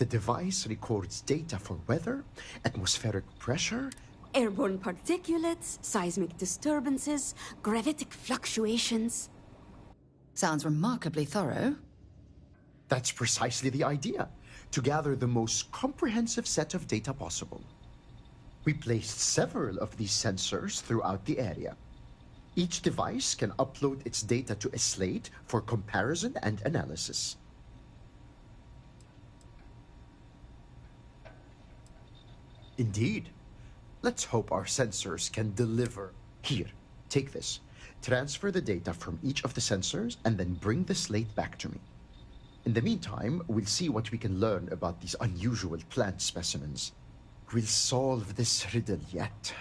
The device records data for weather, atmospheric pressure, Airborne particulates, seismic disturbances, gravitic fluctuations. Sounds remarkably thorough. That's precisely the idea, to gather the most comprehensive set of data possible. We placed several of these sensors throughout the area. Each device can upload its data to a slate for comparison and analysis. Indeed. Let's hope our sensors can deliver. Here, take this. Transfer the data from each of the sensors and then bring the slate back to me. In the meantime, we'll see what we can learn about these unusual plant specimens. We'll solve this riddle yet.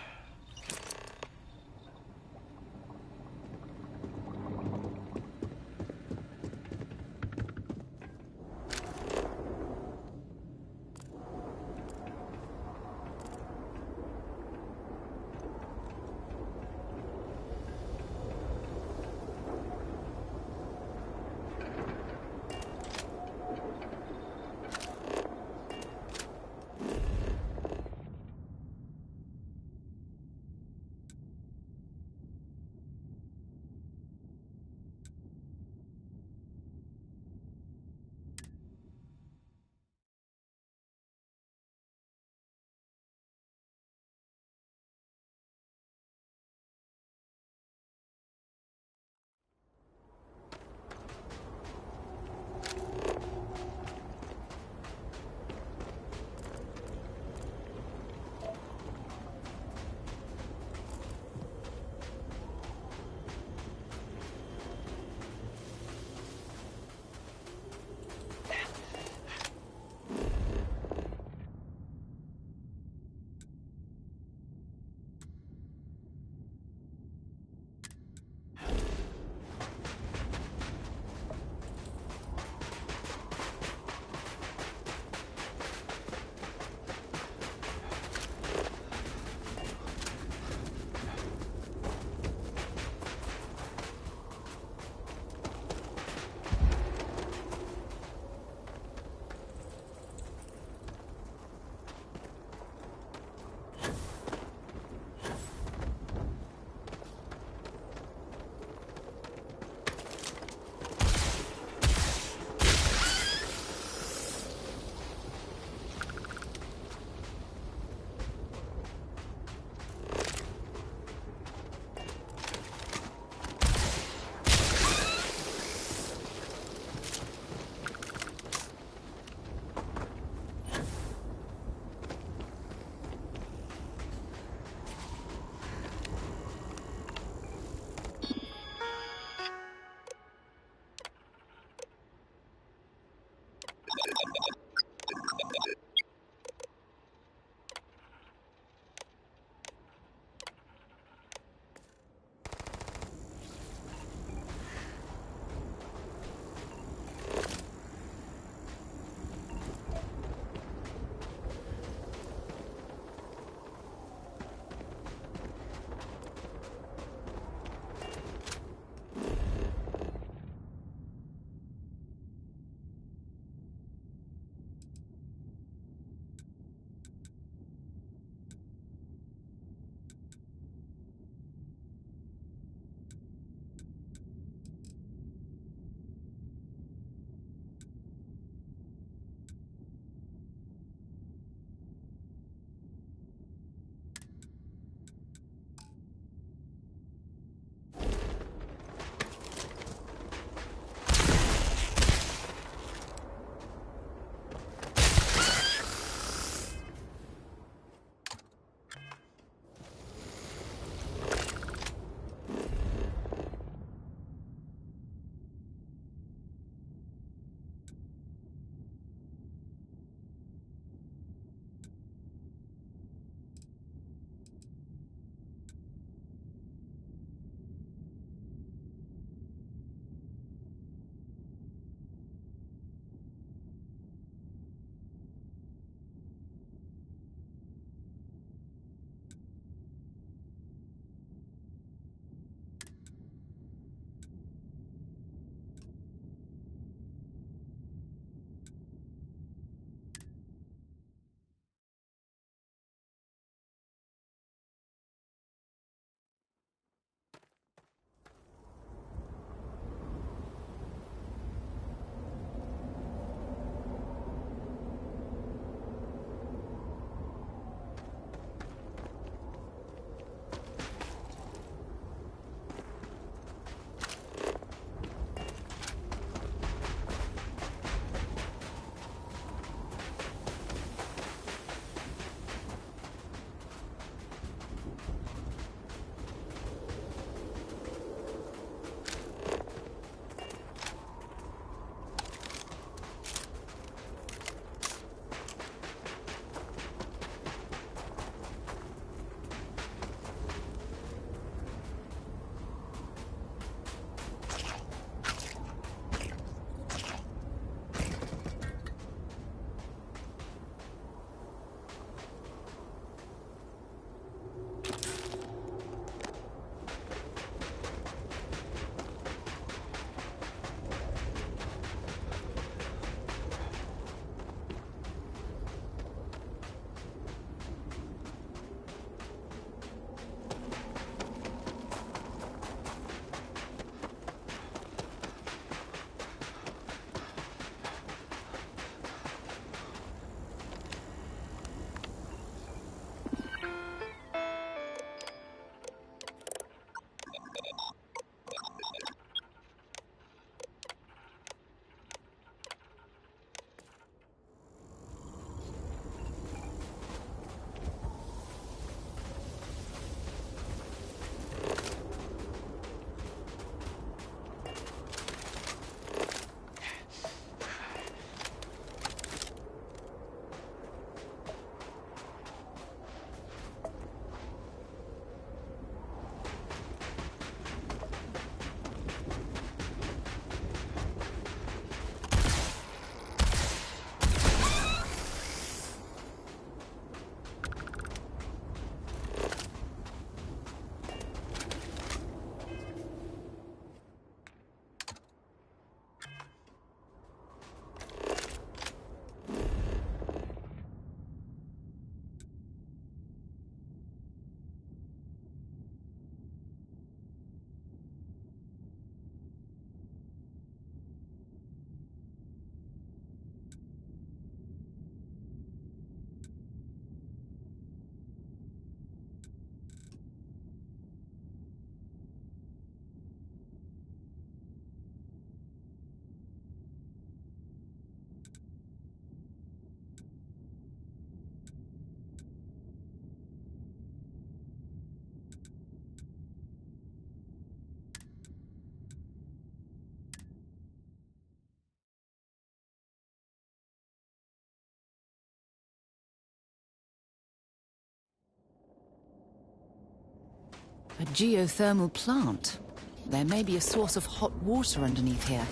A geothermal plant. There may be a source of hot water underneath here.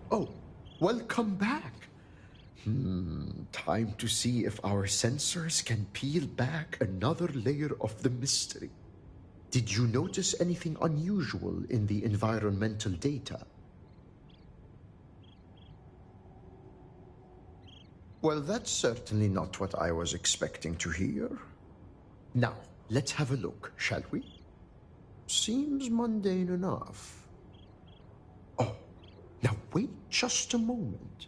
Oh, welcome back. Time to see if our sensors can peel back another layer of the mystery. Did you notice anything unusual in the environmental data? Well, that's certainly not what I was expecting to hear. Now, let's have a look, shall we? Seems mundane enough. Oh, Now wait just a moment.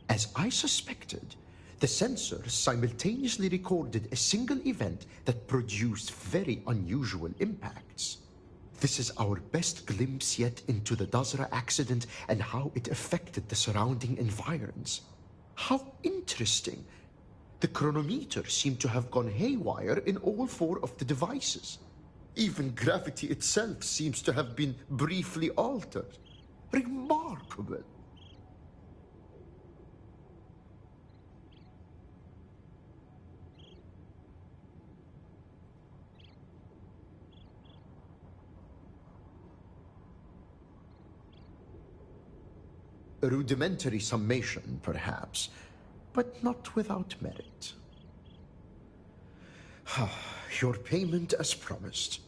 As I suspected, the sensors simultaneously recorded a single event that produced very unusual impacts. This is our best glimpse yet into the Dazra accident and how it affected the surrounding environs. How interesting! The chronometer seemed to have gone haywire in all four of the devices. Even gravity itself seems to have been briefly altered. Remarkable. A rudimentary summation, perhaps, but not without merit. Your payment as promised.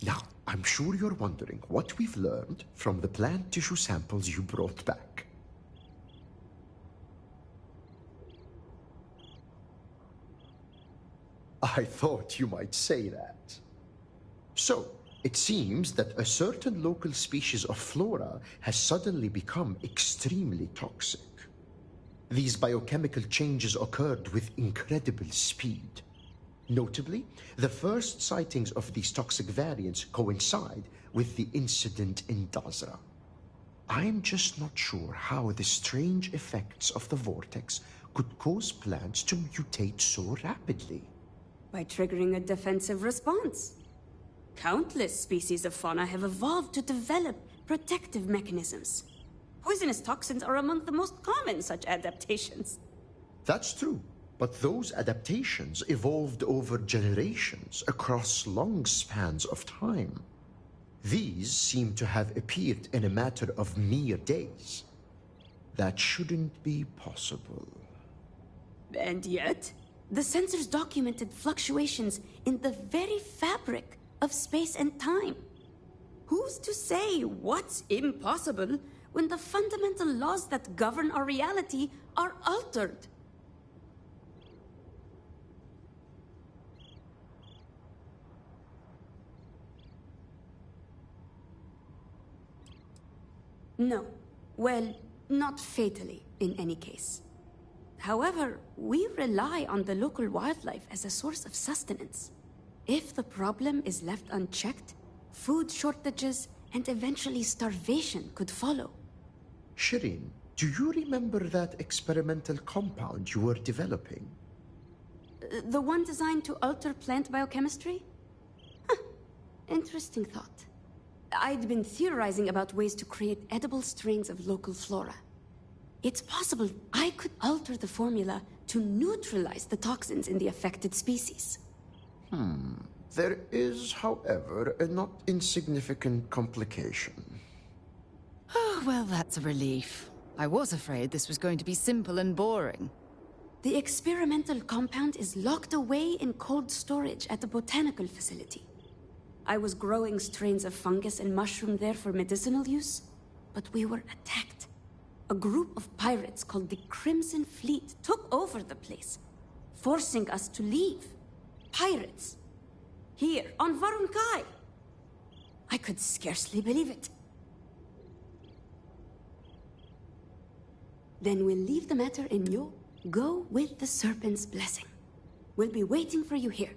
Now, I'm sure you're wondering what we've learned from the plant tissue samples you brought back. I thought you might say that. So, it seems that a certain local species of flora has suddenly become extremely toxic. These biochemical changes occurred with incredible speed. Notably, the first sightings of these toxic variants coincide with the incident in Dazra. I'm just not sure how the strange effects of the vortex could cause plants to mutate so rapidly. By triggering a defensive response. Countless species of fauna have evolved to develop protective mechanisms. Poisonous toxins are among the most common such adaptations. That's true, but those adaptations evolved over generations across long spans of time. These seem to have appeared in a matter of mere days. That shouldn't be possible. And yet, the sensors documented fluctuations in the very fabric of space and time. Who's to say what's impossible when the fundamental laws that govern our reality are altered? No. Well, not fatally, in any case. However, we rely on the local wildlife as a source of sustenance. If the problem is left unchecked, food shortages and eventually starvation could follow. Shireen, do you remember that experimental compound you were developing? The one designed to alter plant biochemistry? Huh. Interesting thought. I'd been theorizing about ways to create edible strains of local flora. It's possible I could alter the formula to neutralize the toxins in the affected species. There is, however, a not insignificant complication. Oh, well, that's a relief. I was afraid this was going to be simple and boring. The experimental compound is locked away in cold storage at the botanical facility. I was growing strains of fungus and mushroom there for medicinal use, but we were attacked. A group of pirates called the Crimson Fleet took over the place, forcing us to leave. Pirates. Here, on Varun Kai. I could scarcely believe it. Then we'll leave the matter in your go with the serpent's blessing. We'll be waiting for you here.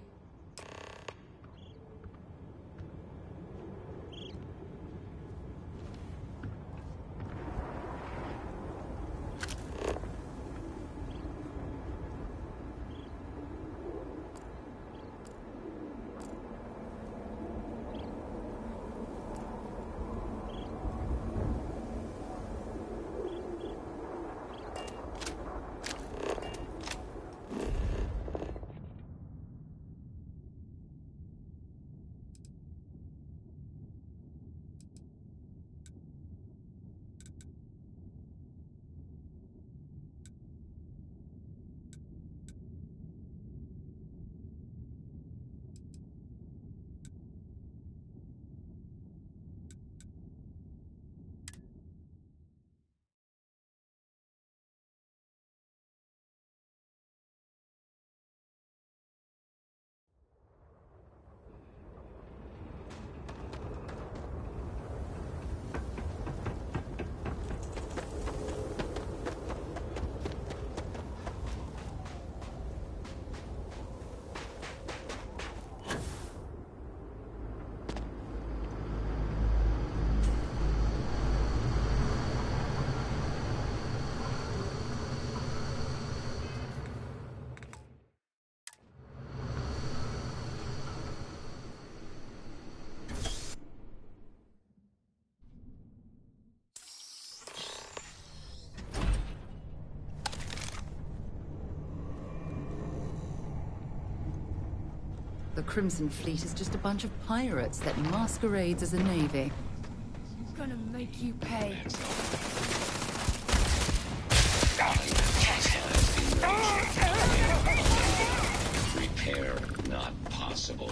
The Crimson Fleet is just a bunch of pirates that masquerades as a navy. Gonna make you pay. Repair not possible.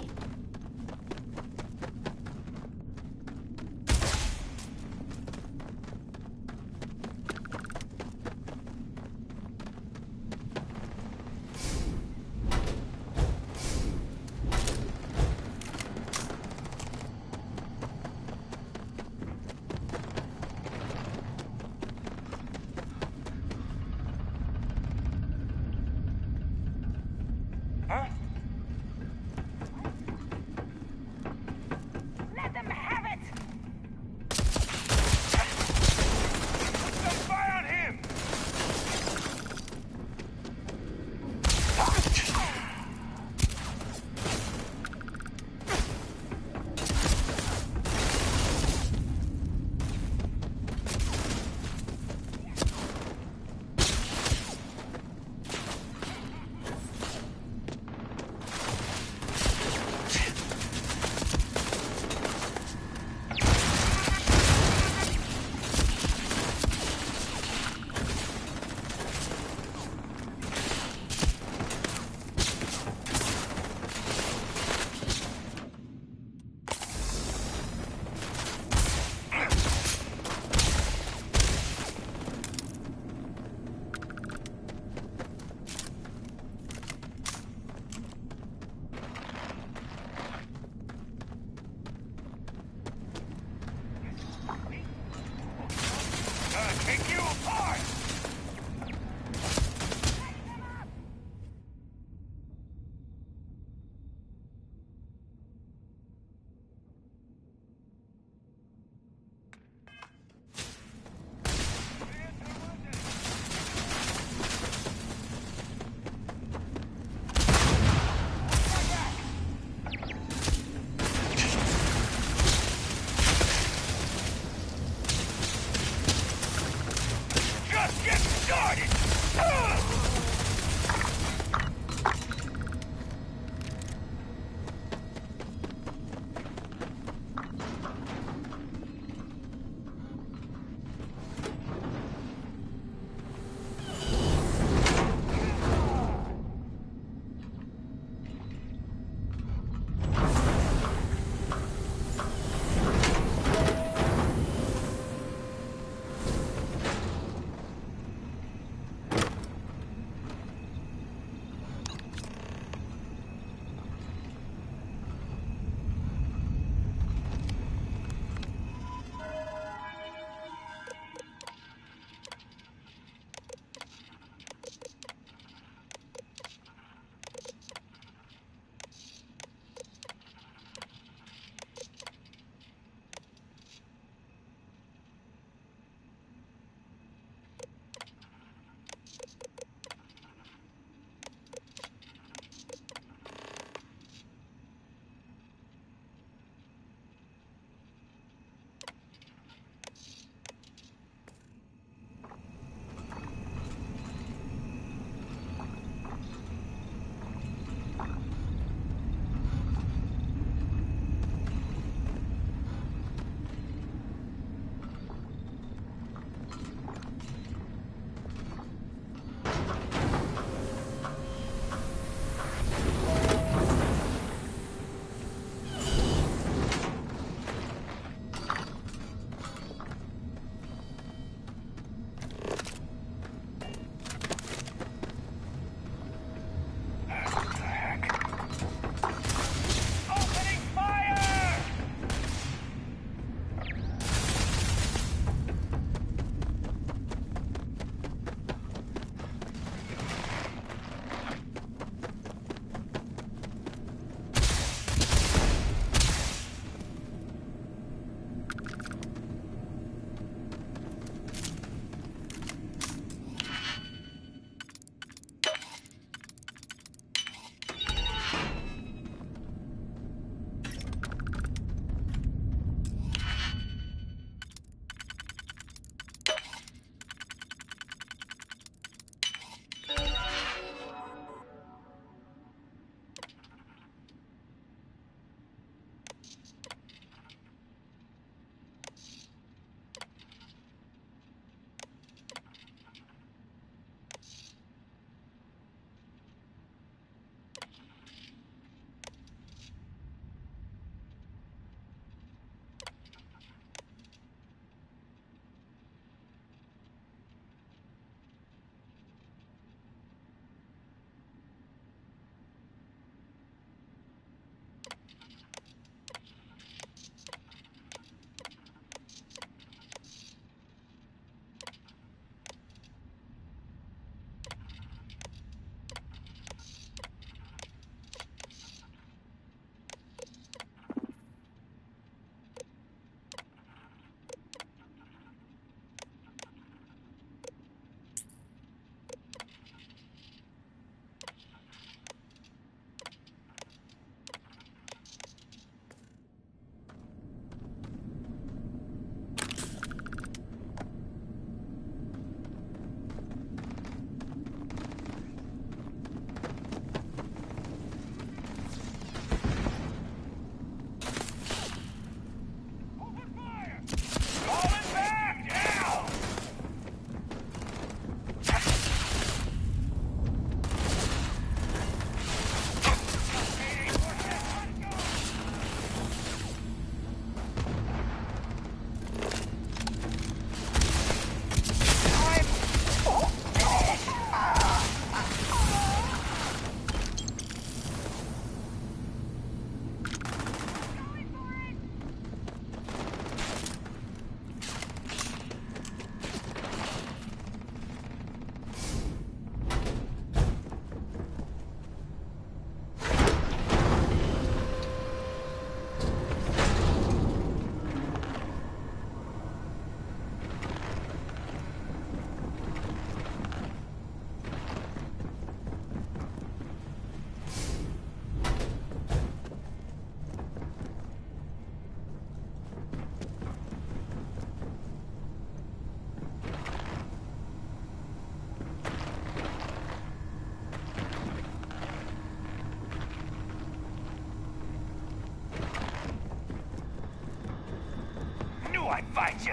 I find you.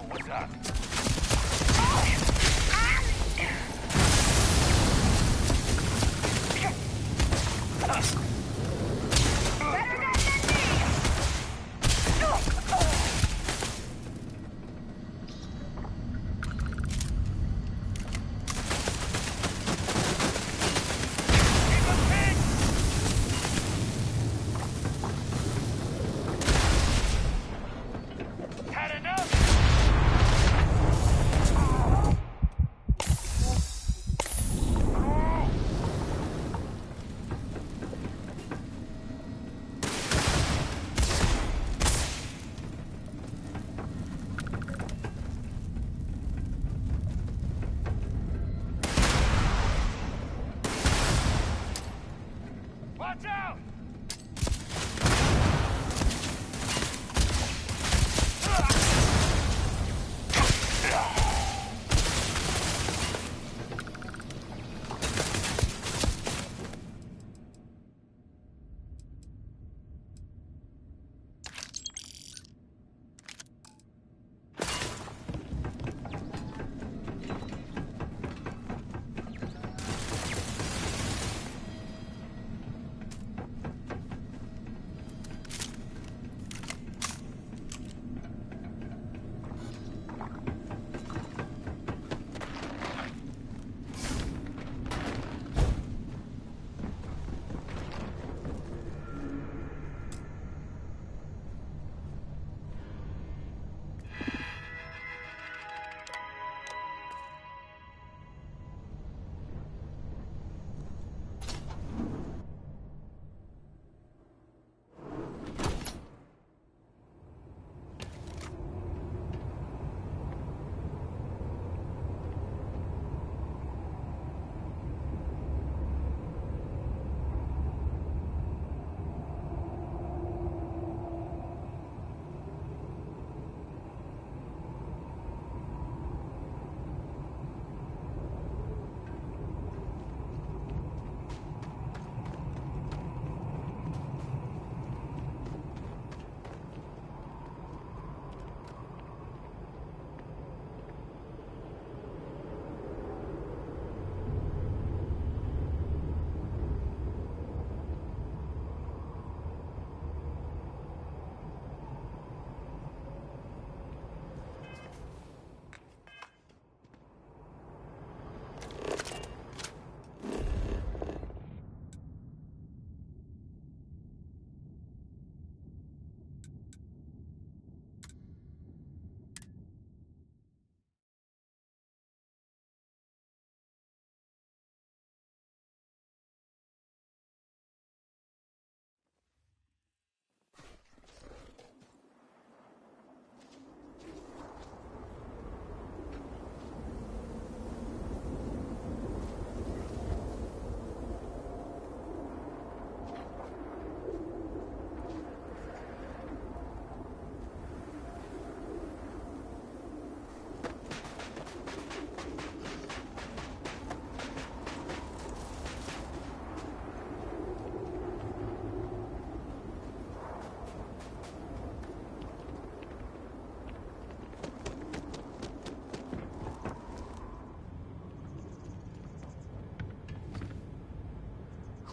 What's up? Had enough? Watch out!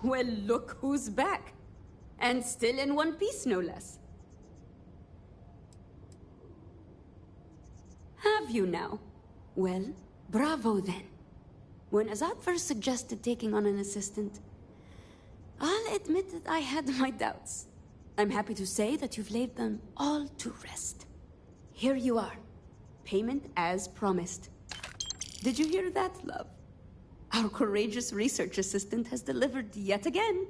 Well, look who's back. And still in one piece, no less. Have you now? Well, bravo then. When Azad first suggested taking on an assistant, I'll admit that I had my doubts. I'm happy to say that you've laid them all to rest. Here you are. Payment as promised. Did you hear that, love? Our courageous research assistant has delivered yet again.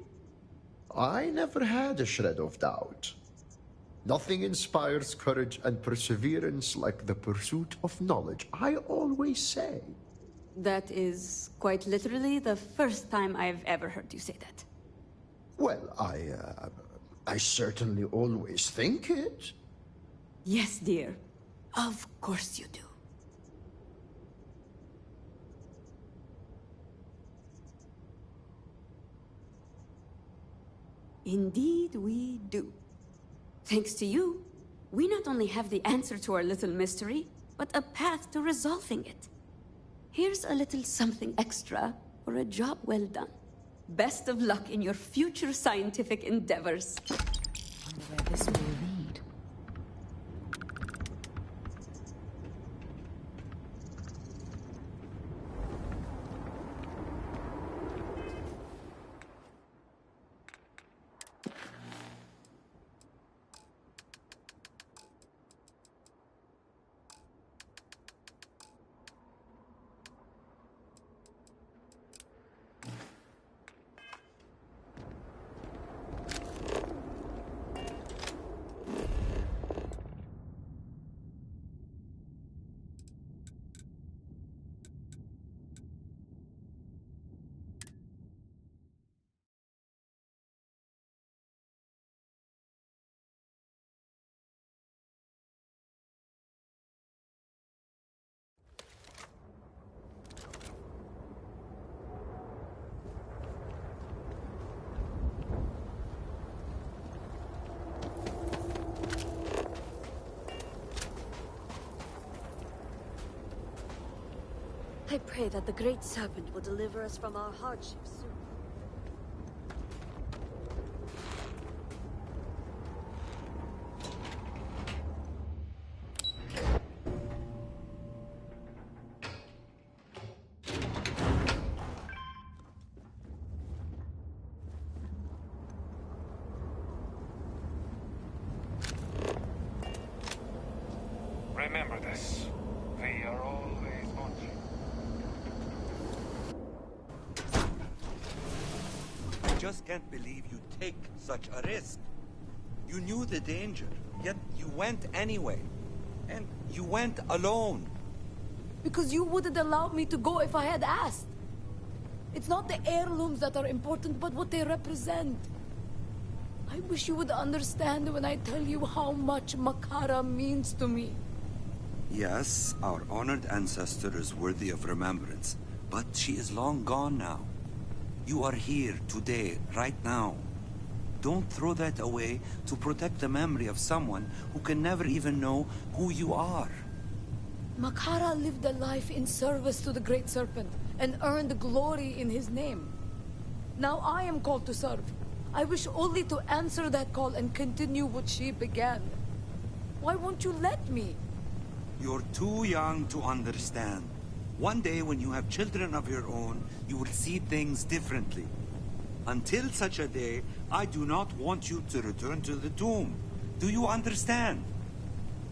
I never had a shred of doubt. Nothing inspires courage and perseverance like the pursuit of knowledge, I always say. That is quite literally the first time I've ever heard you say that. Well, I certainly always think it. Yes, dear. Of course you do. Indeed we do. Thanks to you, we not only have the answer to our little mystery, but a path to resolving it. Here's a little something extra for a job well done. Best of luck in your future scientific endeavors. Wonder where this will lead. I pray that the Great Serpent will deliver us from our hardships soon. Remember this. We are always watching. I just can't believe you take such a risk. You knew the danger, yet you went anyway. And you went alone. Because you wouldn't allow me to go if I had asked. It's not the heirlooms that are important, but what they represent. I wish you would understand when I tell you how much Makara means to me. Yes, our honored ancestor is worthy of remembrance, but she is long gone now. You are here today, right now. Don't throw that away to protect the memory of someone who can never even know who you are. Makara lived a life in service to the Great Serpent and earned glory in his name. Now I am called to serve. I wish only to answer that call and continue what she began. Why won't you let me? You're too young to understand. One day when you have children of your own, you will see things differently. Until such a day, I do not want you to return to the tomb. Do you understand?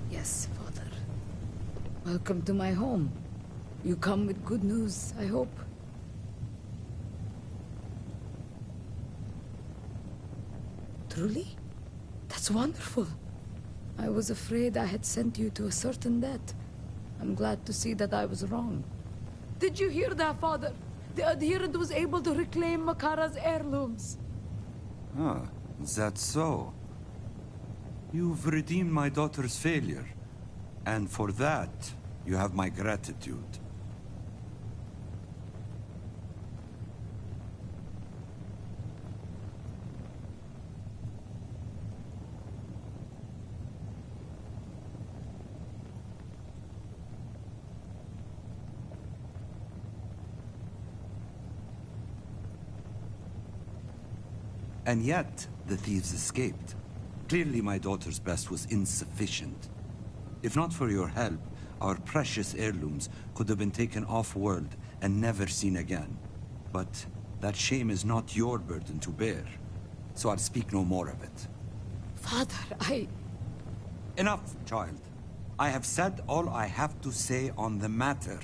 Yes, Father. Welcome to my home. You come with good news, I hope. Truly? That's wonderful. I was afraid I had sent you to a certain death. I'm glad to see that I was wrong. Did you hear that, Father? The adherent was able to reclaim Makara's heirlooms. Ah, that's so. You've redeemed my daughter's failure. And for that, you have my gratitude. And yet, the thieves escaped. Clearly my daughter's best was insufficient. If not for your help, our precious heirlooms could have been taken off-world and never seen again. But that shame is not your burden to bear, so I'll speak no more of it. Father, Enough, child. I have said all I have to say on the matter.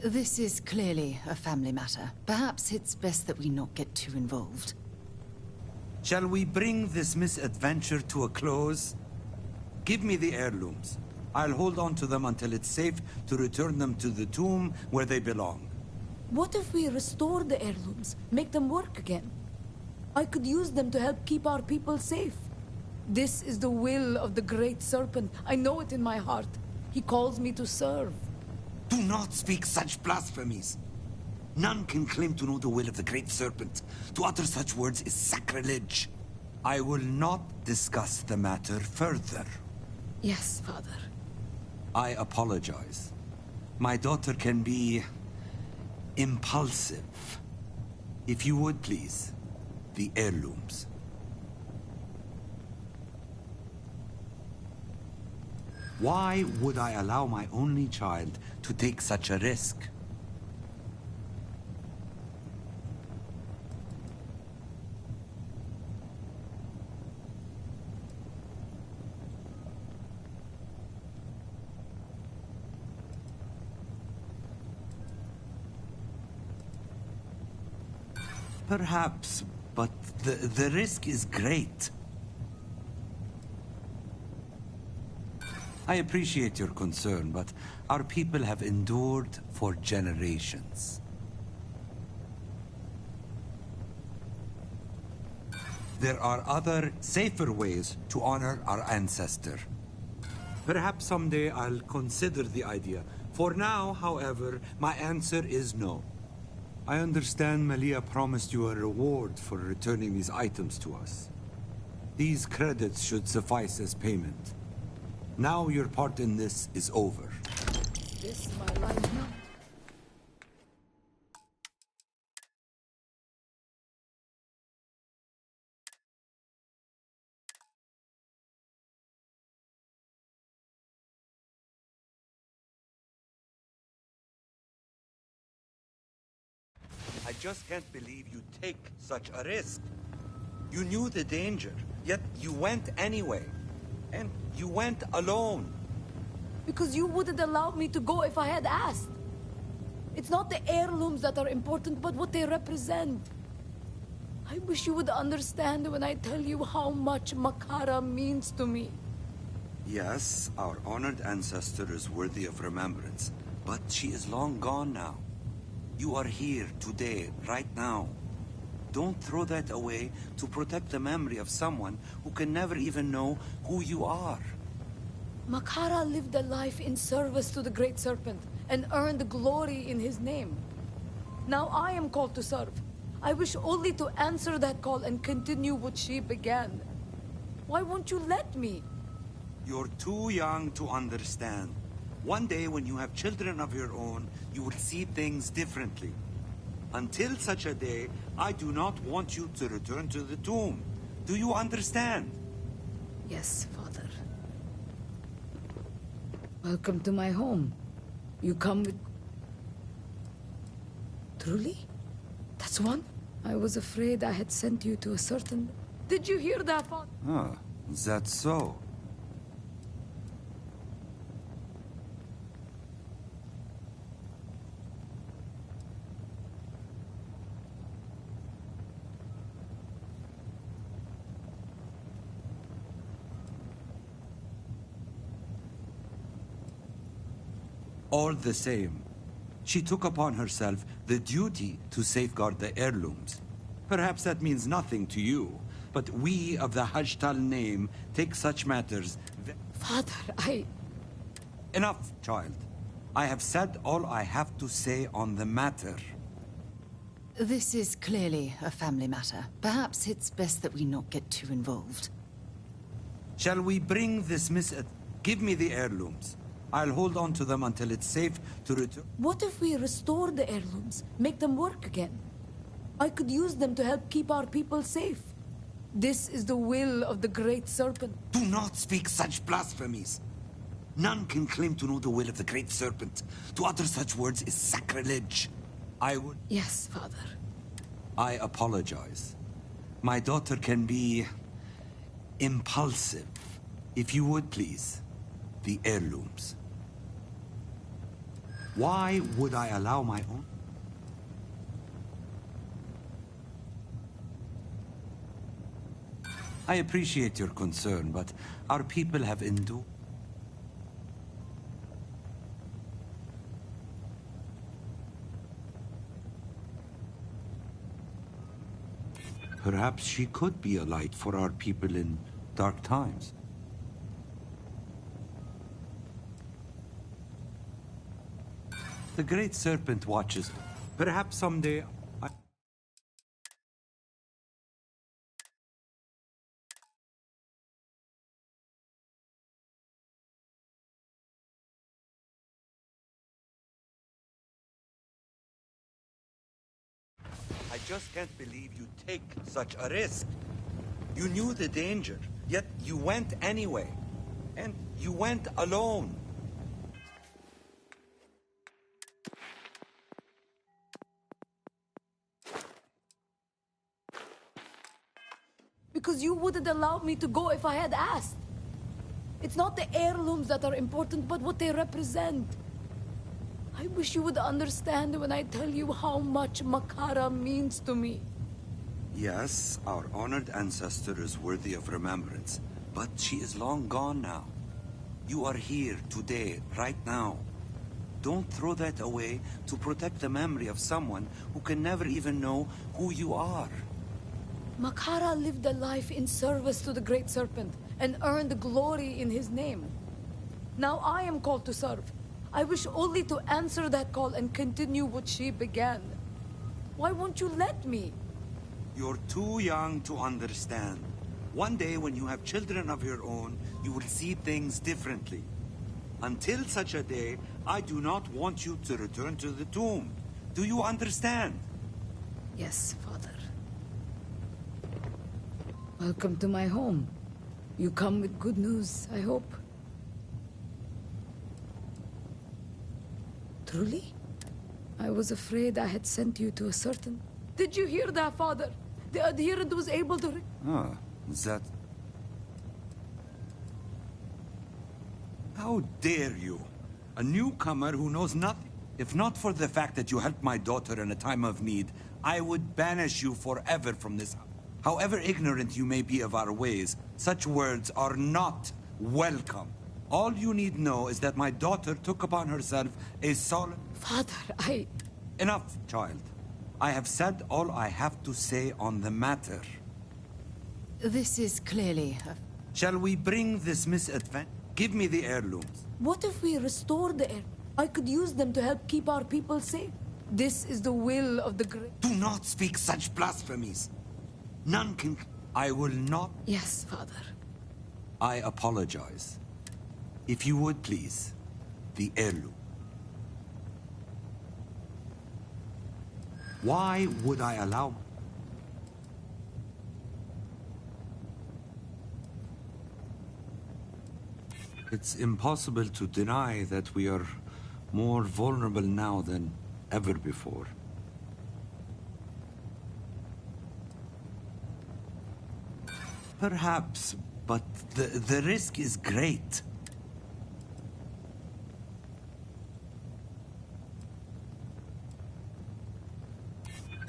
This is clearly a family matter. Perhaps it's best that we not get too involved. Shall we bring this misadventure to a close? Give me the heirlooms. I'll hold on to them until it's safe to return them to the tomb where they belong. what if we restore the heirlooms, make them work again? I could use them to help keep our people safe. This is the will of the Great Serpent. I know it in my heart. He calls me to serve. Do not speak such blasphemies. None can claim to know the will of the Great Serpent. To utter such words is sacrilege. I will not discuss the matter further. Yes, Father. I apologize. My daughter can be impulsive. If you would, please. The heirlooms. Why would I allow my only child to take such a risk? Perhaps, but the risk is great. I appreciate your concern, but our people have endured for generations. There are other, safer ways to honor our ancestor. Perhaps someday I'll consider the idea. For now, however, my answer is no. I understand Malia promised you a reward for returning these items to us. These credits should suffice as payment. Now your part in this is over. This my life now. I just can't believe you take such a risk. You knew the danger, yet you went anyway. And you went alone. Because you wouldn't allow me to go if I had asked. It's not the heirlooms that are important, but what they represent. I wish you would understand when I tell you how much Makara means to me. Yes, our honored ancestor is worthy of remembrance, but she is long gone now. You are here today, right now. Don't throw that away to protect the memory of someone who can never even know who you are. Makara lived a life in service to the Great Serpent and earned glory in his name. Now I am called to serve. I wish only to answer that call and continue what she began. Why won't you let me? You're too young to understand. One day when you have children of your own, you will see things differently. Until such a day, I do not want you to return to the tomb. Do you understand? Yes, Father. Welcome to my home. You come with... Truly? That's one? I was afraid I had sent you to a certain... Did you hear that, Father? Ah, is that so? All the same, she took upon herself the duty to safeguard the heirlooms. Perhaps that means nothing to you, but we of the Hajtal name take such matters... Father, Enough, child. I have said all I have to say on the matter. This is clearly a family matter. Perhaps it's best that we not get too involved. Shall we bring this Give me the heirlooms. I'll hold on to them until it's safe to return. What if we restore the heirlooms? Make them work again? I could use them to help keep our people safe. This is the will of the Great Serpent. Do not speak such blasphemies. None can claim to know the will of the Great Serpent. To utter such words is sacrilege. I would... Yes, Father. I apologize. My daughter can be... impulsive. If you would, please. The heirlooms. Why would I allow my own... I appreciate your concern, but our people have endured... Perhaps she could be a light for our people in dark times. The Great Serpent watches. Perhaps someday I just can't believe you take such a risk. You knew the danger, yet you went anyway. And you went alone. Because you wouldn't allow me to go if I had asked. It's not the heirlooms that are important, but what they represent. I wish you would understand when I tell you how much Makara means to me. Yes, our honored ancestor is worthy of remembrance, but she is long gone now. You are here today, right now. Don't throw that away to protect the memory of someone who can never even know who you are. Makara lived a life in service to the Great Serpent and earned glory in his name. Now I am called to serve. I wish only to answer that call and continue what she began. Why won't you let me? You're too young to understand. One day when you have children of your own, you will see things differently. Until such a day, I do not want you to return to the tomb. Do you understand? Yes, Father. Welcome to my home. You come with good news, I hope. Truly? I was afraid I had sent you to a certain... Did you hear that, Father? The adherent was able to... Ah, is that... How dare you? A newcomer who knows nothing. If not for the fact that you helped my daughter in a time of need, I would banish you forever from this house. However ignorant you may be of our ways, such words are not welcome. All you need know is that my daughter took upon herself a solemn... Father, Enough, child. I have said all I have to say on the matter. This is clearly a... Shall we bring this misadventure? Give me the heirlooms. What if we restore the air? I could use them to help keep our people safe. This is the will of the great... Do not speak such blasphemies. None can... I will not... Yes, Father. I apologize. If you would please, the heirloom. Why would I allow... It's impossible to deny that we are more vulnerable now than ever before. Perhaps, but the risk is great.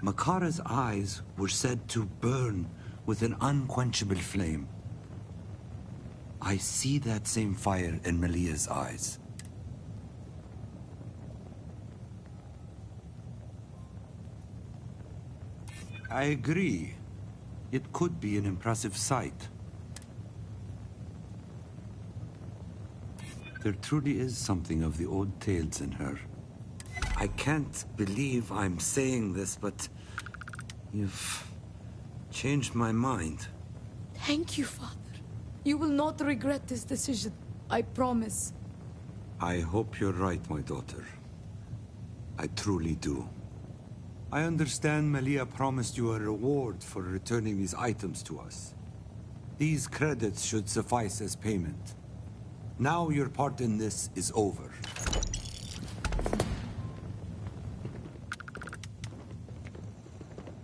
Makara's eyes were said to burn with an unquenchable flame. I see that same fire in Malia's eyes. I agree. It could be an impressive sight. There truly is something of the old tales in her. I can't believe I'm saying this, but you've changed my mind. Thank you, Father. You will not regret this decision. I promise. I hope you're right, my daughter. I truly do. I understand Malia promised you a reward for returning these items to us. These credits should suffice as payment. Now your part in this is over.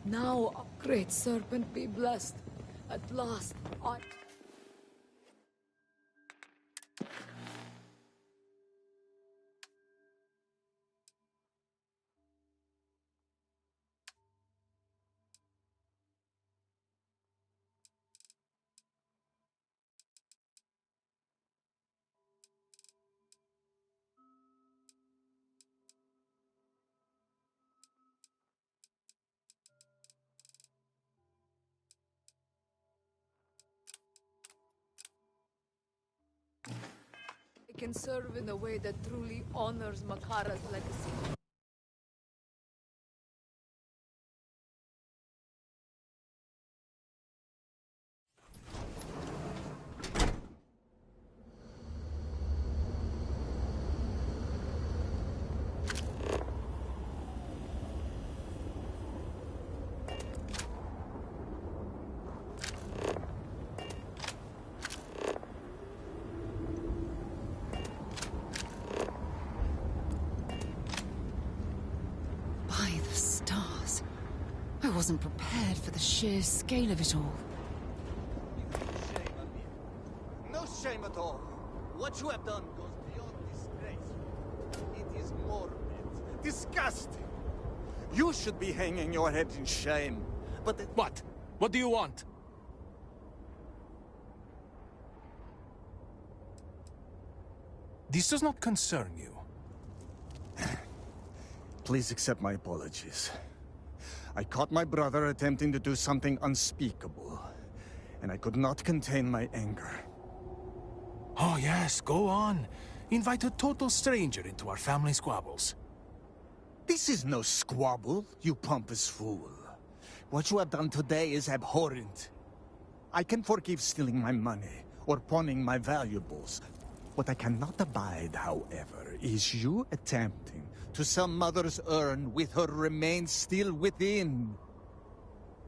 Now, great serpent, be blessed. At last, I... can serve in a way that truly honors Makara's legacy. I wasn't prepared for the sheer scale of it all. Shame on me. No shame at all. What you have done goes beyond disgrace. It is morbid, disgusting. You should be hanging your head in shame. But What? What do you want? This does not concern you. please accept my apologies. I caught my brother attempting to do something unspeakable, and I could not contain my anger. Oh yes, go on. Invite a total stranger into our family squabbles. This is no squabble, you pompous fool. What you have done today is abhorrent. I can forgive stealing my money or pawning my valuables. What I cannot abide, however, is you attempting to sell Mother's urn with her remains still within.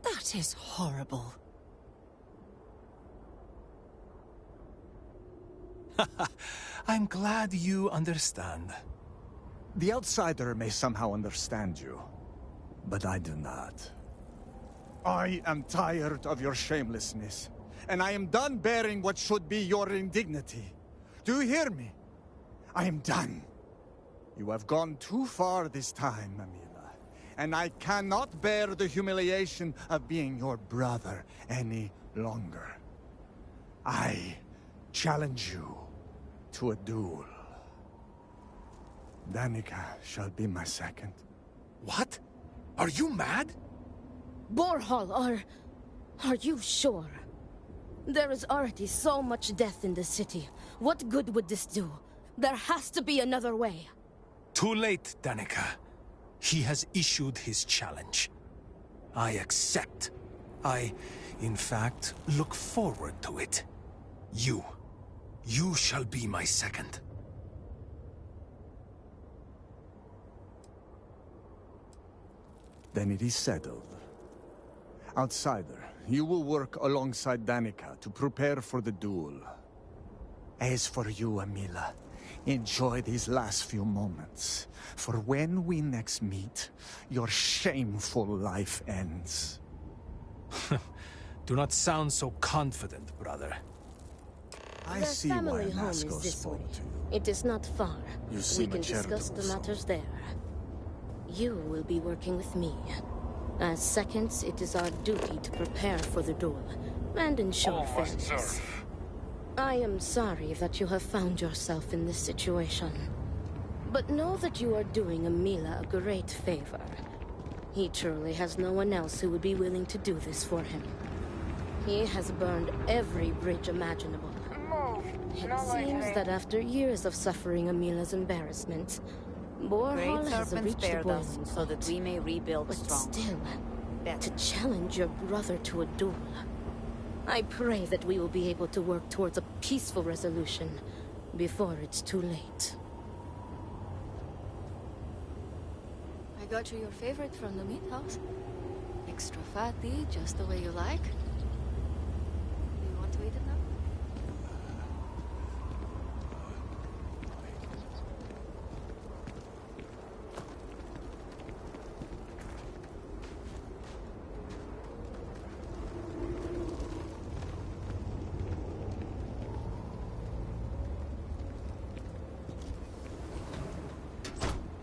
That is horrible. I'm glad you understand. The outsider may somehow understand you, but I do not. I am tired of your shamelessness, and I am done bearing what should be your indignity. Do you hear me? I am done. You have gone too far this time, Amila, and I cannot bear the humiliation of being your brother any longer. I challenge you to a duel. Danica shall be my second. What? Are you mad? Borhall, are you sure? There is already so much death in the city. What good would this do? There has to be another way. Too late, Danica. He has issued his challenge. I accept. In fact, look forward to it. You shall be my second. Then it is settled. Outsider, you will work alongside Danica to prepare for the duel. As for you, Amila, enjoy these last few moments. For when we next meet, your shameful life ends. Do not sound so confident, brother. I Their see why family home Nasco is this way. spoke to you. It is not far. You We seem can a discuss the charitable matters soul. there. You will be working with me. As seconds, it is our duty to prepare for the duel and ensure Oh, All must fairness. serve. I am sorry that you have found yourself in this situation. But know that you are doing Amila a great favor. He truly has no one else who would be willing to do this for him. He has burned every bridge imaginable. It seems that after years of suffering Amila's embarrassment, Borhall Great has serpents reached a spared us, boiling so that point. we may rebuild But strong. still, Better. to challenge your brother to a duel. I pray that we will be able to work towards a peaceful resolution before it's too late. I got you your favorite from the meat house. Extra fatty, just the way you like. Do you want to eat it now?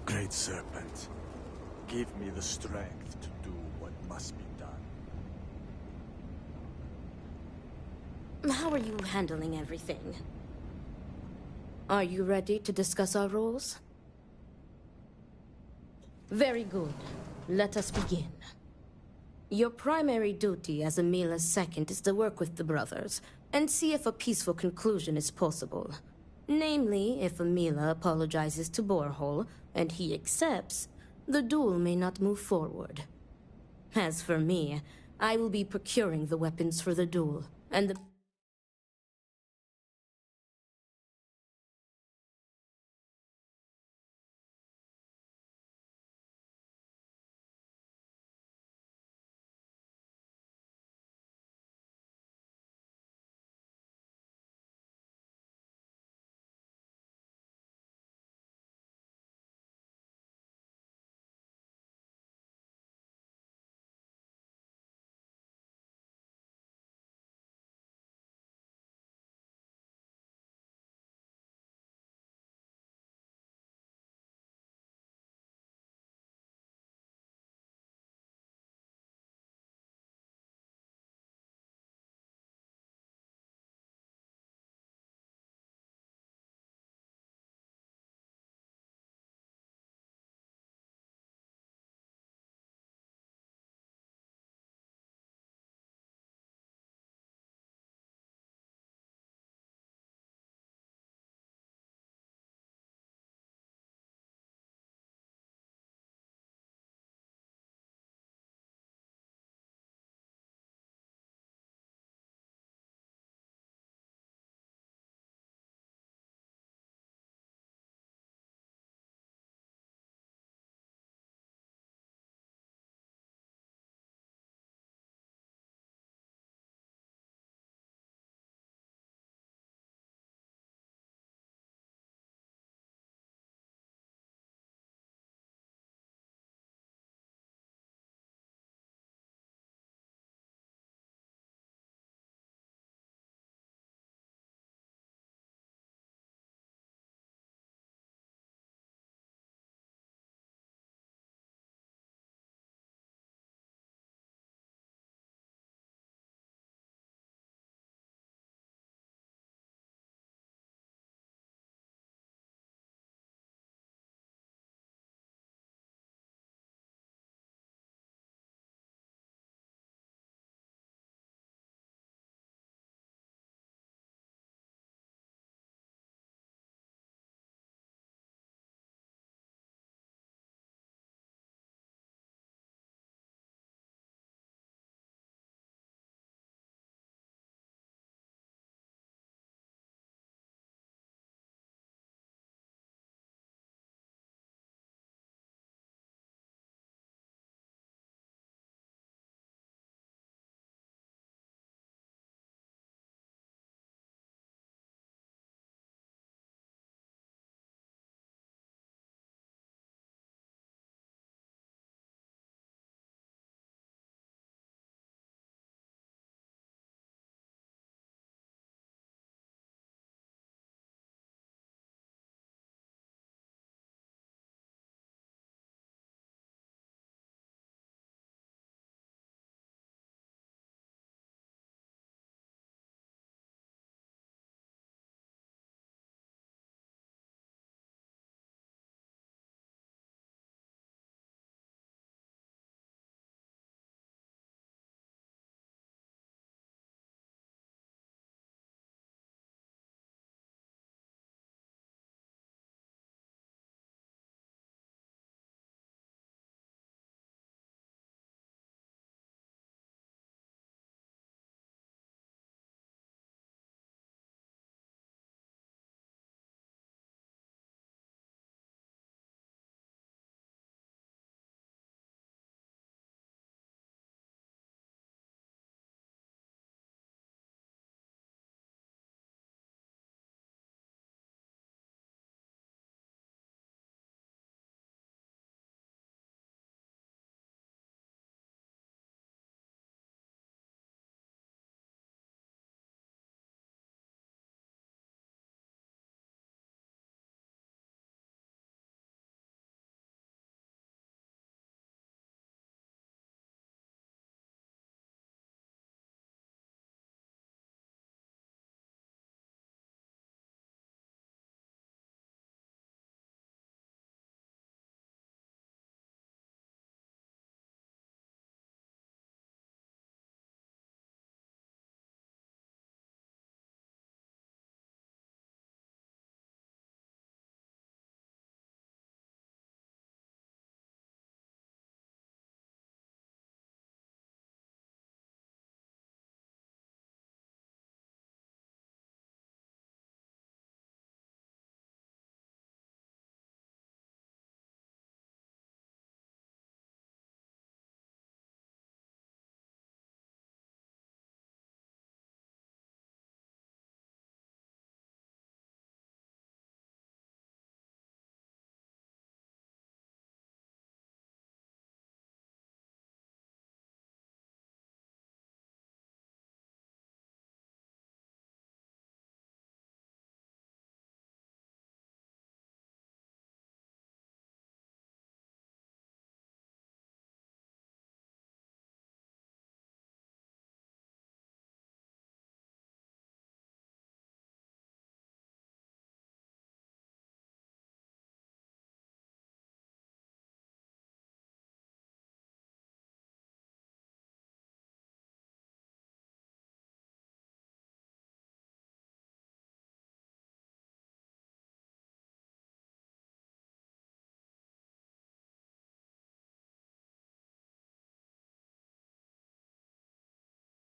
Great Serpent, give me the strength to do what must be done. How are you handling everything? Are you ready to discuss our roles? Very good. Let us begin. Your primary duty as Amila's second is to work with the brothers and see if a peaceful conclusion is possible. Namely, if Amila apologizes to Borhall and he accepts, the duel may not move forward. As for me, I will be procuring the weapons for the duel, and the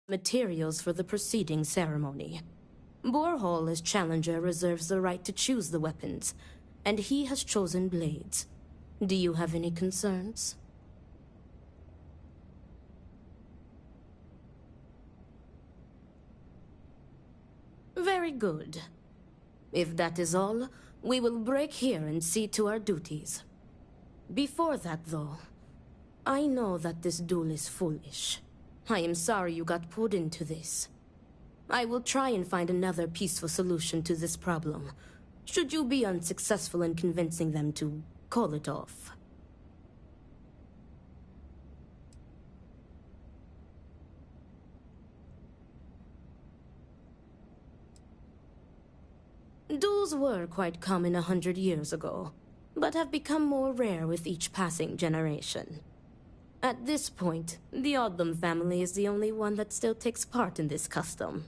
materials for the preceding ceremony. Borehall, as challenger, reserves the right to choose the weapons, and he has chosen blades. Do you have any concerns? Very good. If that is all, we will break here and see to our duties. Before that, though, I know that this duel is foolish. I am sorry you got pulled into this. I will try and find another peaceful solution to this problem, should you be unsuccessful in convincing them to call it off. Duels were quite common 100 years ago, but have become more rare with each passing generation. At this point, the Odlum family is the only one that still takes part in this custom.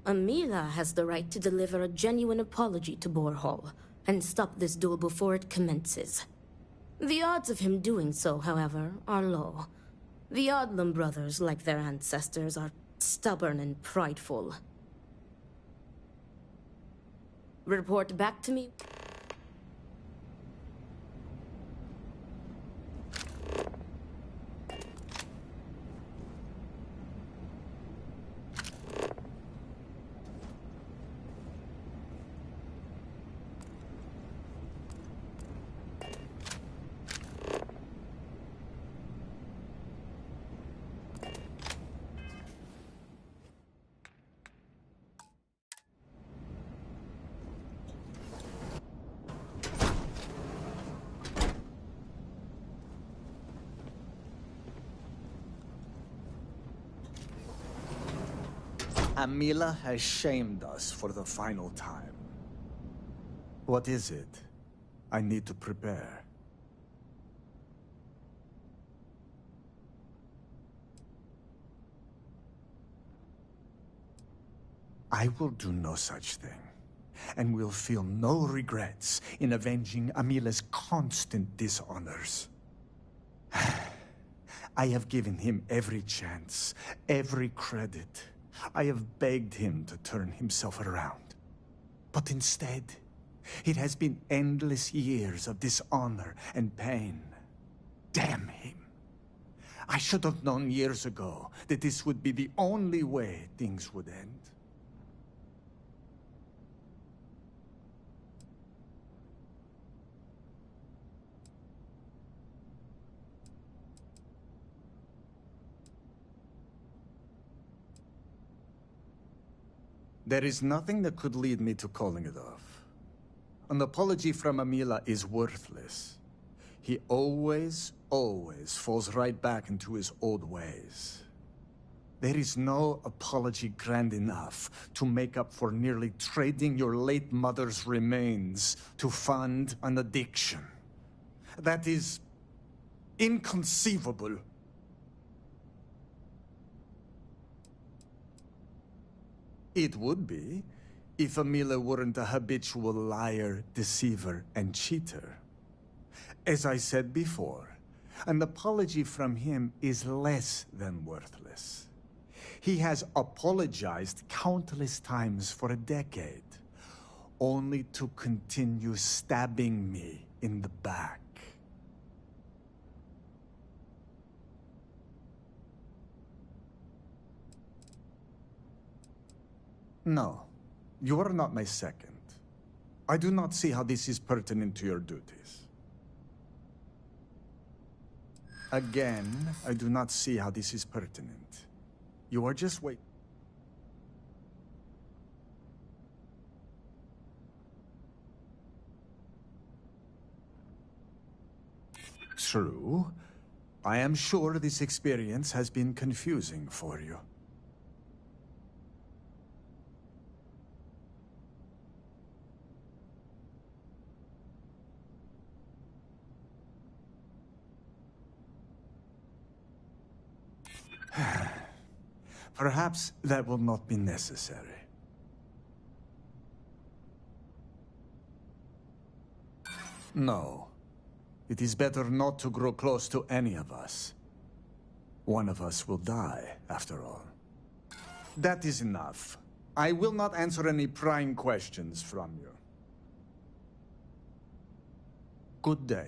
Amila has the right to deliver a genuine apology to Borehall and stop this duel before it commences. The odds of him doing so, however, are low. The Odlum brothers, like their ancestors, are stubborn and prideful. Report back to me. Amila has shamed us for the final time. What is it? I need to prepare. I will do no such thing, and will feel no regrets in avenging Amila's constant dishonors. I have given him every chance, every credit. I have begged him to turn himself around. But instead, it has been endless years of dishonor and pain. Damn him. I should have known years ago that this would be the only way things would end. There is nothing that could lead me to calling it off. An apology from Amila is worthless. He always falls right back into his old ways. There is no apology grand enough to make up for nearly trading your late mother's remains to fund an addiction. That is inconceivable. It would be, if Amila weren't a habitual liar, deceiver, and cheater. As I said before, an apology from him is less than worthless. He has apologized countless times for a decade, only to continue stabbing me in the back. No, you are not my second. I do not see how this is pertinent to your duties. Again, I do not see how this is pertinent. You are just wait. True. I am sure this experience has been confusing for you. Perhaps that will not be necessary. No. It is better not to grow close to any of us. One of us will die, after all. That is enough. I will not answer any prying questions from you. Good day.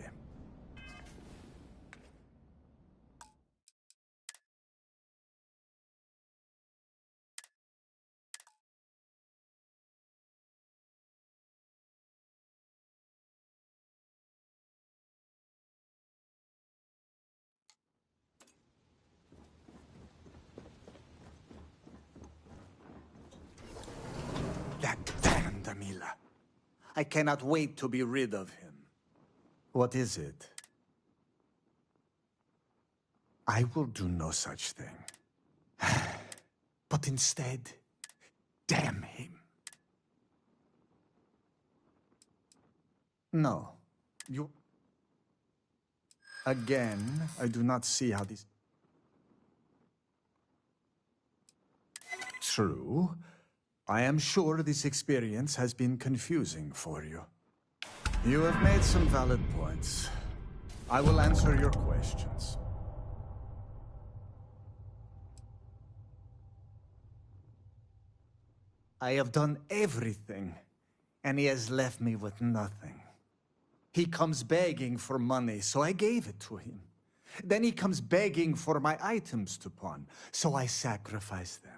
That damned Amila. I cannot wait to be rid of him. What is it? I will do no such thing. But instead, damn him. No. You... Again, I do not see how this... True. I am sure this experience has been confusing for you. You have made some valid points. I will answer your questions. I have done everything, and he has left me with nothing. He comes begging for money, so I gave it to him. Then he comes begging for my items to pawn, so I sacrifice them.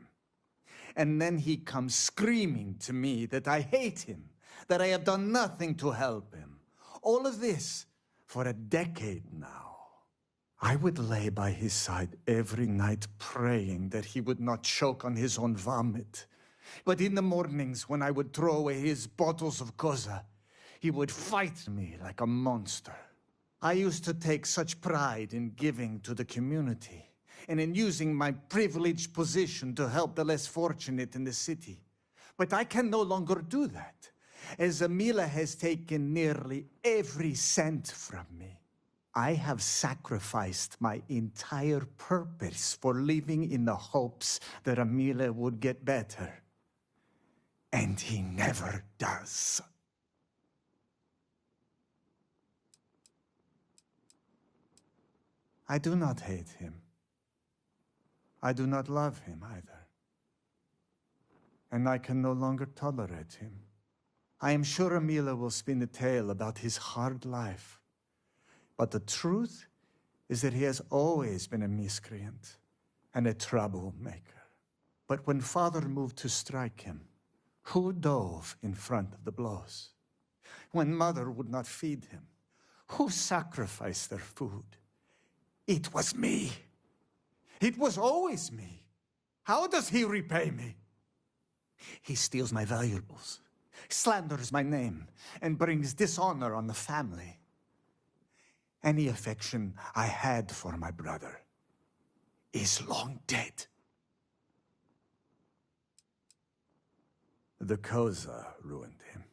And then he comes screaming to me that I hate him, that I have done nothing to help him. All of this for a decade now. I would lay by his side every night praying that he would not choke on his own vomit. But in the mornings when I would throw away his bottles of koza, he would fight me like a monster. I used to take such pride in giving to the community and in using my privileged position to help the less fortunate in the city. But I can no longer do that, as Amila has taken nearly every cent from me. I have sacrificed my entire purpose for living in the hopes that Amila would get better. And he never does. I do not hate him. I do not love him either. And I can no longer tolerate him. I am sure Amila will spin a tale about his hard life. But the truth is that he has always been a miscreant and a troublemaker. But when Father moved to strike him, who dove in front of the blows? When Mother would not feed him, who sacrificed their food? It was me. It was always me. How does he repay me? He steals my valuables, slanders my name, and brings dishonor on the family. Any affection I had for my brother is long dead. The koza ruined him.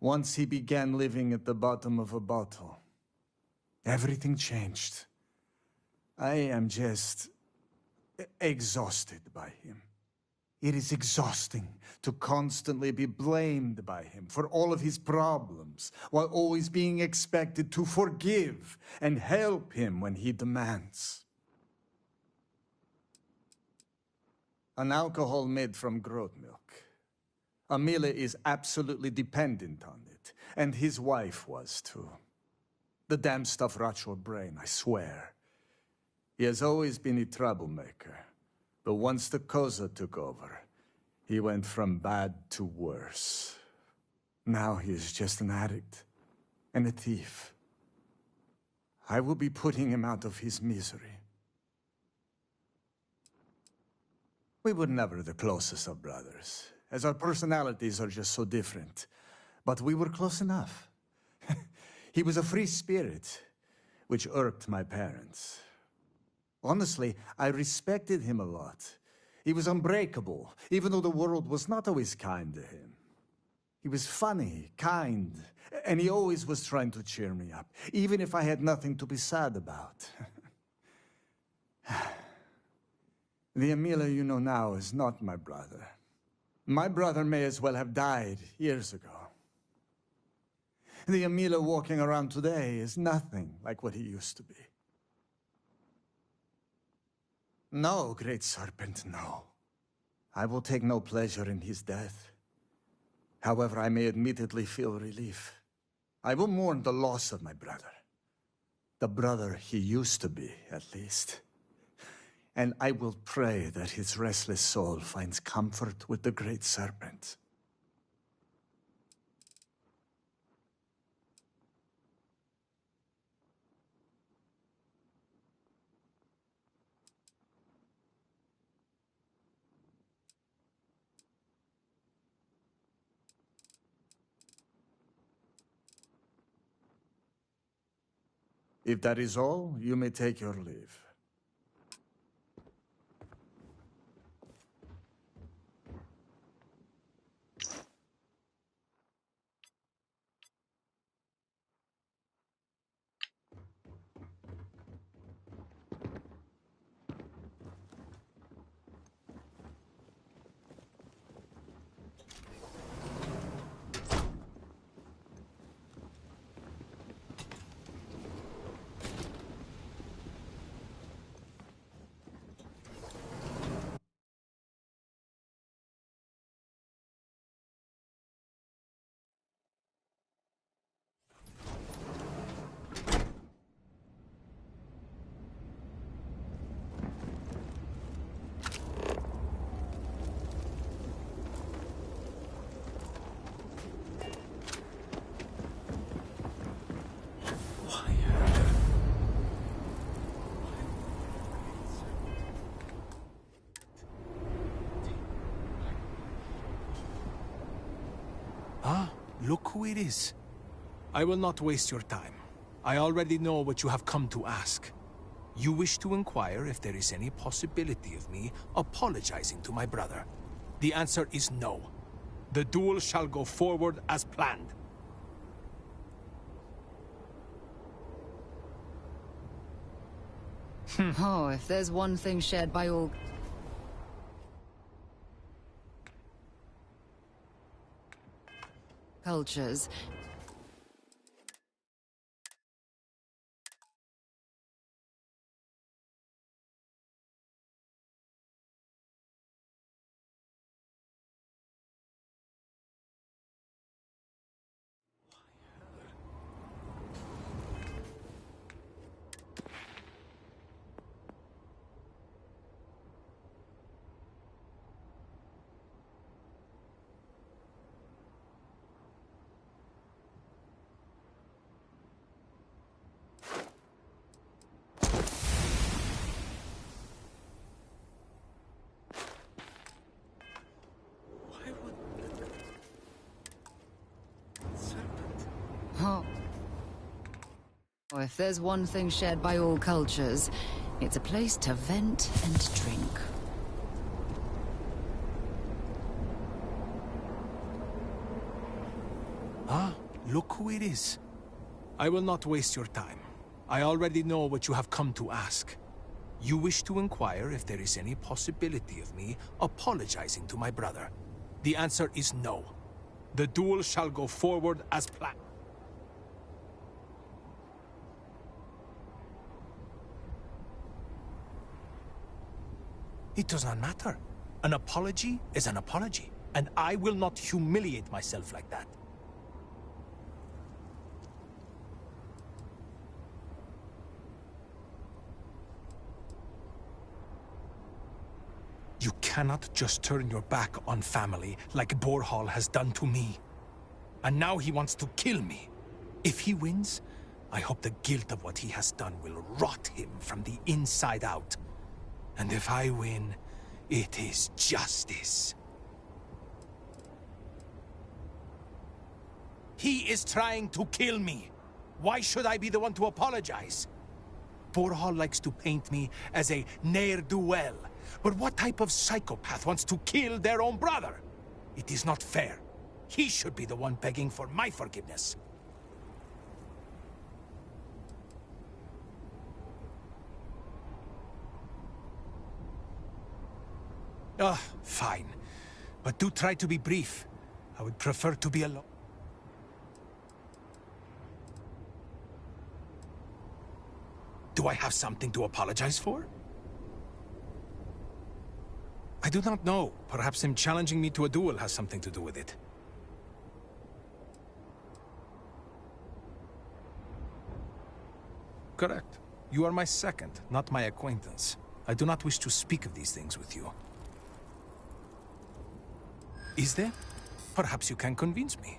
Once he began living at the bottom of a bottle, everything changed. I am just exhausted by him. It is exhausting to constantly be blamed by him for all of his problems, while always being expected to forgive and help him when he demands. An alcohol made from goat milk. Amila is absolutely dependent on it, and his wife was too. The damn stuff rots your brain, I swear. He has always been a troublemaker, but once the koza took over, he went from bad to worse. Now he is just an addict and a thief. I will be putting him out of his misery. We were never the closest of brothers, as our personalities are just so different. But we were close enough. He was a free spirit, which irked my parents. Honestly, I respected him a lot. He was unbreakable, even though the world was not always kind to him. He was funny, kind, and he always was trying to cheer me up, even if I had nothing to be sad about. The Amila you know now is not my brother. My brother may as well have died years ago. The Amila walking around today is nothing like what he used to be. No, Great Serpent, no. I will take no pleasure in his death. However, I may admittedly feel relief. I will mourn the loss of my brother. The brother he used to be, at least. And I will pray that his restless soul finds comfort with the Great Serpent. If that is all, you may take your leave. Ah, look who it is. I will not waste your time. I already know what you have come to ask. You wish to inquire if there is any possibility of me apologizing to my brother. The answer is no. The duel shall go forward as planned. Oh, if there's one thing shared by all... cultures, oh. Oh, if there's one thing shared by all cultures, it's a place to vent and drink. Ah, look who it is. I will not waste your time. I already know what you have come to ask. You wish to inquire if there is any possibility of me apologizing to my brother. The answer is no. The duel shall go forward as planned. It does not matter. An apology is an apology, and I will not humiliate myself like that. You cannot just turn your back on family like Borhall has done to me. And now he wants to kill me. If he wins, I hope the guilt of what he has done will rot him from the inside out. And if I win, it is justice. He is trying to kill me. Why should I be the one to apologize? Borhall likes to paint me as a ne'er-do-well. But what type of psychopath wants to kill their own brother? It is not fair. He should be the one begging for my forgiveness. Ah, fine. But do try to be brief. I would prefer to be alone. Do I have something to apologize for? I do not know. Perhaps him challenging me to a duel has something to do with it. Correct. You are my second, not my acquaintance. I do not wish to speak of these things with you. Is there? Perhaps you can convince me.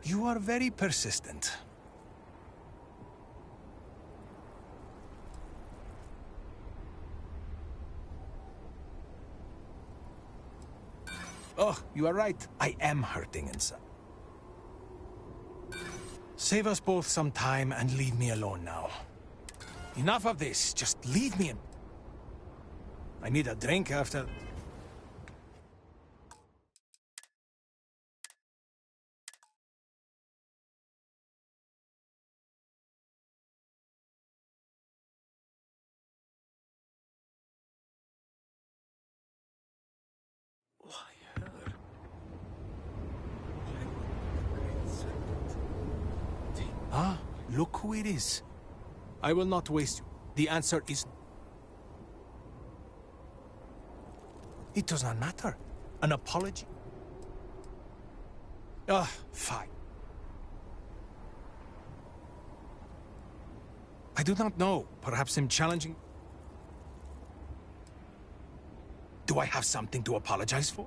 You are very persistent. Oh, you are right. I am hurting inside. Save us both some time and leave me alone now. Enough of this. Just leave me in. I need a drink after... Ah, look who it is. I will not waste you. The answer is... It does not matter. An apology? Ah, fine. I do not know. Perhaps him challenging... Do I have something to apologize for?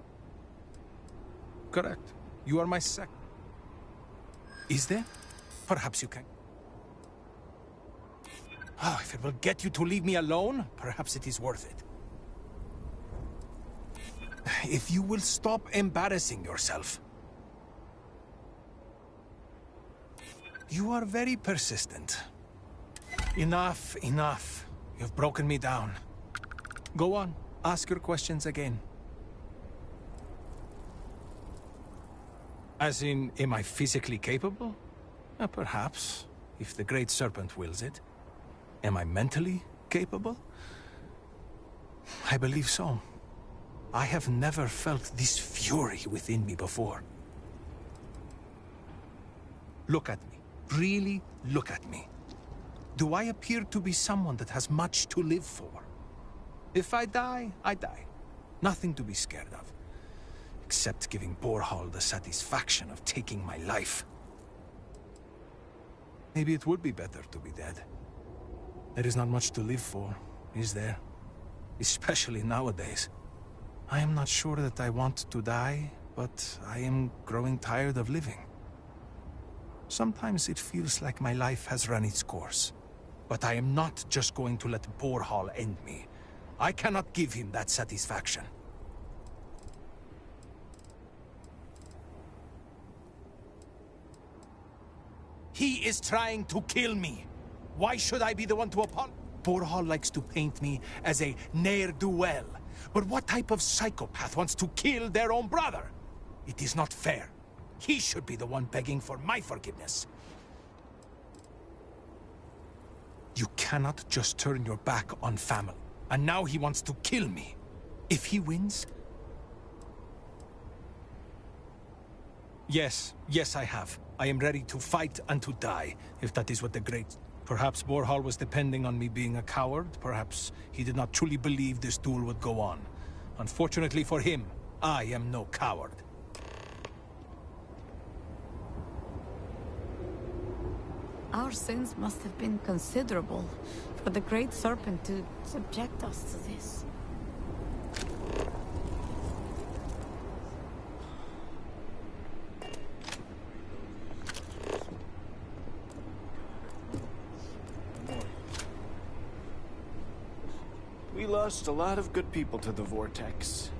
Correct. You are my second. Is there? Perhaps you can... Oh, if it will get you to leave me alone, perhaps it is worth it. If you will stop embarrassing yourself. You are very persistent. Enough, enough. You've broken me down. Go on, ask your questions again. As in, am I physically capable? Perhaps, if the Great Serpent wills it. Am I mentally capable? I believe so. I have never felt this fury within me before. Look at me. Really look at me. Do I appear to be someone that has much to live for? If I die, I die. Nothing to be scared of. Except giving Borhall the satisfaction of taking my life. Maybe it would be better to be dead. There is not much to live for, is there? Especially nowadays. I am not sure that I want to die, but I am growing tired of living. Sometimes it feels like my life has run its course. But I am not just going to let Borhall end me. I cannot give him that satisfaction. He is trying to kill me. Why should I be the one to apologize? Borhall likes to paint me as a ne'er-do-well. But what type of psychopath wants to kill their own brother? It is not fair. He should be the one begging for my forgiveness. You cannot just turn your back on family. And now he wants to kill me. If he wins... Yes, I have. I am ready to fight and to die, if that is what the great... Perhaps Borhall was depending on me being a coward. Perhaps he did not truly believe this duel would go on. Unfortunately for him, I am no coward. Our sins must have been considerable for the Great Serpent to subject us to this. We lost a lot of good people to the Vortex.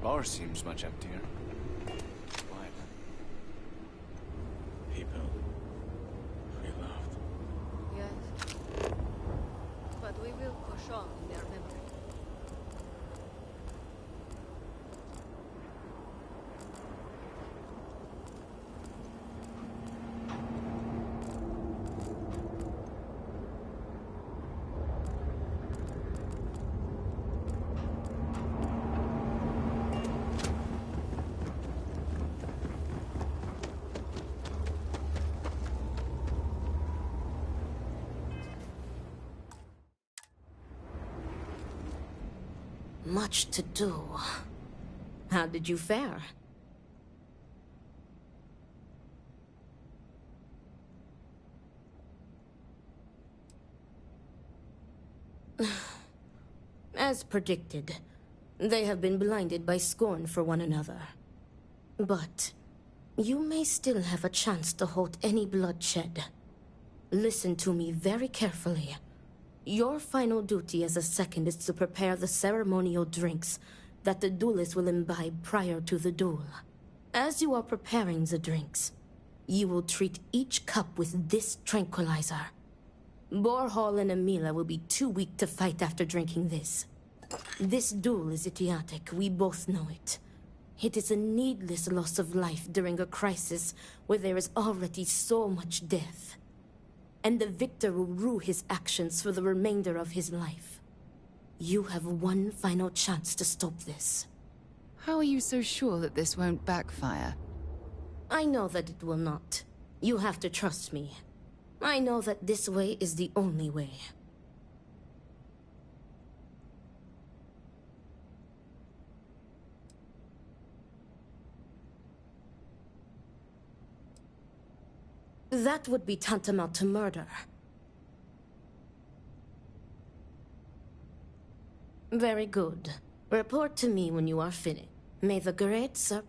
Bar seems much emptier. Why? People we loved. Yes. But we will push on in their memory. Much to do. How did you fare? As predicted, they have been blinded by scorn for one another. But you may still have a chance to halt any bloodshed. Listen to me very carefully. Your final duty as a second is to prepare the ceremonial drinks that the duelists will imbibe prior to the duel. As you are preparing the drinks, you will treat each cup with this tranquilizer. Borhall and Amila will be too weak to fight after drinking this. This duel is idiotic, we both know it. It is a needless loss of life during a crisis where there is already so much death. And the victor will rue his actions for the remainder of his life. You have one final chance to stop this. How are you so sure that this won't backfire? I know that it will not. You have to trust me. I know that this way is the only way. That would be tantamount to murder. Very good. Report to me when you are finished. May the great sir...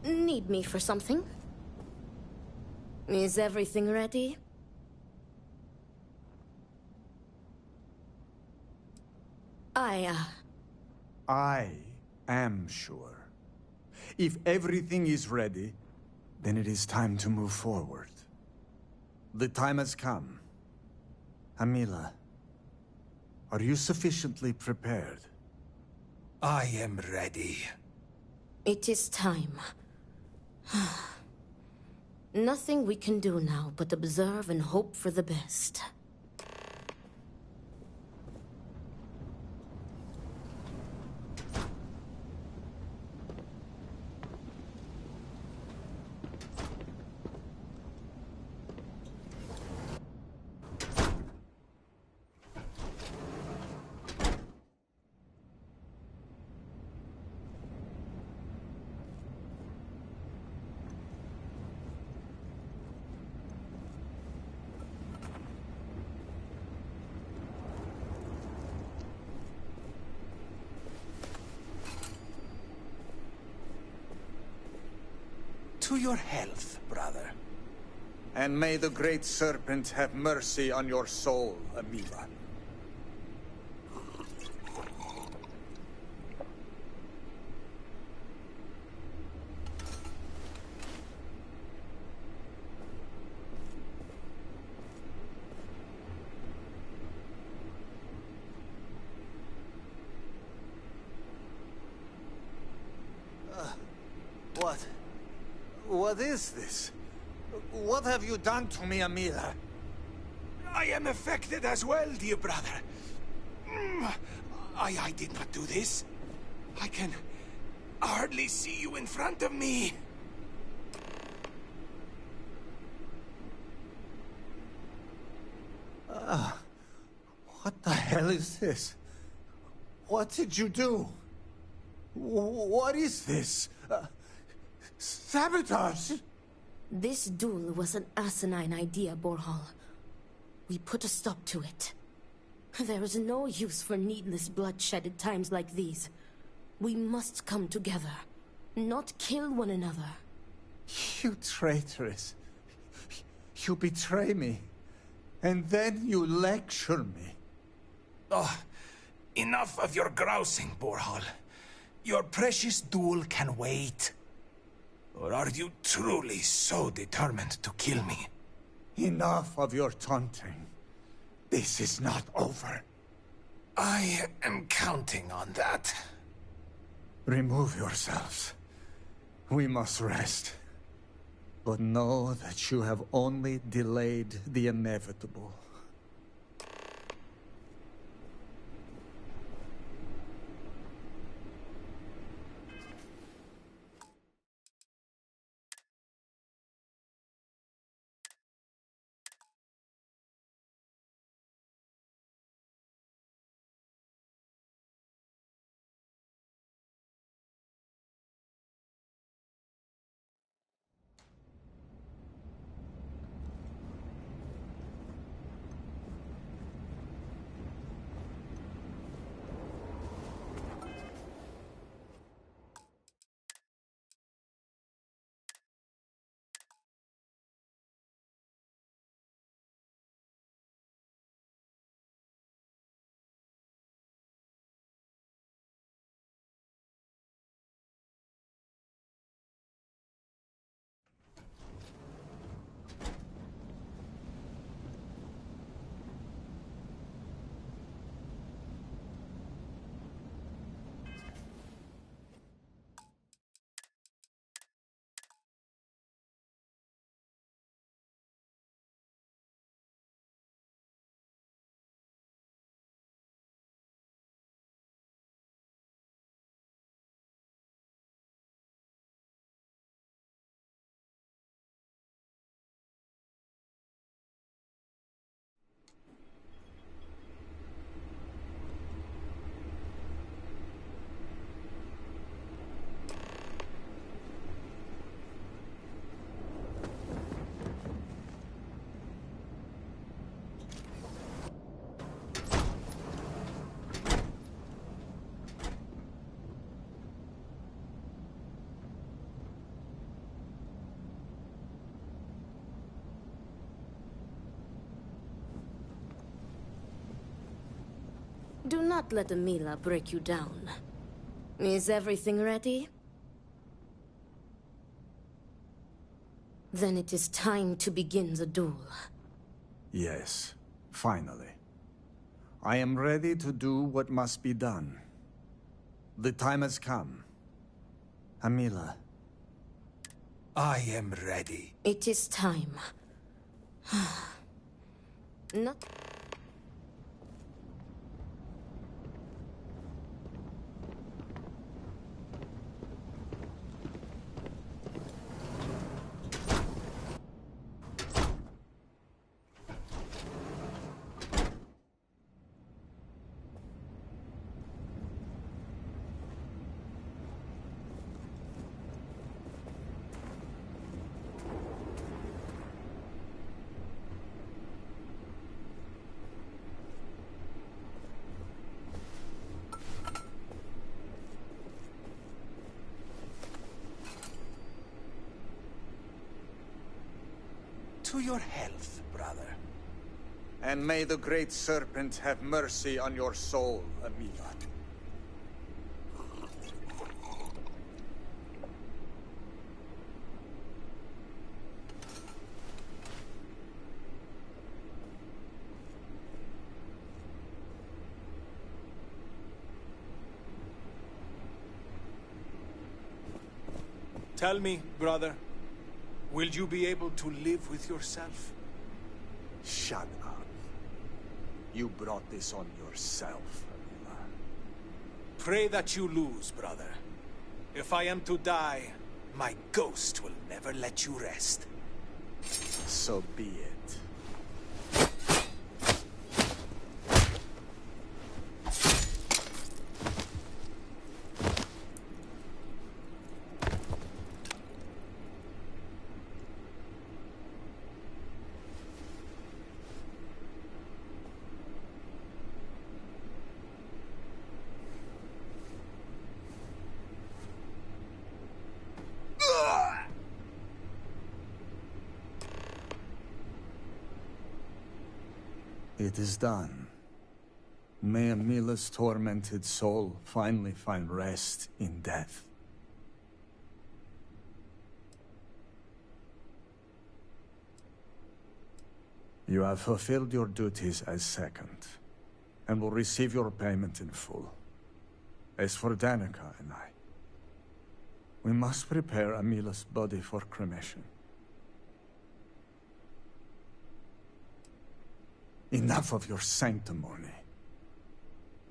Need me for something? Is everything ready? I am sure. If everything is ready, then it is time to move forward. The time has come. Amila, are you sufficiently prepared? I am ready. It is time. Nothing we can do now but observe and hope for the best. To your health, brother. And may the Great Serpent have mercy on your soul, Amila. What is this? What have you done to me, Amila? I am affected as well, dear brother. I did not do this. I can hardly see you in front of me. What the hell is this? What did you do? What is this? Sabotage? This duel was an asinine idea, Borhal. We put a stop to it. There is no use for needless bloodshed at times like these. We must come together, not kill one another. You traitoress. You betray me. And then you lecture me. Oh, enough of your grousing, Borhal. Your precious duel can wait. Or are you truly so determined to kill me? Enough of your taunting. This is not over. I am counting on that. Remove yourselves. We must rest. But know that you have only delayed the inevitable. Do not let Amila break you down. Is everything ready? Then it is time to begin the duel. Yes, finally. I am ready to do what must be done. The time has come. Amila. I am ready. It is time. Not... to your health, brother. And may the Great Serpent have mercy on your soul, Amila. Tell me, brother, will you be able to live with yourself? Shut up. You brought this on yourself, Amila. Pray that you lose, brother. If I am to die, my ghost will never let you rest. So be it. It is done. May Amila's tormented soul finally find rest in death. You have fulfilled your duties as second, and will receive your payment in full. As for Danica and I, we must prepare Amila's body for cremation. Enough of your sanctimony.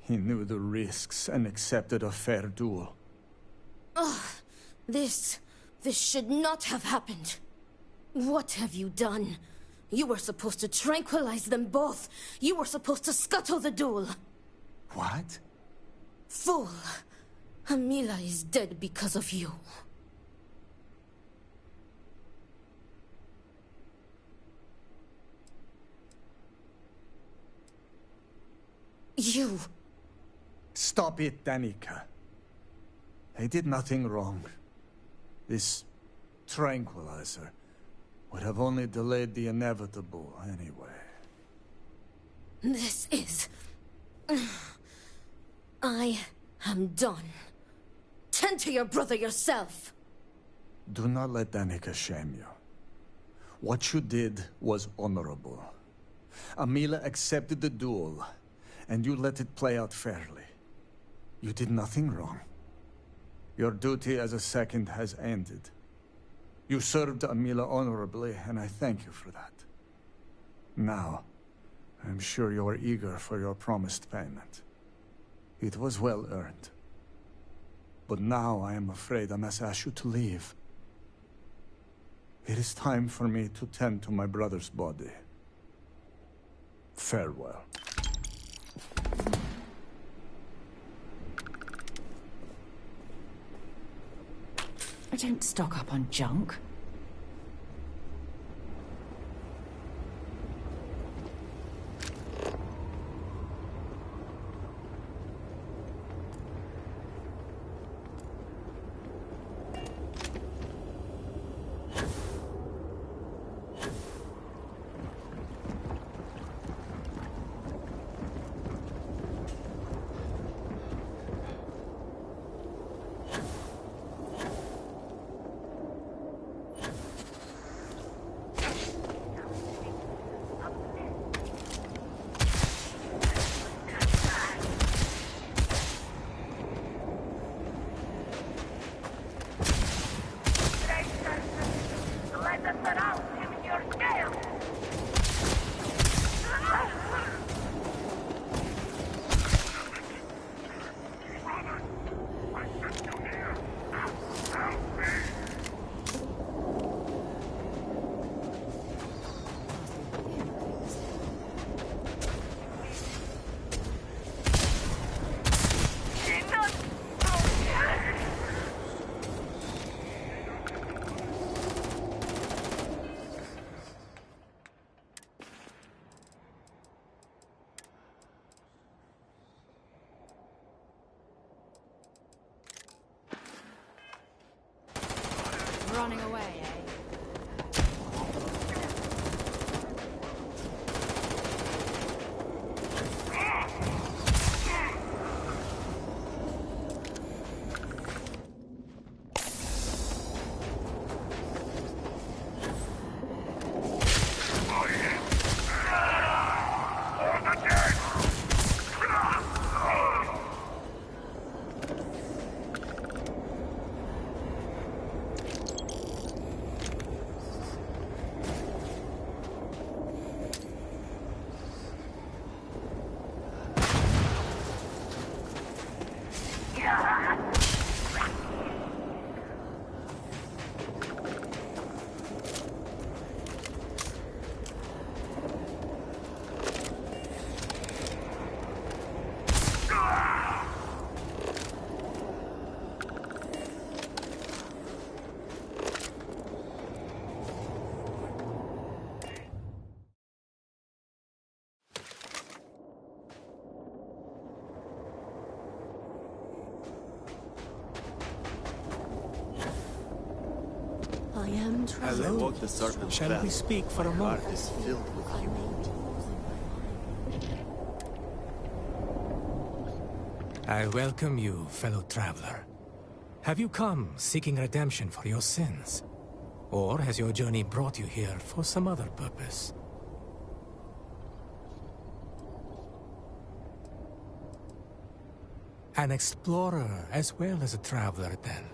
He knew the risks and accepted a fair duel. Ugh, this should not have happened. What have you done? You were supposed to tranquilize them both. You were supposed to scuttle the duel. What? Fool. Amila is dead because of you. You... Stop it, Danica. I did nothing wrong. This tranquilizer would have only delayed the inevitable anyway. This is... I am done. Tend to your brother yourself. Do not let Danica shame you. What you did was honorable. Amila accepted the duel, and you let it play out fairly. You did nothing wrong. Your duty as a second has ended. You served Amila honorably, and I thank you for that. Now, I'm sure you are eager for your promised payment. It was well earned. But now I am afraid I must ask you to leave. It is time for me to tend to my brother's body. Farewell. I don't stock up on junk. Running away, eh? unknown traveler. Hello. Woke the serpent's Shall bell. we speak for My a heart moment? is filled with you. I welcome you, fellow traveler. Have you come seeking redemption for your sins? Or has your journey brought you here for some other purpose? An explorer as well as a traveler, then.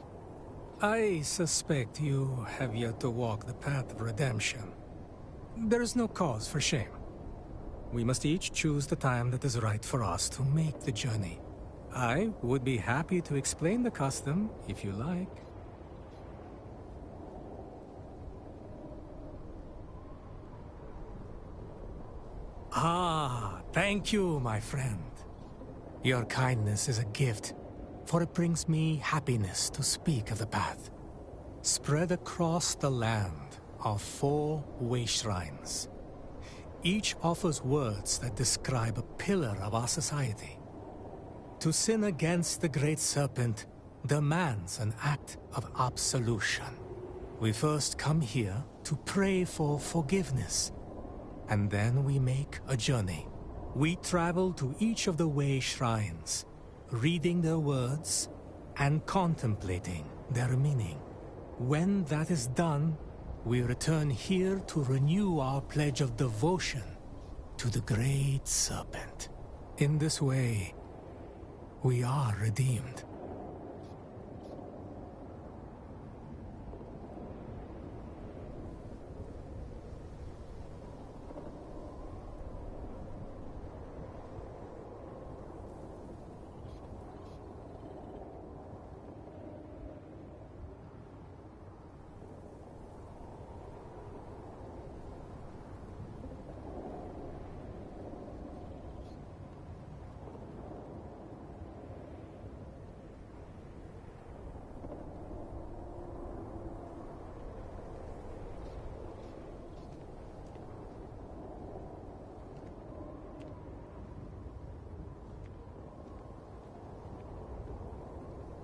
I suspect you have yet to walk the path of redemption. There is no cause for shame. We must each choose the time that is right for us to make the journey. I would be happy to explain the custom, if you like. Ah, thank you, my friend. Your kindness is a gift, for it brings me happiness to speak of the path. Spread across the land are 4 way shrines. Each offers words that describe a pillar of our society. To sin against the Great Serpent demands an act of absolution. We first come here to pray for forgiveness, and then we make a journey. We travel to each of the way shrines, reading their words and contemplating their meaning. When that is done, we return here to renew our pledge of devotion to the Great Serpent. In this way, we are redeemed.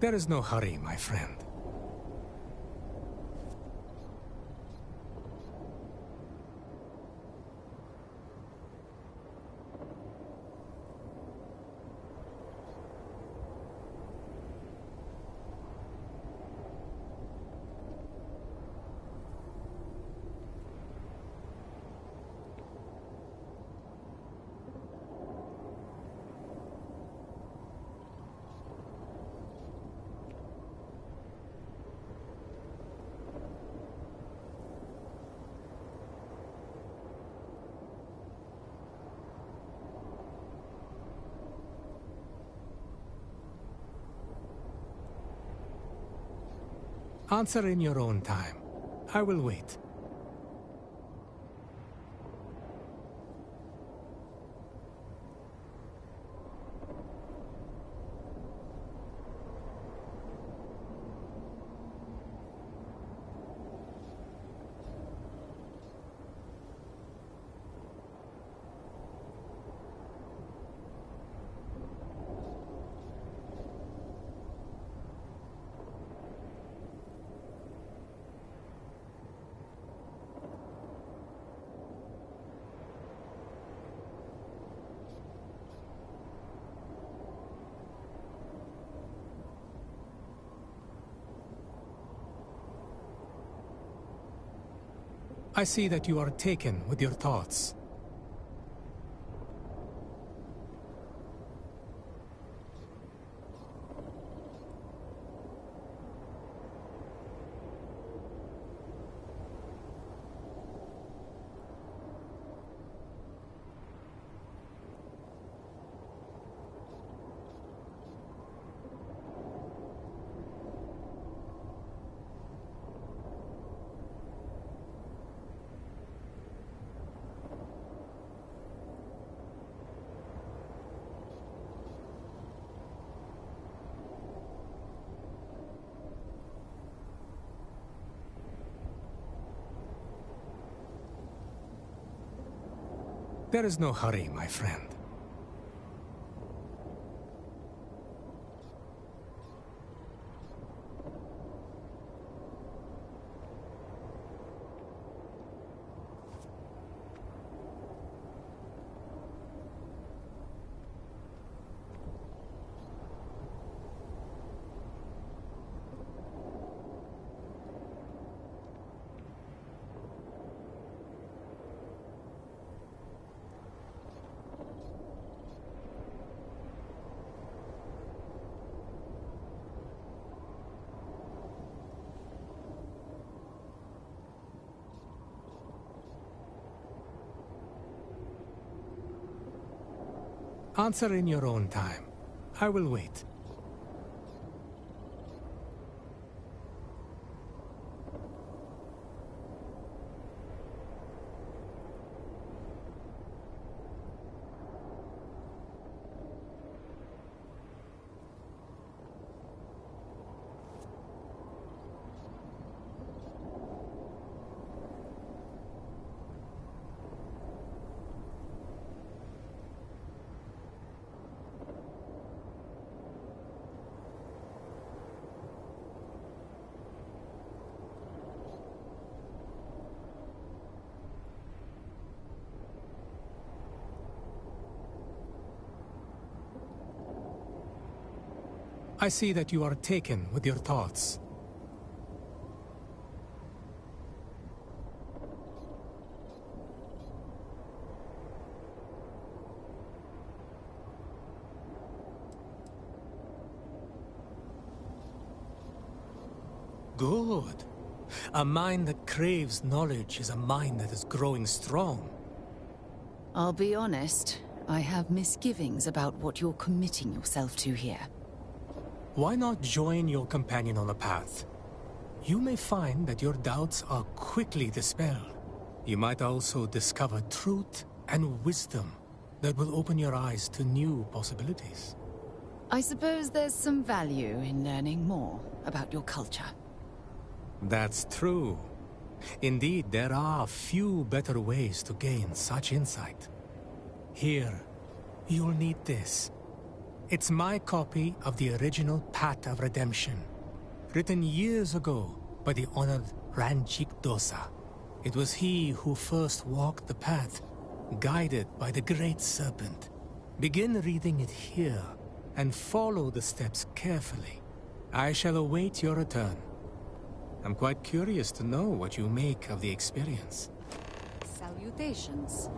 There is no hurry, my friend. Answer in your own time. I will wait. I see that you are taken with your thoughts. There is no hurry, my friend. Answer in your own time. I will wait. I see that you are taken with your thoughts. Good. A mind that craves knowledge is a mind that is growing strong. I'll be honest, I have misgivings about what you're committing yourself to here. Why not join your companion on the path? You may find that your doubts are quickly dispelled. You might also discover truth and wisdom that will open your eyes to new possibilities. I suppose there's some value in learning more about your culture. That's true. Indeed, there are few better ways to gain such insight. Here, you'll need this. It's my copy of the original Path of Redemption, written years ago by the honored Ranjik Dosa. It was he who first walked the path, guided by the Great Serpent. Begin reading it here, and follow the steps carefully. I shall await your return. I'm quite curious to know what you make of the experience. Salutations.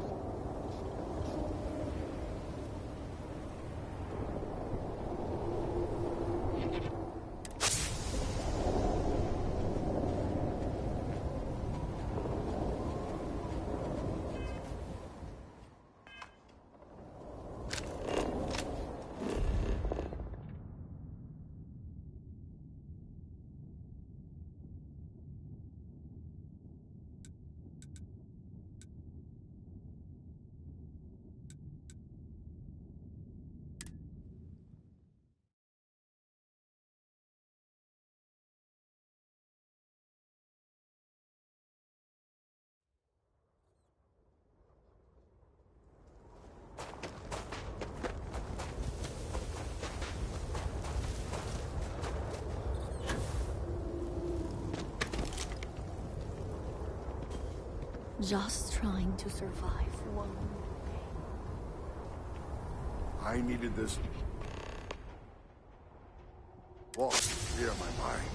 Just trying to survive one more day. I needed this. Walk, clear my mind.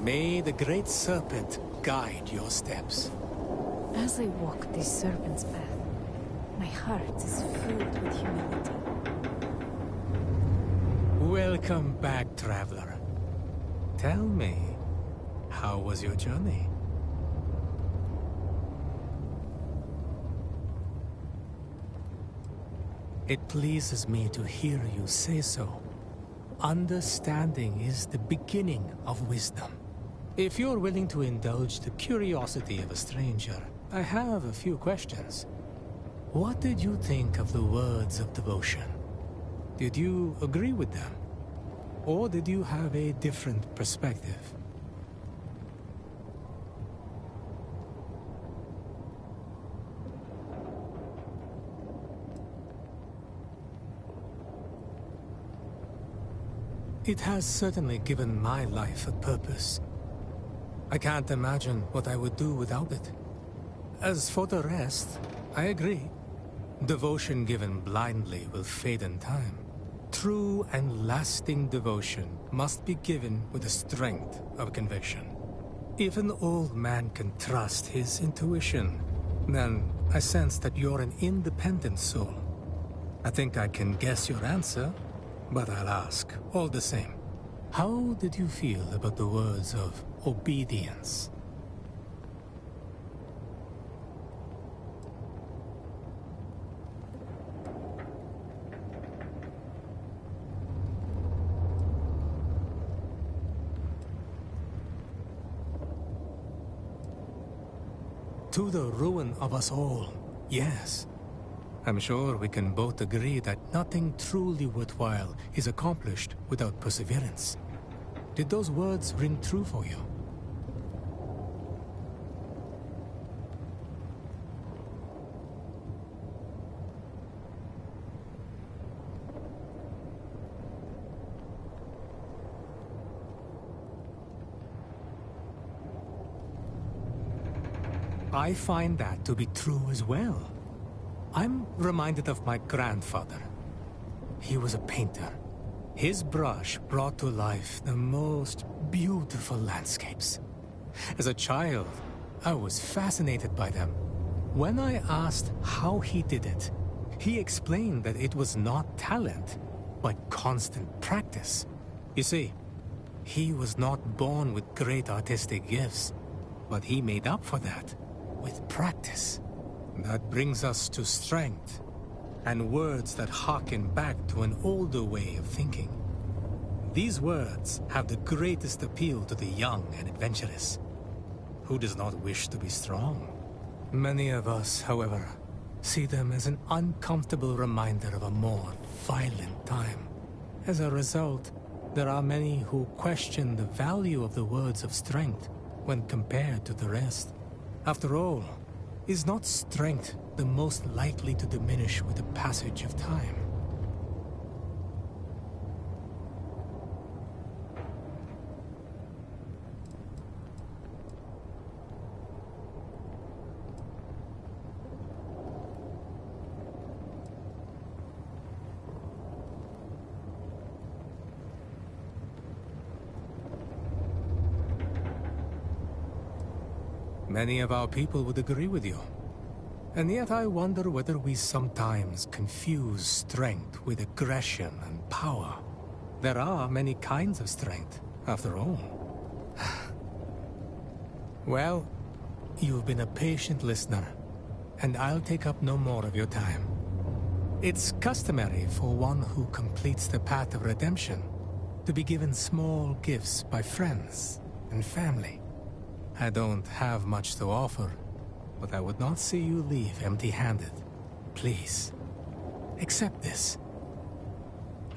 May the great serpent guide your steps. As I walk this serpent's path, my heart is filled with humility. Welcome back, traveler. Tell me, how was your journey? It pleases me to hear you say so. Understanding is the beginning of wisdom. If you're willing to indulge the curiosity of a stranger, I have a few questions. What did you think of the words of devotion? Did you agree with them? Or did you have a different perspective? It has certainly given my life a purpose. I can't imagine what I would do without it. As for the rest, I agree. Devotion given blindly will fade in time. True and lasting devotion must be given with the strength of conviction. If an old man can trust his intuition, then I sense that you're an independent soul. I think I can guess your answer, but I'll ask all the same. How did you feel about the words of obedience? To the ruin of us all, yes. I'm sure we can both agree that nothing truly worthwhile is accomplished without perseverance. Did those words ring true for you? I find that to be true as well. I'm reminded of my grandfather. He was a painter. His brush brought to life the most beautiful landscapes. As a child, I was fascinated by them. When I asked how he did it, he explained that it was not talent, but constant practice. You see, he was not born with great artistic gifts, but he made up for that with practice. That brings us to strength, and words that harken back to an older way of thinking. These words have the greatest appeal to the young and adventurous. Who does not wish to be strong? Many of us, however, see them as an uncomfortable reminder of a more violent time. As a result, there are many who question the value of the words of strength when compared to the rest. After all, is not strength the most likely to diminish with the passage of time? Many of our people would agree with you. And yet I wonder whether we sometimes confuse strength with aggression and power. There are many kinds of strength, after all. Well, you've been a patient listener, and I'll take up no more of your time. It's customary for one who completes the path of redemption to be given small gifts by friends and family. I don't have much to offer, but I would not see you leave empty-handed. Please, accept this.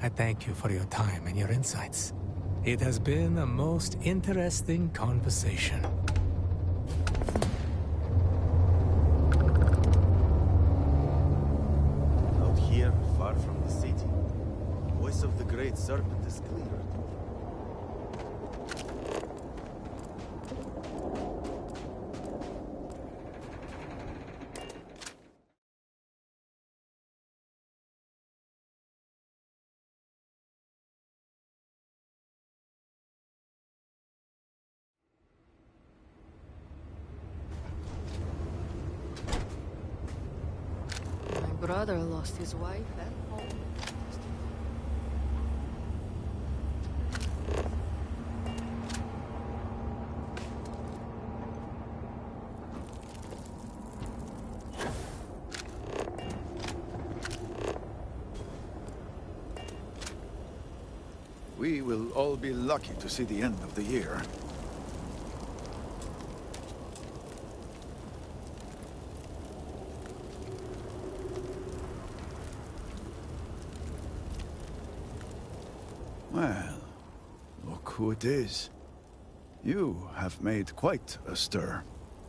I thank you for your time and your insights. It has been a most interesting conversation. Out here, far from the city, the voice of the great serpent is clear. brother lost his wife and home. We will all be lucky to see the end of the year. Well, look who it is. You have made quite a stir,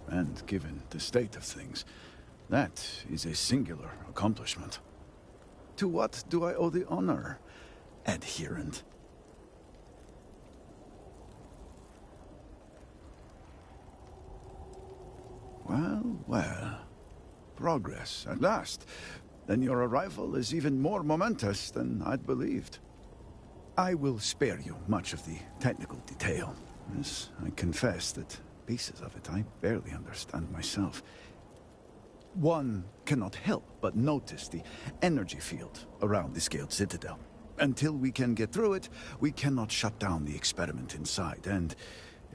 and given the state of things, that is a singular accomplishment. To what do I owe the honor, adherent? Well, well. Progress, at last. Then your arrival is even more momentous than I'd believed. I will spare you much of the technical detail, as I confess that pieces of it I barely understand myself. One cannot help but notice the energy field around the Scaled Citadel. Until we can get through it, we cannot shut down the experiment inside, and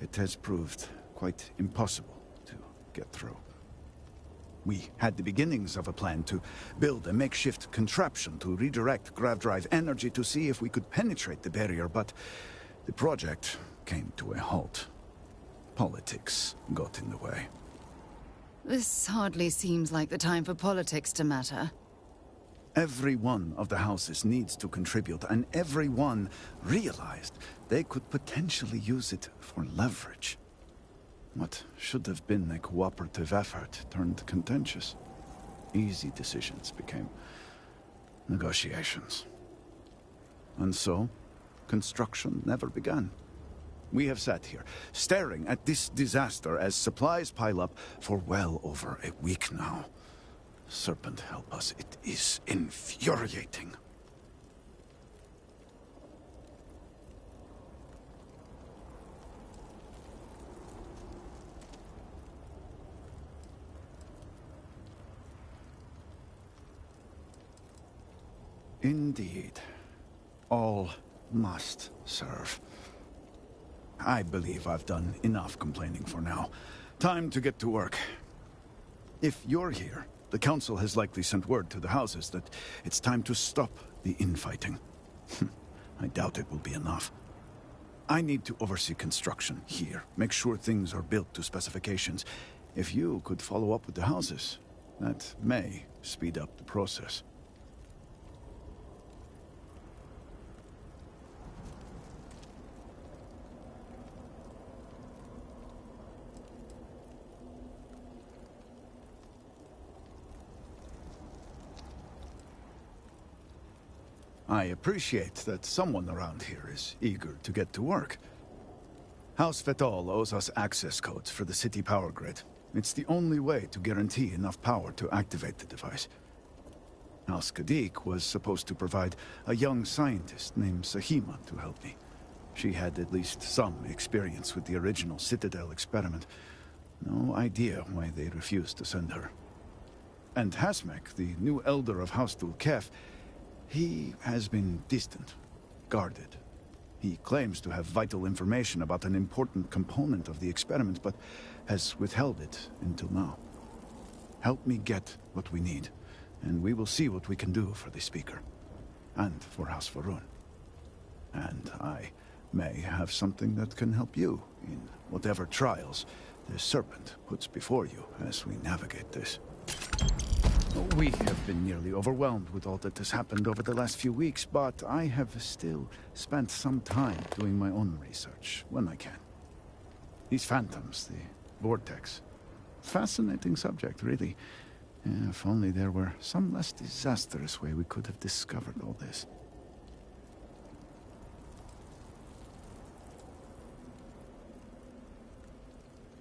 it has proved quite impossible to get through. We had the beginnings of a plan to build a makeshift contraption to redirect grav drive energy to see if we could penetrate the barrier, but the project came to a halt. Politics got in the way. This hardly seems like the time for politics to matter. Every one of the houses needs to contribute, and everyone realized they could potentially use it for leverage. What should have been a cooperative effort turned contentious. Easy decisions became negotiations. And so, construction never began. We have sat here, staring at this disaster as supplies pile up for well over a week now. Serpent help us, it is infuriating. Indeed. All must serve. I believe I've done enough complaining for now. Time to get to work. If you're here, the Council has likely sent word to the houses that it's time to stop the infighting. I doubt it will be enough. I need to oversee construction here, make sure things are built to specifications. If you could follow up with the houses, that may speed up the process. I appreciate that someone around here is eager to get to work. House Fetal owes us access codes for the city power grid. It's the only way to guarantee enough power to activate the device. House Kadik was supposed to provide a young scientist named Sahima to help me. She had at least some experience with the original Citadel experiment. No idea why they refused to send her. And Hasmek, the new elder of House Dulkef, he has been distant, guarded. He claims to have vital information about an important component of the experiment, but has withheld it until now. Help me get what we need, and we will see what we can do for the Speaker, and for House Varun. And I may have something that can help you in whatever trials the Serpent puts before you as we navigate this. We have been nearly overwhelmed with all that has happened over the last few weeks, but I have still spent some time doing my own research when I can. These phantoms, the vortex. Fascinating subject, really. If only there were some less disastrous way we could have discovered all this.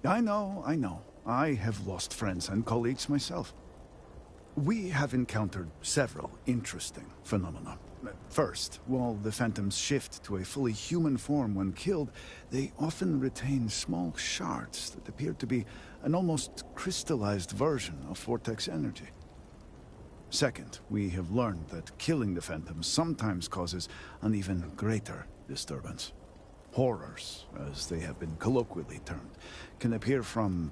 I know. I have lost friends and colleagues myself. We have encountered several interesting phenomena. First, while the phantoms shift to a fully human form when killed, they often retain small shards that appear to be an almost crystallized version of vortex energy. Second, we have learned that killing the Phantoms sometimes causes an even greater disturbance. Horrors, as they have been colloquially termed, can appear from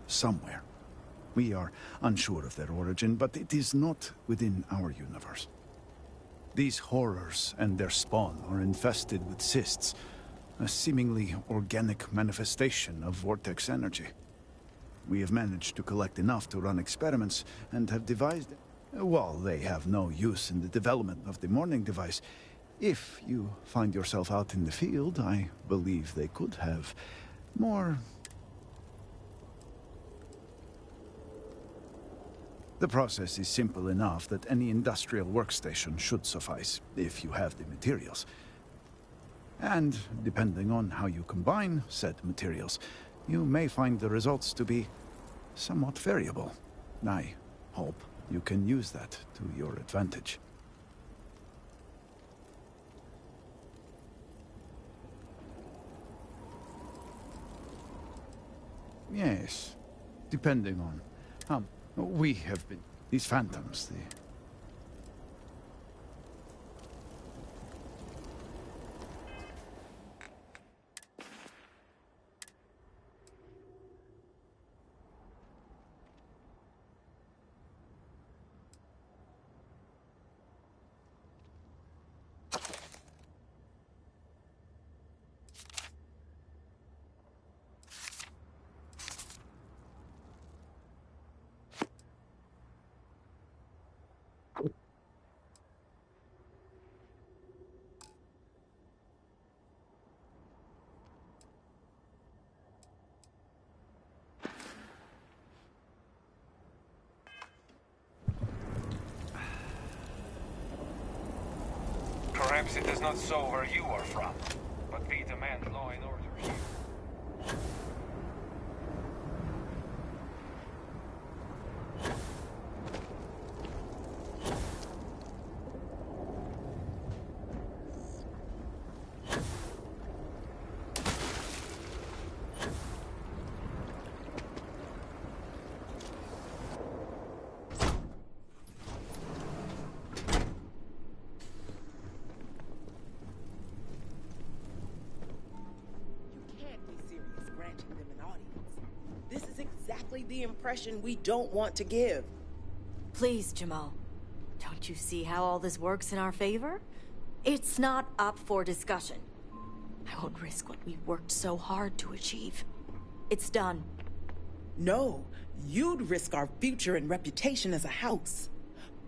somewhere. We are unsure of their origin, but it is not within our universe. These horrors and their spawn are infested with cysts, a seemingly organic manifestation of vortex energy. We have managed to collect enough to run experiments and have devised... While they have no use in the development of the morning device, if you find yourself out in the field, I believe they could have more... The process is simple enough that any industrial workstation should suffice, if you have the materials. And, depending on how you combine said materials, you may find the results to be somewhat variable. I hope you can use that to your advantage. Yes, depending on how we have been. These phantoms, Perhaps it is not so where you are from, but we demand law and order here. The impression we don't want to give. Please, Jamal. Don't you see how all this works in our favor? It's not up for discussion. I won't risk what we worked so hard to achieve. It's done. No, you'd risk our future and reputation as a house.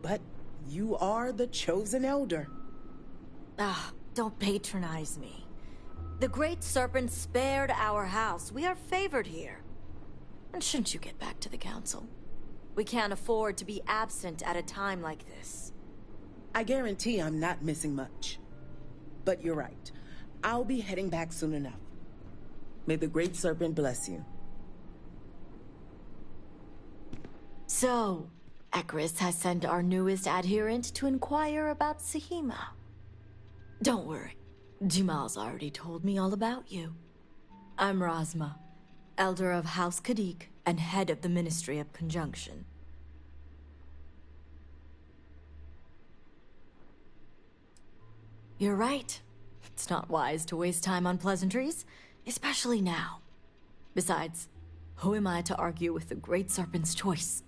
But you are the chosen elder. Ah, don't patronize me. The Great Serpent spared our house. We are favored here. And shouldn't you get back to the council? We can't afford to be absent at a time like this. I guarantee I'm not missing much. But you're right. I'll be heading back soon enough. May the Great Serpent bless you. So, Ekris has sent our newest adherent to inquire about Sahima. Don't worry. Jamal's already told me all about you. I'm Razma, Elder of House Kadik and head of the Ministry of Conjunction. You're right. It's not wise to waste time on pleasantries, especially now. Besides, who am I to argue with the Great Serpent's choice?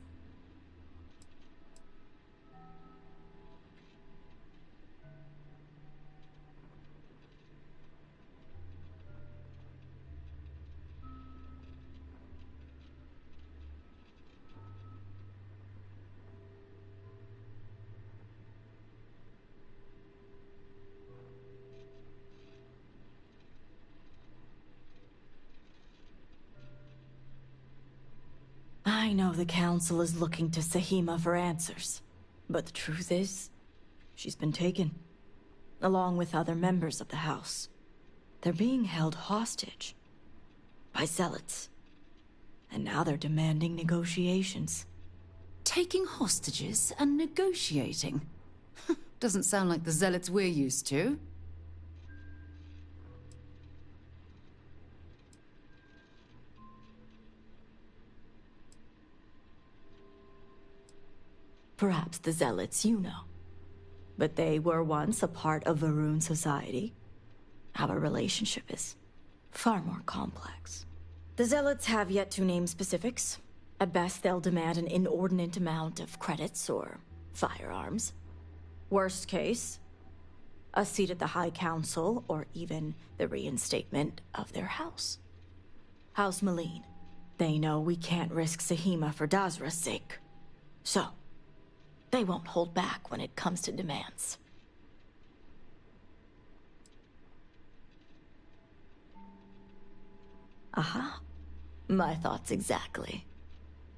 I know the Council is looking to Sahima for answers, but the truth is, she's been taken, along with other members of the House. They're being held hostage by zealots, and now they're demanding negotiations. Taking hostages and negotiating? Doesn't sound like the zealots we're used to. Perhaps the Zealots you know. But they were once a part of Varun society. Our relationship is far more complex. The Zealots have yet to name specifics. At best, they'll demand an inordinate amount of credits or firearms. Worst case, a seat at the High Council, or even the reinstatement of their house. House Malene. They know we can't risk Sahima for Dazra's sake. So, they won't hold back when it comes to demands. Aha. My thoughts exactly.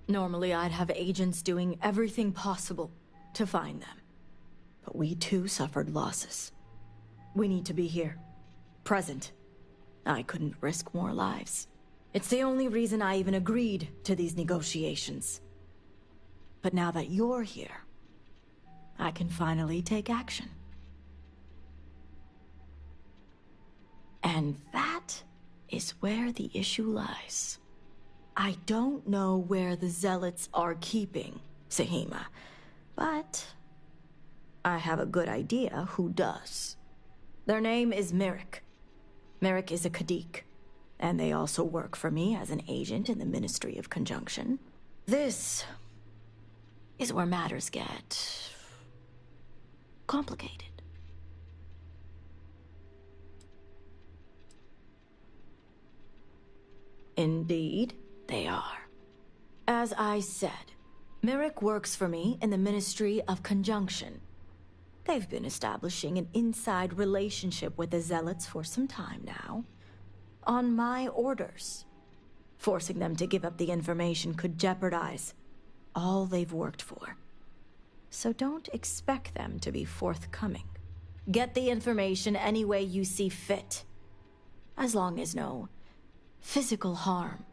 Normally I'd have agents doing everything possible to find them. But we too suffered losses. We need to be here. Present. I couldn't risk more lives. It's the only reason I even agreed to these negotiations. But now that you're here, I can finally take action. And that is where the issue lies. I don't know where the Zealots are keeping Sahima, but I have a good idea who does. Their name is Merrick. Merrick is a Kadik, and they also work for me as an agent in the Ministry of Conjunction. This is where matters get complicated. Indeed, they are. As I said, Merrick works for me in the Ministry of Conjunction. They've been establishing an inside relationship with the Zealots for some time now. On my orders. Forcing them to give up the information could jeopardize all they've worked for. So don't expect them to be forthcoming. Get the information any way you see fit. As long as no physical harm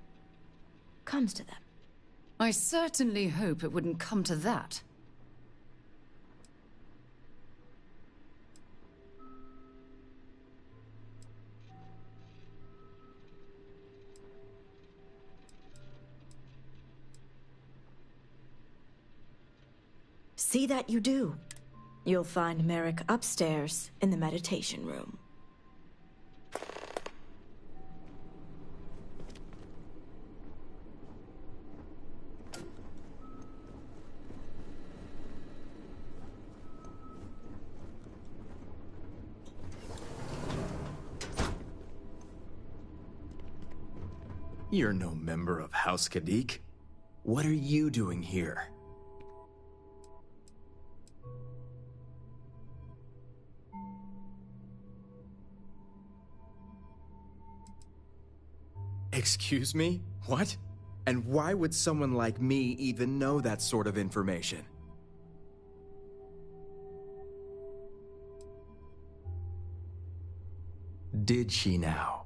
comes to them. I certainly hope it wouldn't come to that. See that you do. You'll find Merrick upstairs in the meditation room. You're no member of House Kadik. What are you doing here? Excuse me? What? And why would someone like me even know that sort of information? Did she now?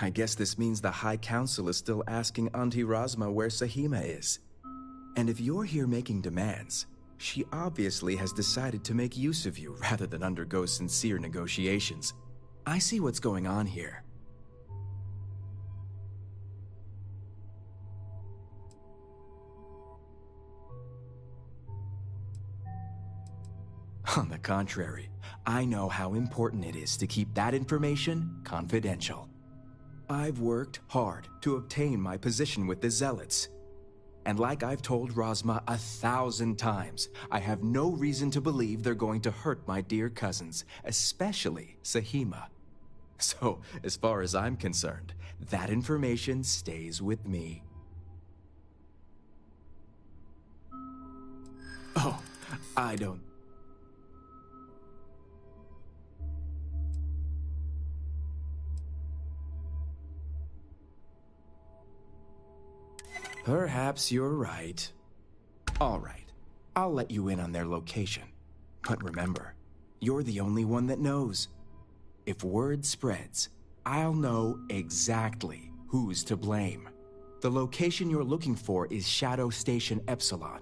I guess this means the High Council is still asking Auntie Razma where Sahima is. And if you're here making demands, she obviously has decided to make use of you rather than undergo sincere negotiations. I see what's going on here. On the contrary, I know how important it is to keep that information confidential. I've worked hard to obtain my position with the Zealots. And like I've told Razma 1,000 times, I have no reason to believe they're going to hurt my dear cousins, especially Sahima. So, as far as I'm concerned, that information stays with me. Oh, I don't... Perhaps you're right. All right, I'll let you in on their location. But remember, you're the only one that knows. If word spreads, I'll know exactly who's to blame. The location you're looking for is Shadow Station Epsilon.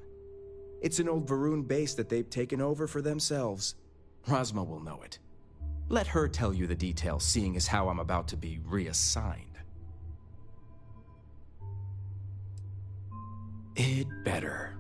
It's an old Varun base that they've taken over for themselves. Razma will know it. Let her tell you the details, seeing as how I'm about to be reassigned. It better.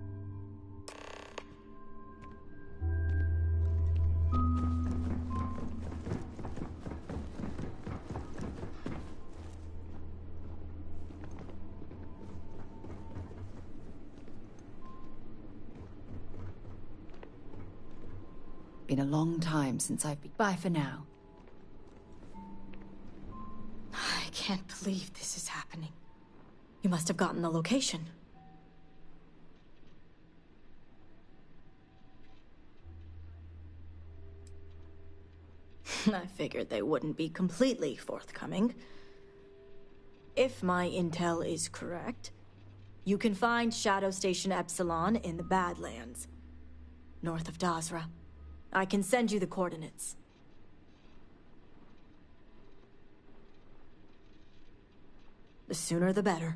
been a long time since I've been... Bye for now. I can't believe this is happening. You must have gotten the location. I figured they wouldn't be completely forthcoming. If my intel is correct, you can find Shadow Station Epsilon in the Badlands, north of Dazra. I can send you the coordinates. The sooner the better.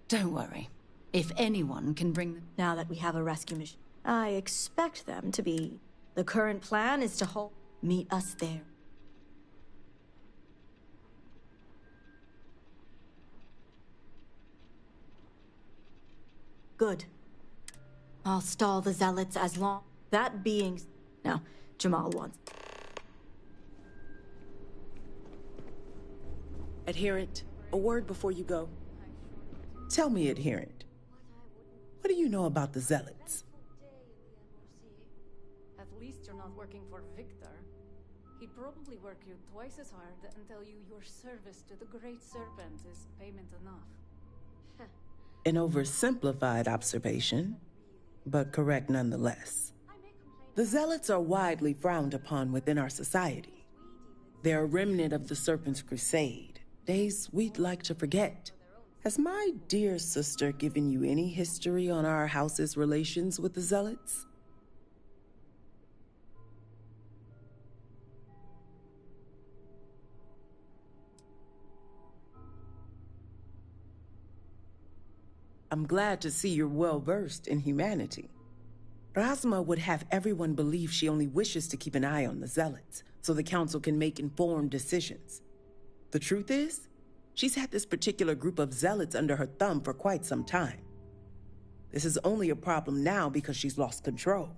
Don't worry. If anyone can bring them... Now that we have a rescue mission, I expect them to be... The current plan is to meet us there. Good. I'll stall the Zealots as long... That being... Now, Jamal wants... Adherent, a word before you go. Tell me, Adherent, what do you know about the Zealots? At least you're not working for Victor. He'd probably work you twice as hard and tell you your service to the Great Serpent is payment enough. An oversimplified observation, but correct nonetheless. The Zealots are widely frowned upon within our society. They're a remnant of the Serpent's crusade, days we'd like to forget. Has my dear sister given you any history on our house's relations with the Zealots? I'm glad to see you're well-versed in humanity. Razma would have everyone believe she only wishes to keep an eye on the Zealots, so the Council can make informed decisions. The truth is, she's had this particular group of Zealots under her thumb for quite some time. This is only a problem now because she's lost control.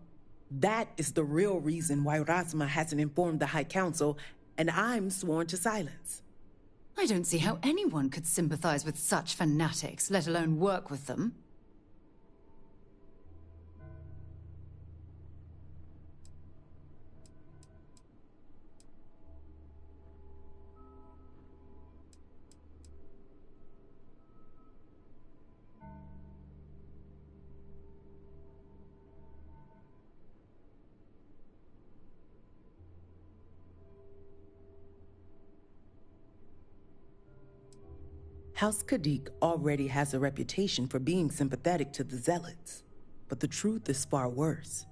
That is the real reason why Razma hasn't informed the High Council, and I'm sworn to silence. I don't see how anyone could sympathize with such fanatics, let alone work with them. House Khadik already has a reputation for being sympathetic to the Zealots, but the truth is far worse.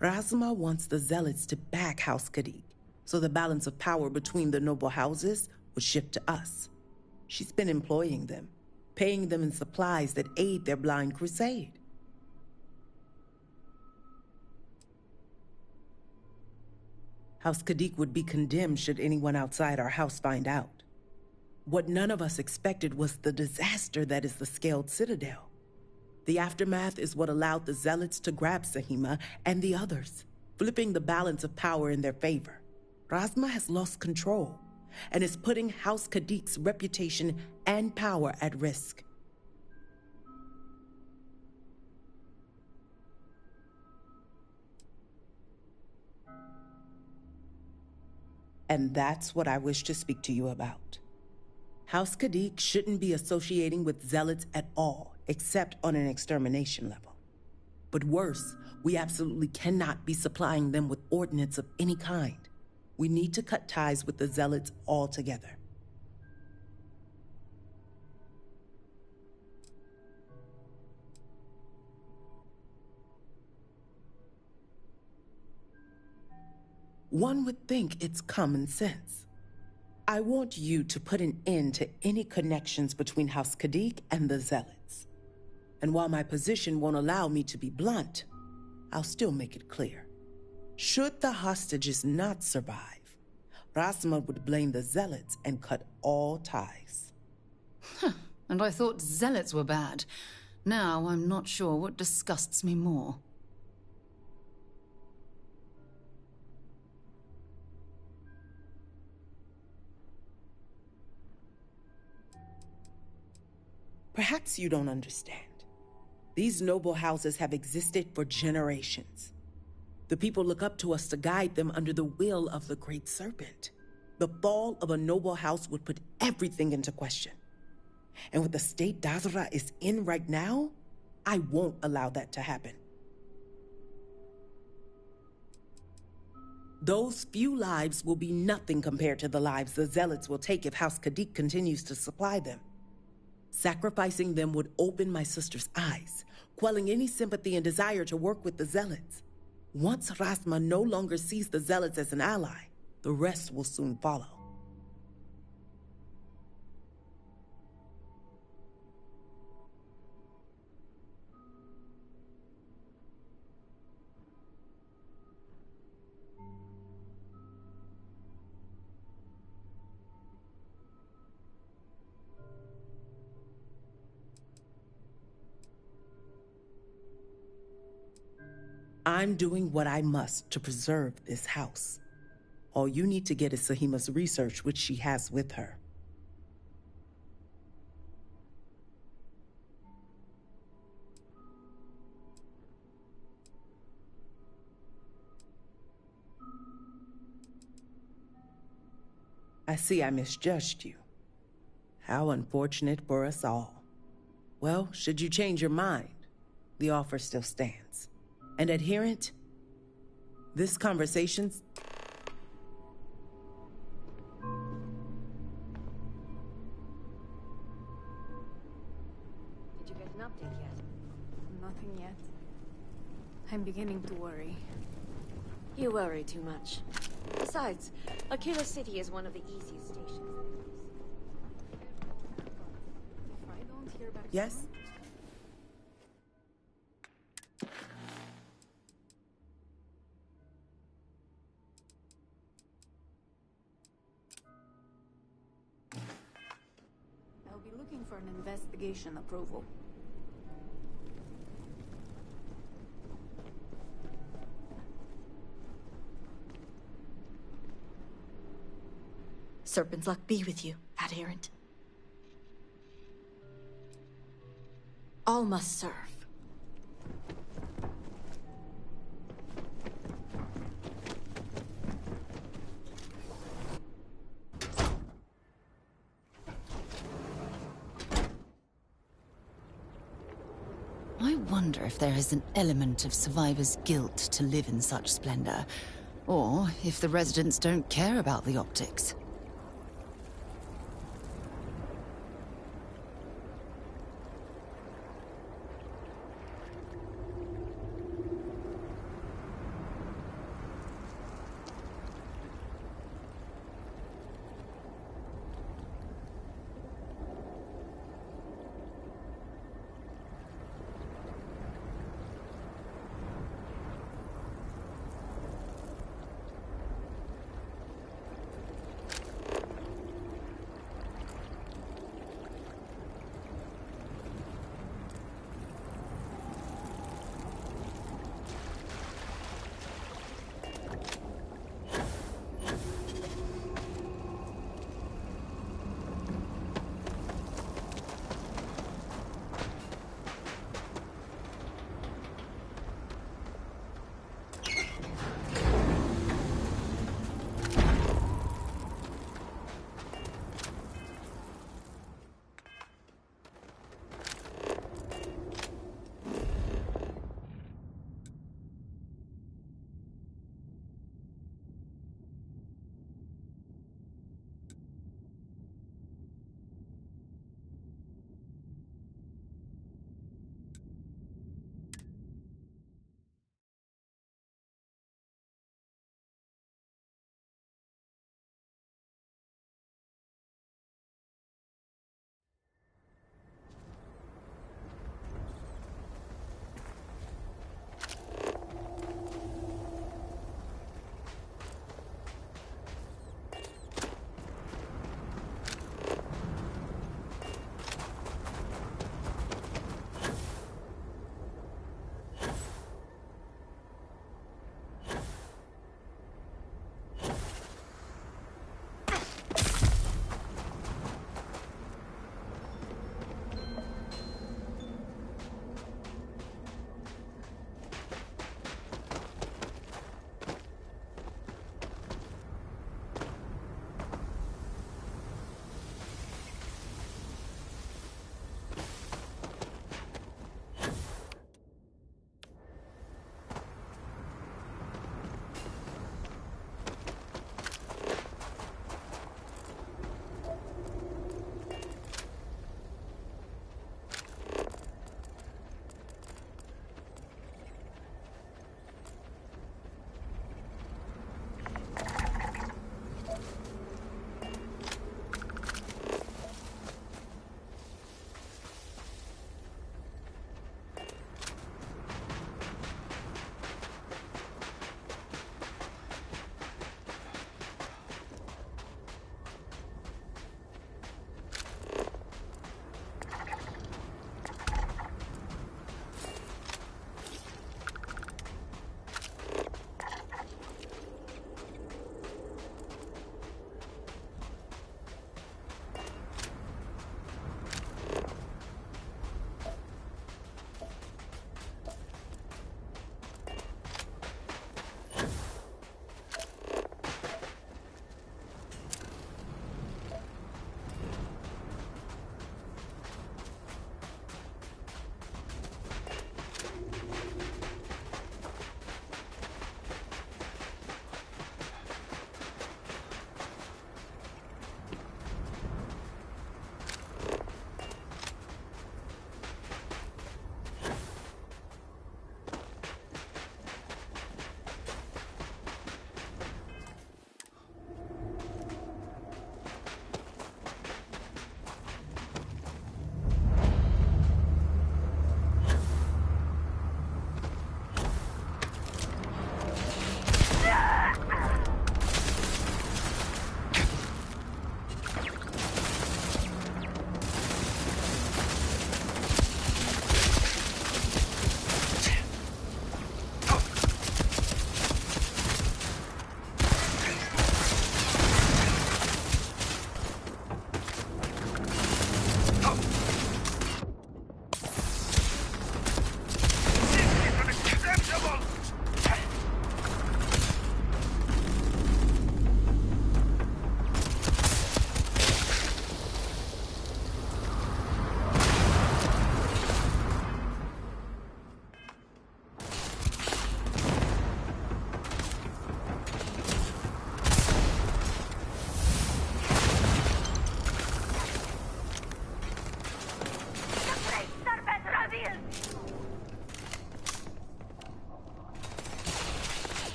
Razma wants the Zealots to back House Khadik, so the balance of power between the noble houses would shift to us. She's been employing them, paying them in supplies that aid their blind crusade. House Khadik would be condemned should anyone outside our house find out. What none of us expected was the disaster that is the Scaled Citadel. The aftermath is what allowed the Zealots to grab Sahima and the others, flipping the balance of power in their favor. Razma has lost control and is putting House Khadik's reputation and power at risk. And that's what I wish to speak to you about. House Khadik shouldn't be associating with Zealots at all, except on an extermination level. But worse, we absolutely cannot be supplying them with ordnance of any kind. We need to cut ties with the Zealots altogether. One would think it's common sense. I want you to put an end to any connections between House Khadik and the Zealots. And while my position won't allow me to be blunt, I'll still make it clear. Should the hostages not survive, Razma would blame the Zealots and cut all ties. And I thought Zealots were bad. Now I'm not sure what disgusts me more. Perhaps you don't understand. These noble houses have existed for generations. The people look up to us to guide them under the will of the Great Serpent. The fall of a noble house would put everything into question. And with the state Dazra is in right now, I won't allow that to happen. Those few lives will be nothing compared to the lives the Zealots will take if House Kadik continues to supply them. Sacrificing them would open my sister's eyes, quelling any sympathy and desire to work with the Zealots. Once Rasma no longer sees the Zealots as an ally, the rest will soon follow. I'm doing what I must to preserve this house. All you need to get is Sahima's research, which she has with her. I see I misjudged you. How unfortunate for us all. Well, should you change your mind, the offer still stands. And adherent, this conversation's... Did you get an update yet? Nothing yet. I'm beginning to worry. You worry too much. Besides, Akira City is one of the easiest stations. If I don't hear back Yes? soon, I'll be looking for an investigation approval. Serpent's luck be with you, adherent. All must serve. I wonder if there is an element of survivor's guilt to live in such splendor, or if the residents don't care about the optics.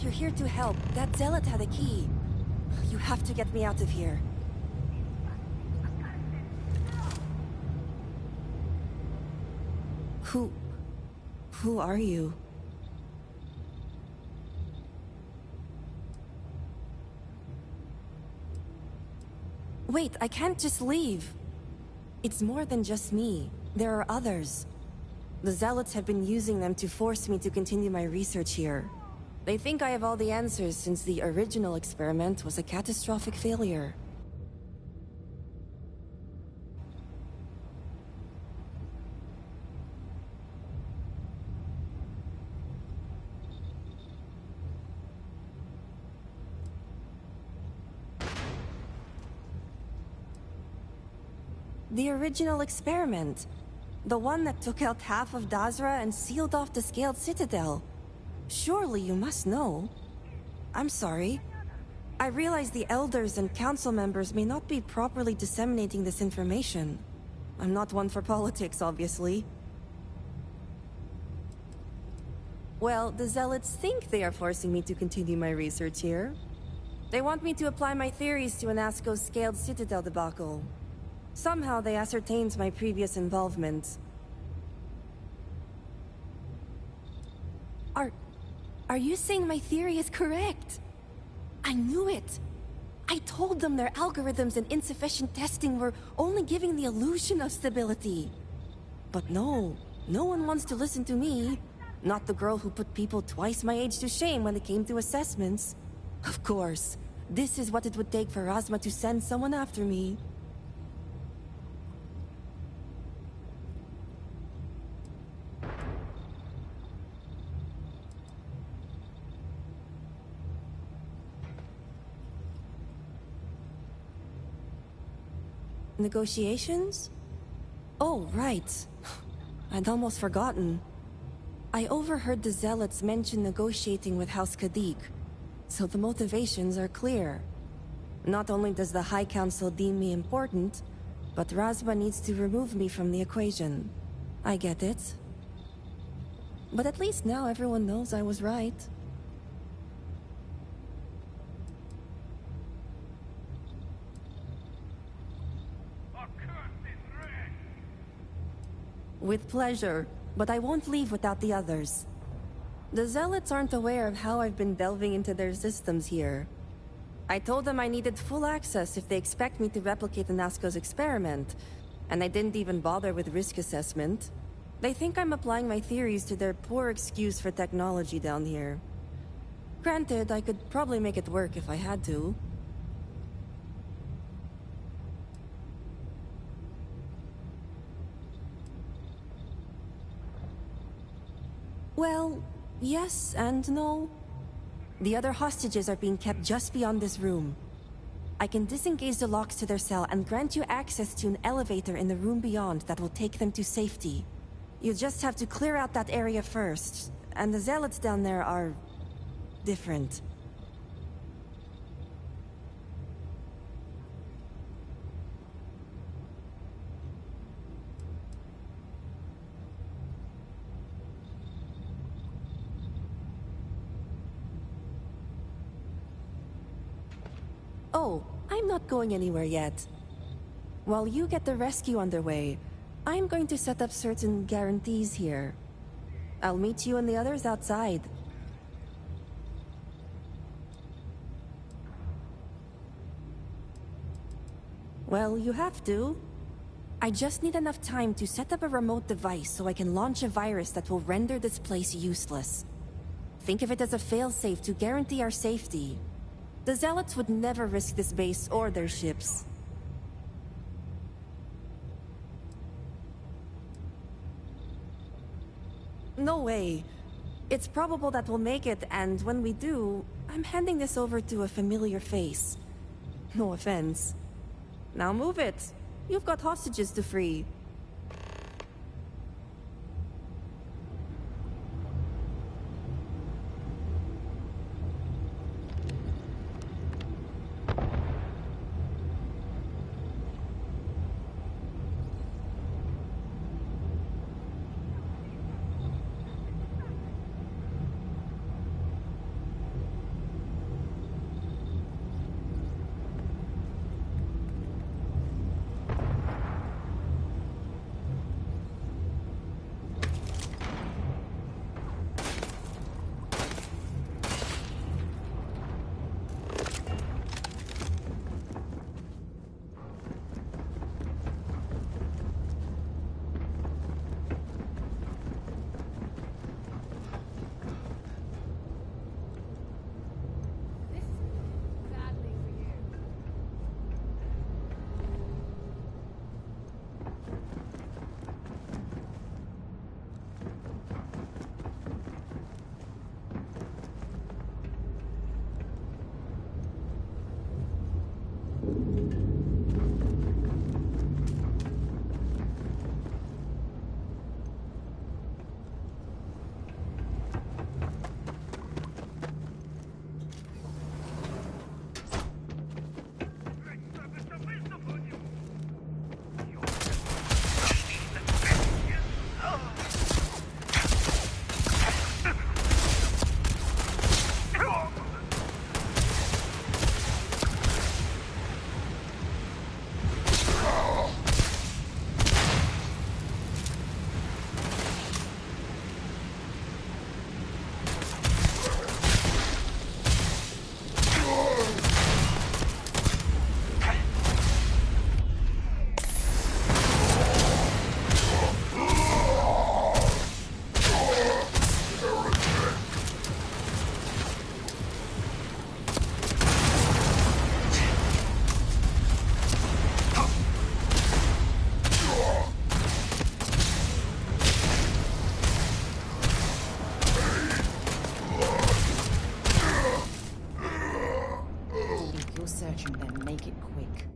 you're here to help, that zealot had a key. You have to get me out of here. Who are you? Wait, I can't just leave. It's more than just me. There are others. The Zealots have been using them to force me to continue my research here. They think I have all the answers since the original experiment was a catastrophic failure. The original experiment. The one that took out half of Dazra and sealed off the Scaled Citadel. Surely you must know. I'm sorry. I realize the elders and council members may not be properly disseminating this information. I'm not one for politics, obviously. Well, the Zealots think they are forcing me to continue my research here. They want me to apply my theories to Anasco's Scaled Citadel debacle. Somehow they ascertained my previous involvement. Are you saying my theory is correct? I knew it! I told them their algorithms and insufficient testing were only giving the illusion of stability. But no one wants to listen to me. Not the girl who put people twice my age to shame when it came to assessments. Of course, this is what it would take for Razma to send someone after me. Negotiations? Oh, right. I'd almost forgotten. I overheard the Zealots mention negotiating with House Kadik, so the motivations are clear. Not only does the High Council deem me important, but Razma needs to remove me from the equation. I get it. But at least now everyone knows I was right. With pleasure, but I won't leave without the others. The Zealots aren't aware of how I've been delving into their systems here. I told them I needed full access if they expect me to replicate Anasco's experiment, and I didn't even bother with risk assessment. They think I'm applying my theories to their poor excuse for technology down here. Granted, I could probably make it work if I had to. Well, yes and no. The other hostages are being kept just beyond this room. I can disengage the locks to their cell and grant you access to an elevator in the room beyond that will take them to safety. You just have to clear out that area first, and the Zealots down there are... different. Oh, I'm not going anywhere yet. While you get the rescue underway, I'm going to set up certain guarantees here. I'll meet you and the others outside. Well, you have to. I just need enough time to set up a remote device so I can launch a virus that will render this place useless. Think of it as a failsafe to guarantee our safety. The Zealots would never risk this base or their ships. No way. It's probable that we'll make it, and when we do, I'm handing this over to a familiar face. No offense. Now move it. You've got hostages to free. you're searching them, make it quick.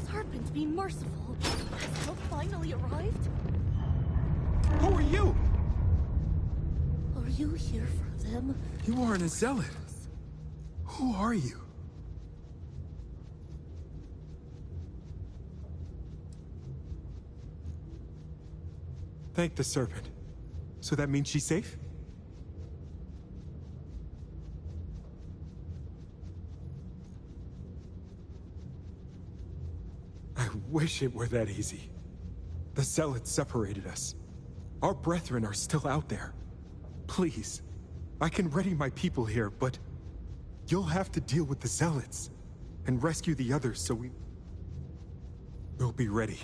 Serpent, be merciful. Has help finally arrived? Who are you? Are you here for them? You aren't a zealot. Who are you? Thank the serpent. So that means she's safe? I wish it were that easy. The zealots separated us. Our brethren are still out there. Please, I can ready my people here, but you'll have to deal with the zealots and rescue the others so we'll be ready.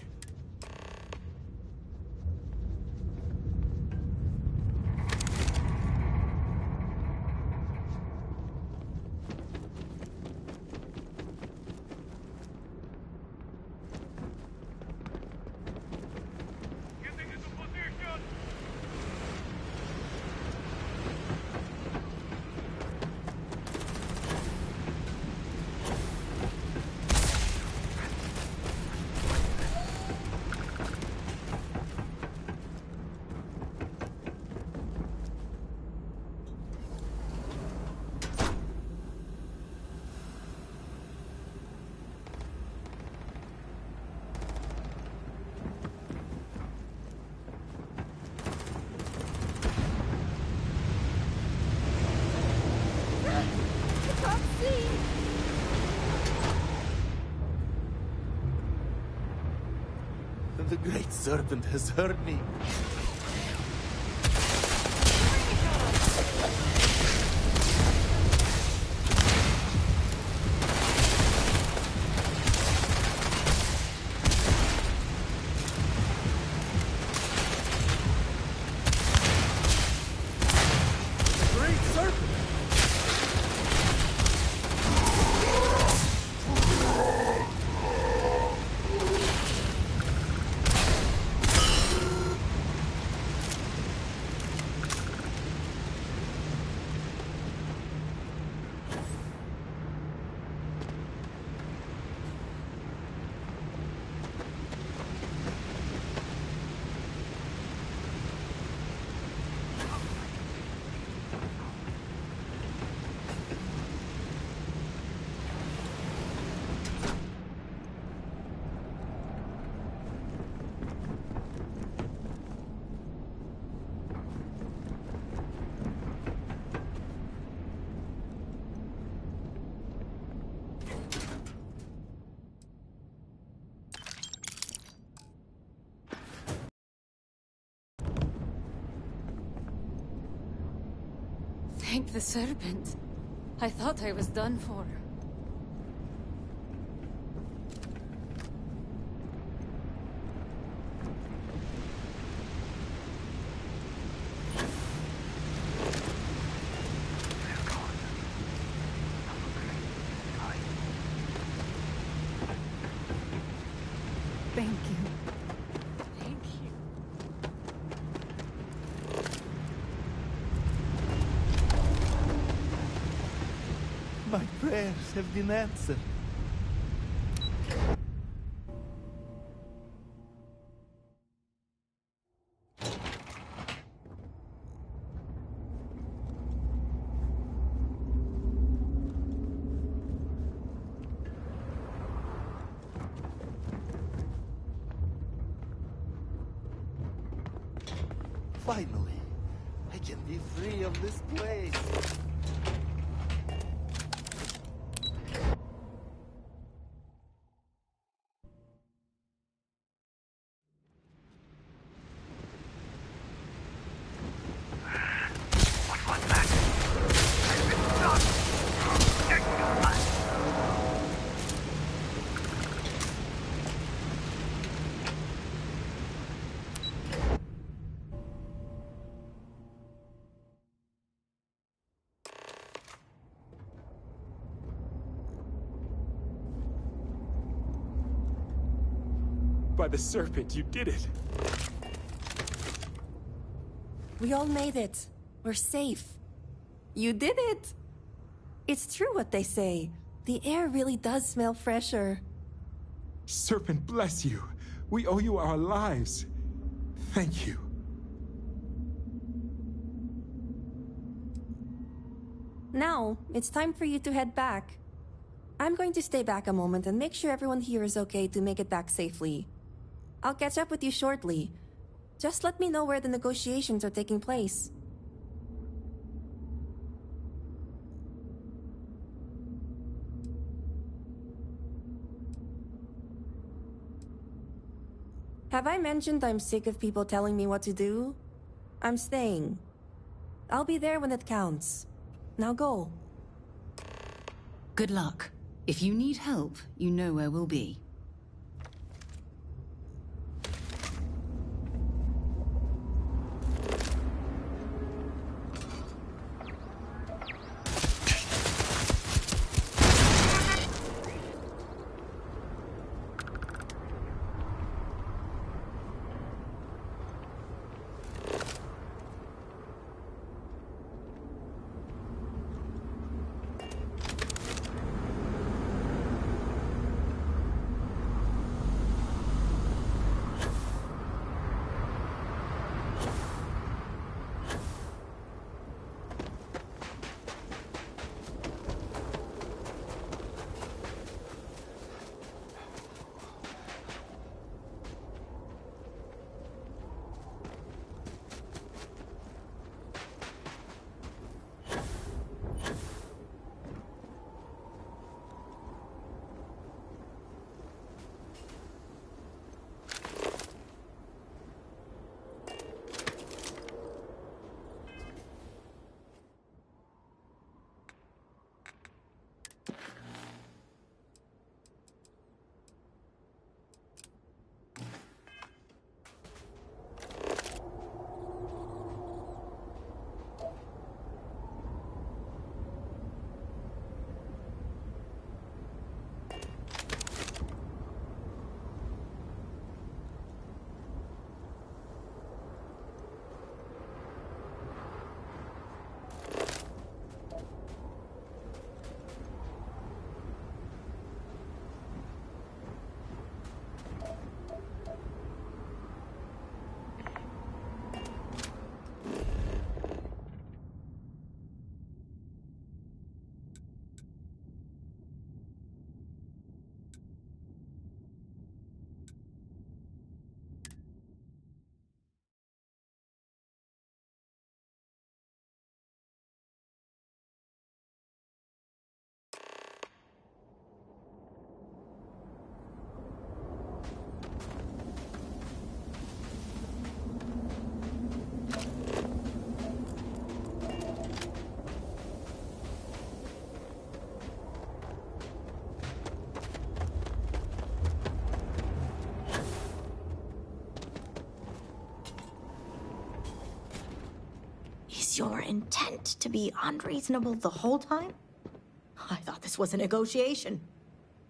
The great serpent has heard me. Thank the serpent. I thought I was done for. Thank you. Thank you. My prayers have been answered. Finally, I can be free of this place. By the serpent, you did it. We all made it. We're safe. You did it! It's true what they say. The air really does smell fresher. Serpent bless you. We owe you our lives. Thank you. Now, it's time for you to head back. I'm going to stay back a moment and make sure everyone here is okay to make it back safely. I'll catch up with you shortly. Just let me know where the negotiations are taking place. Have I mentioned I'm sick of people telling me what to do? I'm staying. I'll be there when it counts. Now go. Good luck. If you need help, you know where we'll be. Is your intent to be unreasonable the whole time? I thought this was a negotiation.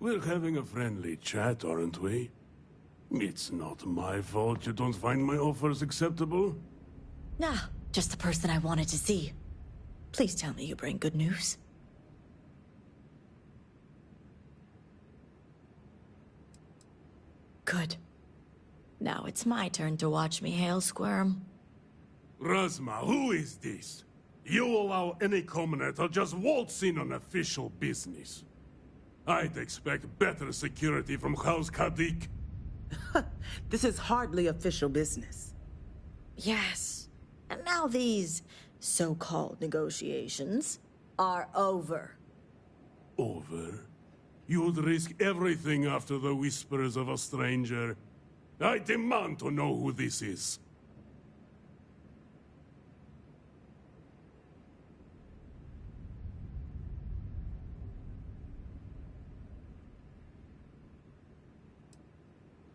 We're having a friendly chat, aren't we? It's not my fault you don't find my offers acceptable. Nah, just the person I wanted to see. Please tell me you bring good news. Good. Now it's my turn to watch Mihail squirm. Razma, who is this? You allow any commoner to just waltz in on official business. I'd expect better security from House Kadik. This is hardly official business. Yes. And now these so-called negotiations are over. Over? You'd risk everything after the whispers of a stranger. I demand to know who this is.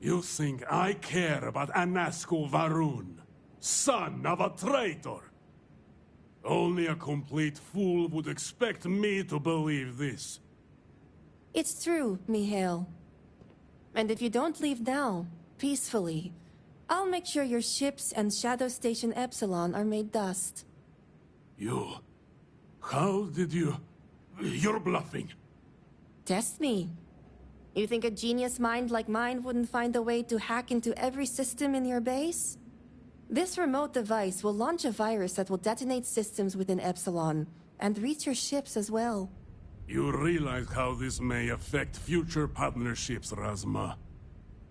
You think I care about Anasco Varun, son of a traitor? Only a complete fool would expect me to believe this. It's true, Mihail. And if you don't leave now, peacefully. I'll make sure your ships and Shadow Station Epsilon are made dust. You... How did you... You're bluffing. Test me. You think a genius mind like mine wouldn't find a way to hack into every system in your base? This remote device will launch a virus that will detonate systems within Epsilon, and reach your ships as well. You realize how this may affect future partnerships, Razma.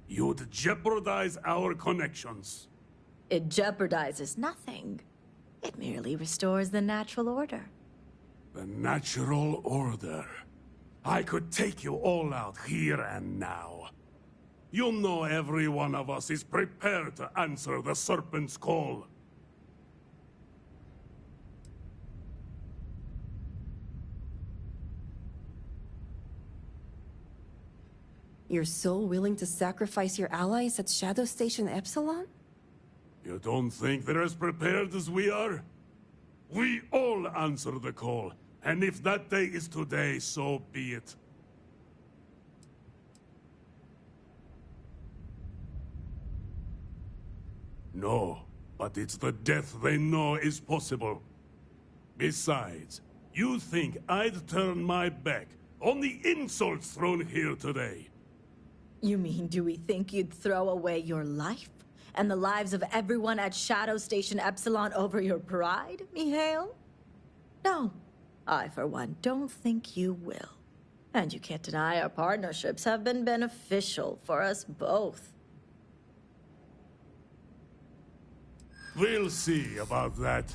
You'd jeopardize our connections. It jeopardizes nothing. It merely restores the natural order. The natural order. I could take you all out here and now. You know every one of us is prepared to answer the Serpent's call. You're so willing to sacrifice your allies at Shadow Station Epsilon? You don't think they're as prepared as we are? We all answer the call, and if that day is today, so be it. No, but it's the death they know is possible. Besides, you think I'd turn my back on the insults thrown here today? You mean, do we think you'd throw away your life? And the lives of everyone at Shadow Station Epsilon over your pride, Mihail? No. I, for one, don't think you will. And you can't deny our partnerships have been beneficial for us both. We'll see about that.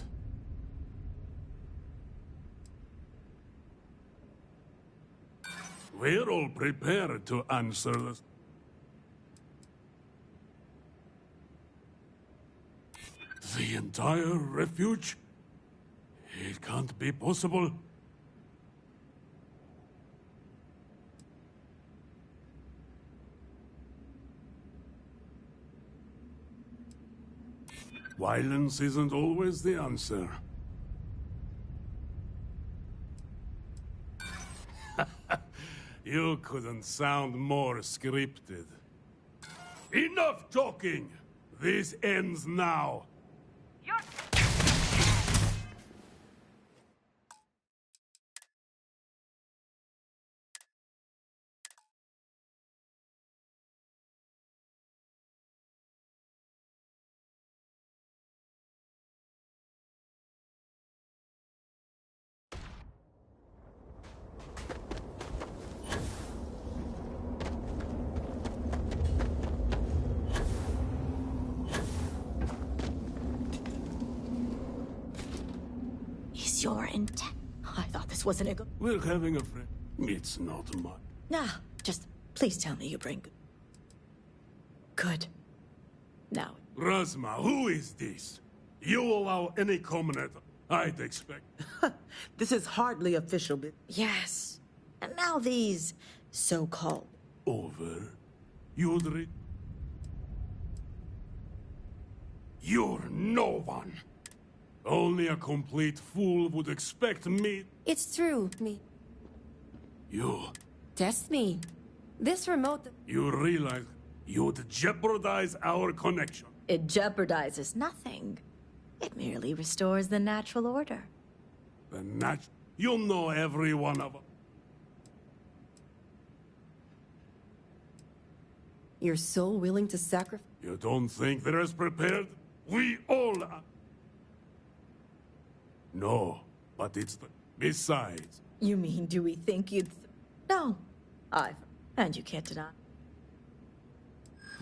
We're all prepared to answer this. The entire refuge? It can't be possible. Violence isn't always the answer. You couldn't sound more scripted. Enough talking! This ends now. Is your intent? I thought this wasn't a good... We're having a friend. It's not much. Nah, just please tell me you bring... Good. Now... Razma, who is this? You allow any comment I'd expect. This is hardly official, but... Yes. And now these so-called... Over? You're no one. Only a complete fool would expect me... It's true, me. You... Test me. This remote... You realize you'd jeopardize our connection. It jeopardizes nothing. It merely restores the natural order. The You know every one of us. You're so willing to sacrifice... You don't think they're as prepared? We all are. No, but it's the... Besides... You mean, do we think you'd... No. And you can't deny...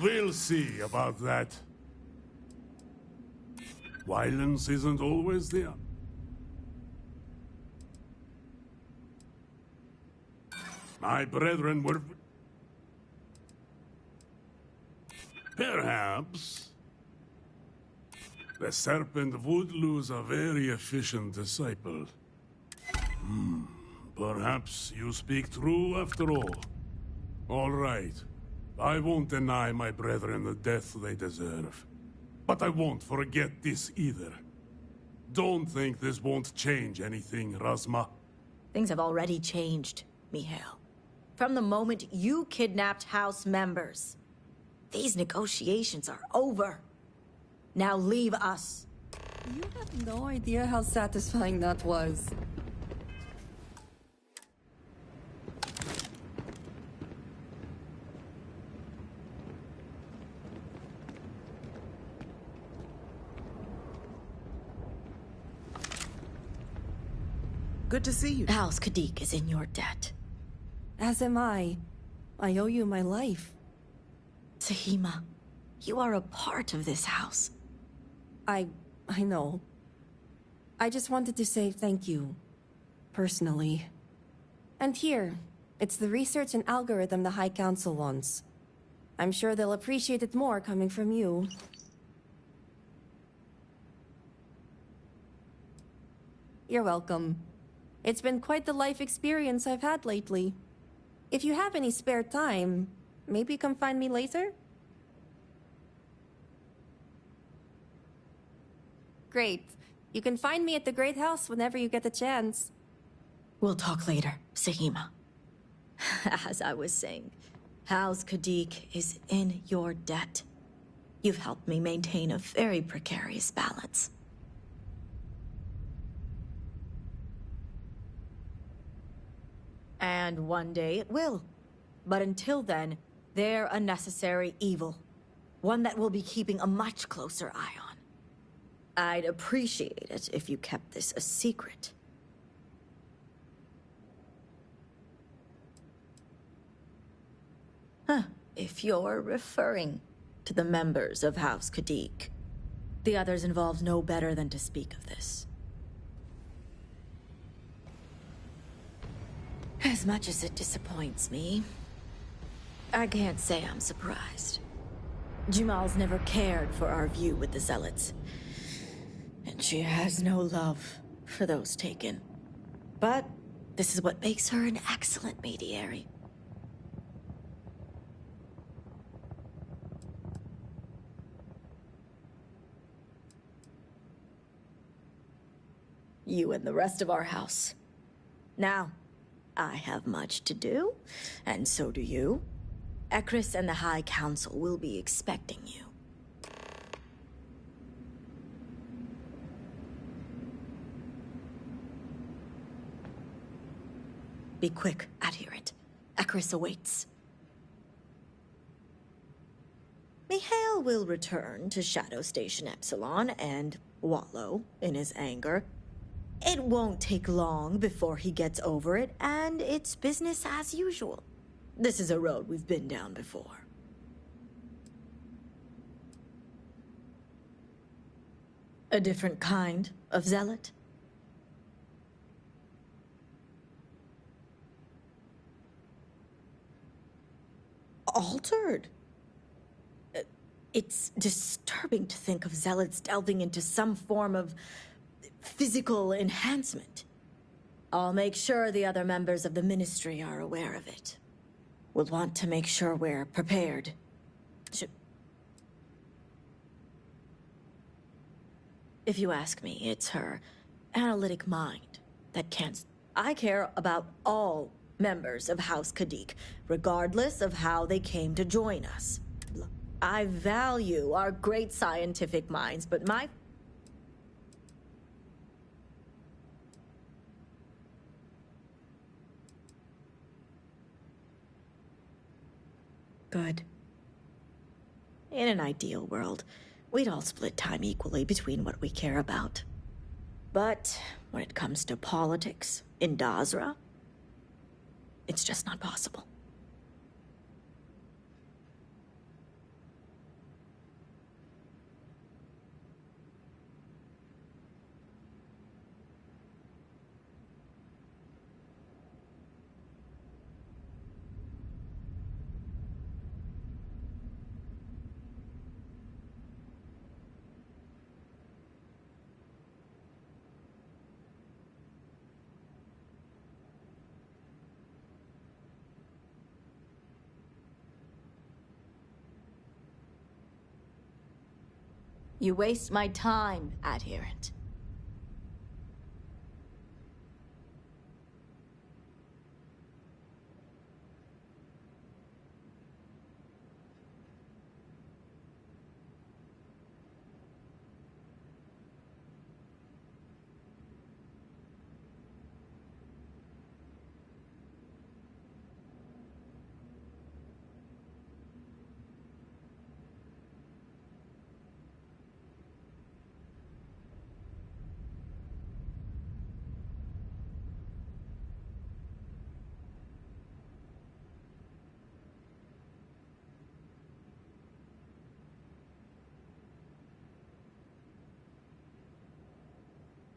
We'll see about that. Violence isn't always the... My brethren were... Perhaps... the Serpent would lose a very efficient disciple. Perhaps you speak true after all. All right. I won't deny my brethren the death they deserve. But I won't forget this either. Don't think this won't change anything, Razma. Things have already changed, Mihail. From the moment you kidnapped House members. These negotiations are over. Now leave us. You have no idea how satisfying that was. Good to see you. House Kadik is in your debt. As am I. I owe you my life. Sahima, you are a part of this house. I know. I just wanted to say thank you. Personally. And here, it's the research and algorithm the High Council wants. I'm sure they'll appreciate it more coming from you. You're welcome. It's been quite the life experience I've had lately. If you have any spare time, maybe come find me later? Great. You can find me at the Great House whenever you get the chance. We'll talk later, Sahima. As I was saying, House Kadik is in your debt. You've helped me maintain a very precarious balance. And one day it will. But until then, they're a necessary evil. One that we'll be keeping a much closer eye on. I'd appreciate it if you kept this a secret. If you're referring to the members of House Kadik, the others involved know better than to speak of this. As much as it disappoints me, I can't say I'm surprised. Jamal's never cared for our view with the Zealots. And she has no love for those taken. But this is what makes her an excellent mediator. You and the rest of our house. Now, I have much to do, and so do you. Ekris and the High Council will be expecting you. Be quick, adherent. Ekris awaits. Mihail will return to Shadow Station Epsilon and wallow in his anger. It won't take long before he gets over it, and it's business as usual. This is a road we've been down before. A different kind of zealot? Altered? It's disturbing to think of zealots delving into some form of physical enhancement. I'll make sure the other members of the Ministry are aware of it. We'll want to make sure we're prepared. If you ask me, it's her analytic mind that can't... I care about all members of House Kadik, regardless of how they came to join us. I value our great scientific minds, but my... Good. In an ideal world, we'd all split time equally between what we care about. But when it comes to politics in Dazra, it's just not possible. You waste my time, adherent.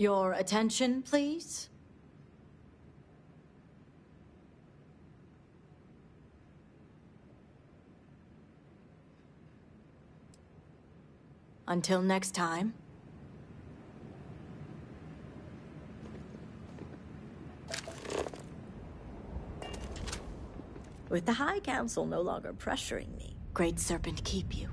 Your attention, please? Until next time. With the High Council no longer pressuring me. Great Serpent keep you.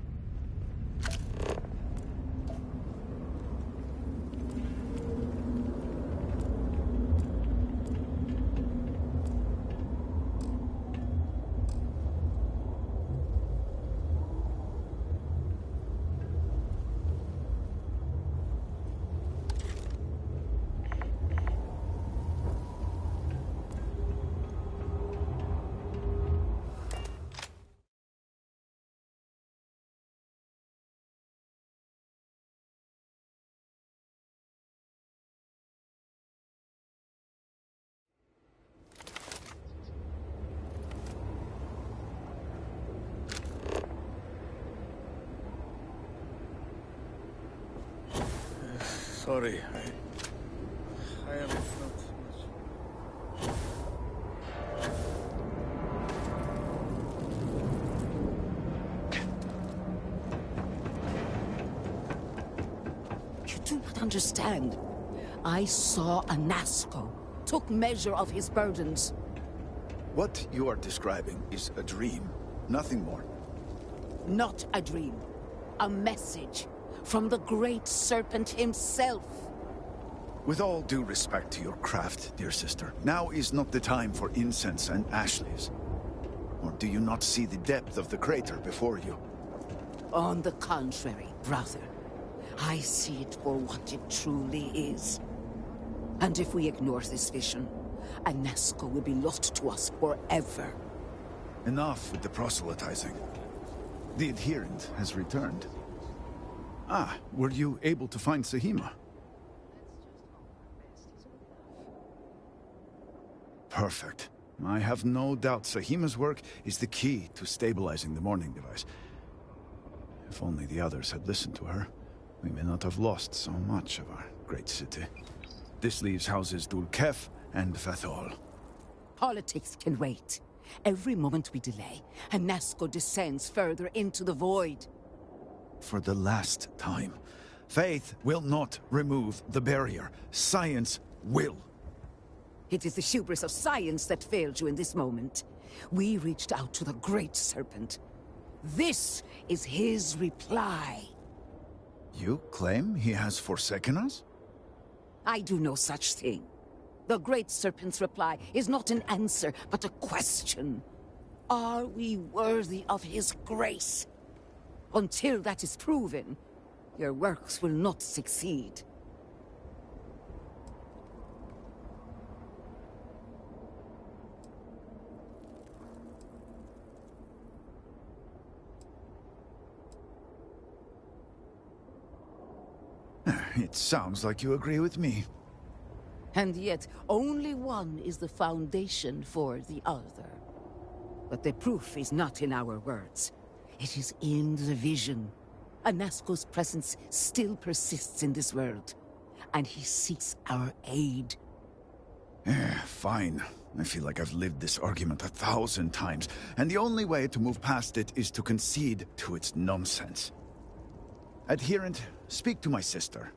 Sorry, I am not much. You do not understand. I saw a Nasco, took measure of his burdens. What you are describing is a dream, nothing more. Not a dream. A message from the Great Serpent himself. With all due respect to your craft, dear sister, now is not the time for incense and ash leaves. Or do you not see the depth of the crater before you? On the contrary, brother. I see it for what it truly is. And if we ignore this vision, Anasco will be lost to us forever. Enough with the proselytizing. The adherent has returned. Ah, were you able to find Sahima? Perfect. I have no doubt Sahima's work is the key to stabilizing the morning device. If only the others had listened to her, we may not have lost so much of our great city. This leaves houses Dul Kef and Fathol. Politics can wait. Every moment we delay, Anasco descends further into the void. For the last time, faith will not remove the barrier. Science will. It is the hubris of science that failed you in this moment. We reached out to the Great Serpent. This is his reply. You claim he has forsaken us? I do no such thing. The Great Serpent's reply is not an answer, but a question. Are we worthy of his grace? Until that is proven, your works will not succeed. It sounds like you agree with me. And yet, only one is the foundation for the other. But the proof is not in our words. It is in the vision. Anasco's presence still persists in this world, and he seeks our aid. Fine. I feel like I've lived this argument 1,000 times, and the only way to move past it is to concede to its nonsense. Adherent, speak to my sister.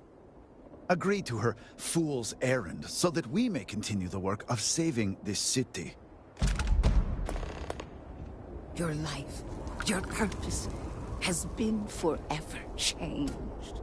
Agree to her fool's errand, so that we may continue the work of saving this city. Your life, your purpose, has been forever changed.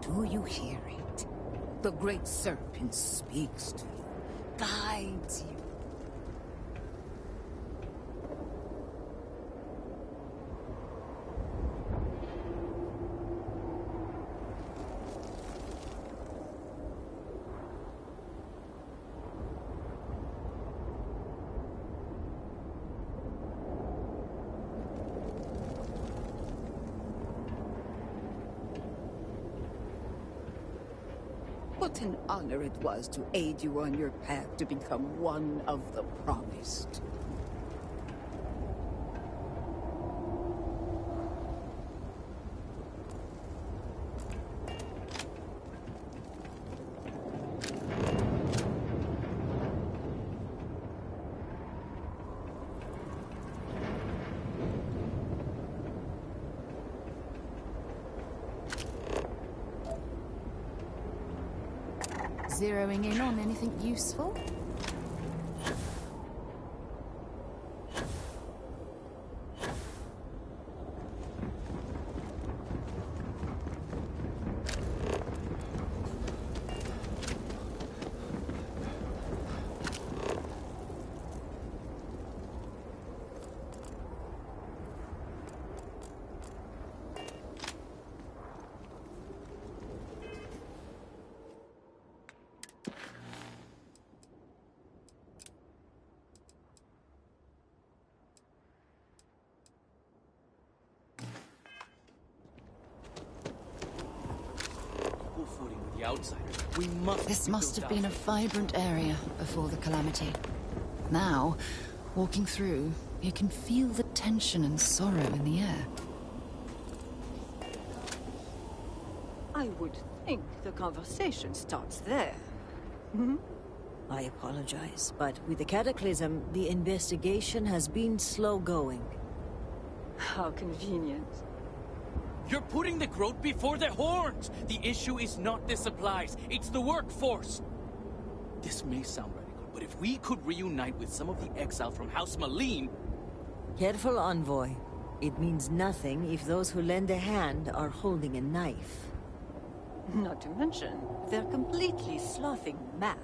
Do you hear it? The great serpent speaks to you, guides you. What an honor it was to aid you on your path to become one of the promised. Zeroing in on anything useful? This must have been a vibrant area before the calamity. Now, walking through, you can feel the tension and sorrow in the air. I would think the conversation starts there. I apologize, but with the cataclysm, the investigation has been slow going. How convenient. You're putting the growth before the horns! The issue is not the supplies, it's the workforce! This may sound radical, but if we could reunite with some of the exile from House Malin... Careful, Envoy. It means nothing if those who lend a hand are holding a knife. Not to mention, they're completely sloughing mad.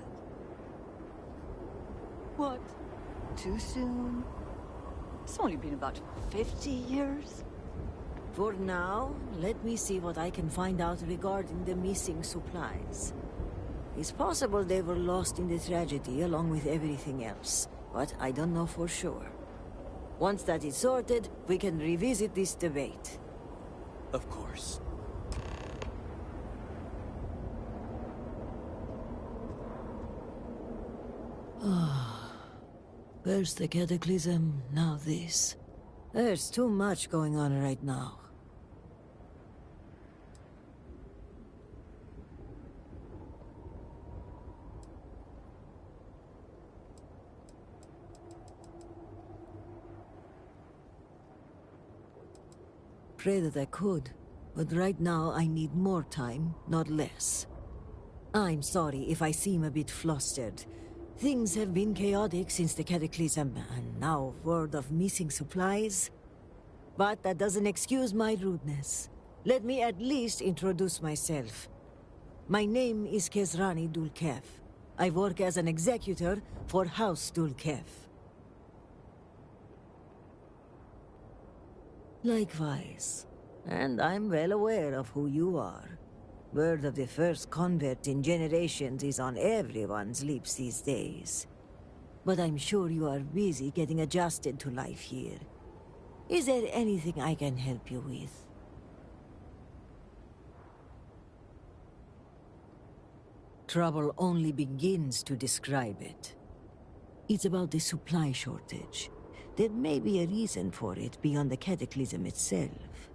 What? Too soon? It's only been about 50 years. For now, let me see what I can find out regarding the missing supplies. It's possible they were lost in the tragedy along with everything else, but I don't know for sure. Once that is sorted, we can revisit this debate. Of course. First the cataclysm, now this. There's too much going on right now. Pray that I could, but right now I need more time, not less. I'm sorry if I seem a bit flustered. Things have been chaotic since the cataclysm, and now word of missing supplies. But that doesn't excuse my rudeness. Let me at least introduce myself. My name is Kezrani Dulkev. I work as an executor for House Dulkev. Likewise. And I'm well aware of who you are. Word of the first convert in generations is on everyone's lips these days. But I'm sure you are busy getting adjusted to life here. Is there anything I can help you with? Trouble only begins to describe it. It's about the supply shortage. There may be a reason for it beyond the cataclysm itself.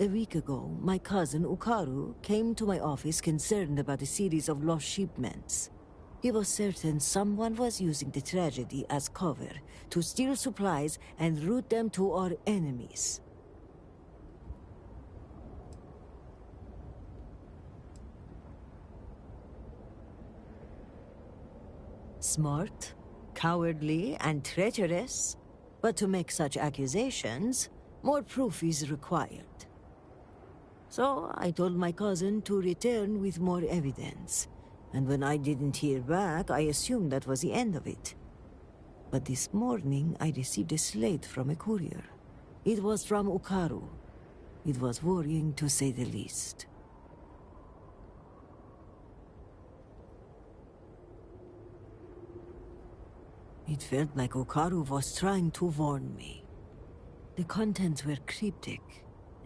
A week ago, my cousin Ukaru came to my office concerned about a series of lost shipments. He was certain someone was using the tragedy as cover to steal supplies and route them to our enemies. Smart, cowardly, and treacherous. But to make such accusations, more proof is required. So I told my cousin to return with more evidence. And when I didn't hear back, I assumed that was the end of it. But this morning, I received a slate from a courier. It was from Ukaru. It was worrying, to say the least. It felt like Ukaru was trying to warn me. The contents were cryptic.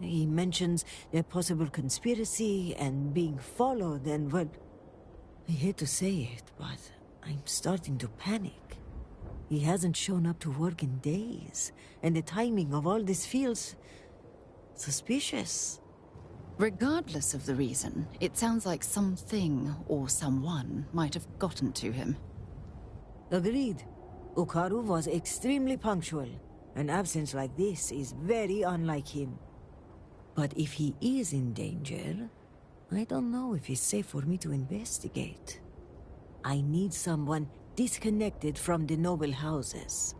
He mentions a possible conspiracy and being followed and, well, I hate to say it, but I'm starting to panic. He hasn't shown up to work in days, and the timing of all this feels suspicious. Regardless of the reason, it sounds like something or someone might have gotten to him. Agreed. Ukaru was extremely punctual. An absence like this is very unlike him. But if he is in danger, I don't know if it's safe for me to investigate. I need someone disconnected from the noble houses.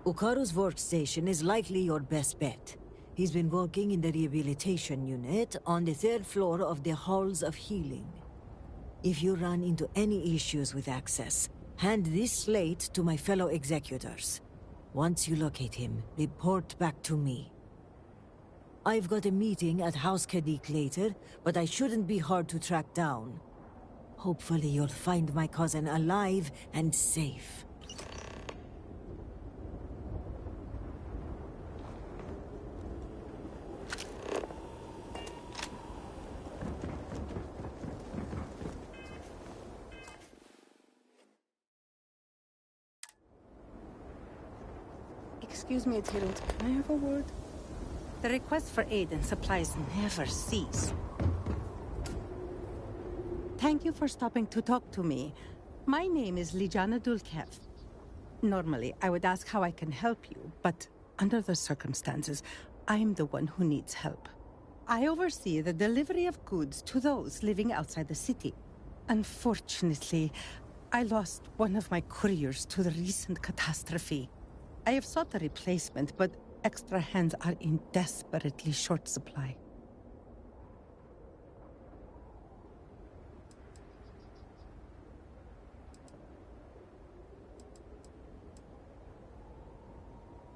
Ukaru's workstation is likely your best bet. He's been working in the rehabilitation unit on the 3rd floor of the Halls of Healing. If you run into any issues with access, hand this slate to my fellow executors. Once you locate him, report back to me. I've got a meeting at House Kadik later, but I shouldn't be hard to track down. Hopefully you'll find my cousin alive and safe. Excuse me, adherent. Can I have a word? The requests for aid and supplies never cease. Thank you for stopping to talk to me. My name is Lijana Dulkev. Normally, I would ask how I can help you, but under the circumstances, I am the one who needs help. I oversee the delivery of goods to those living outside the city. Unfortunately, I lost one of my couriers to the recent catastrophe. I have sought a replacement, but extra hands are in desperately short supply.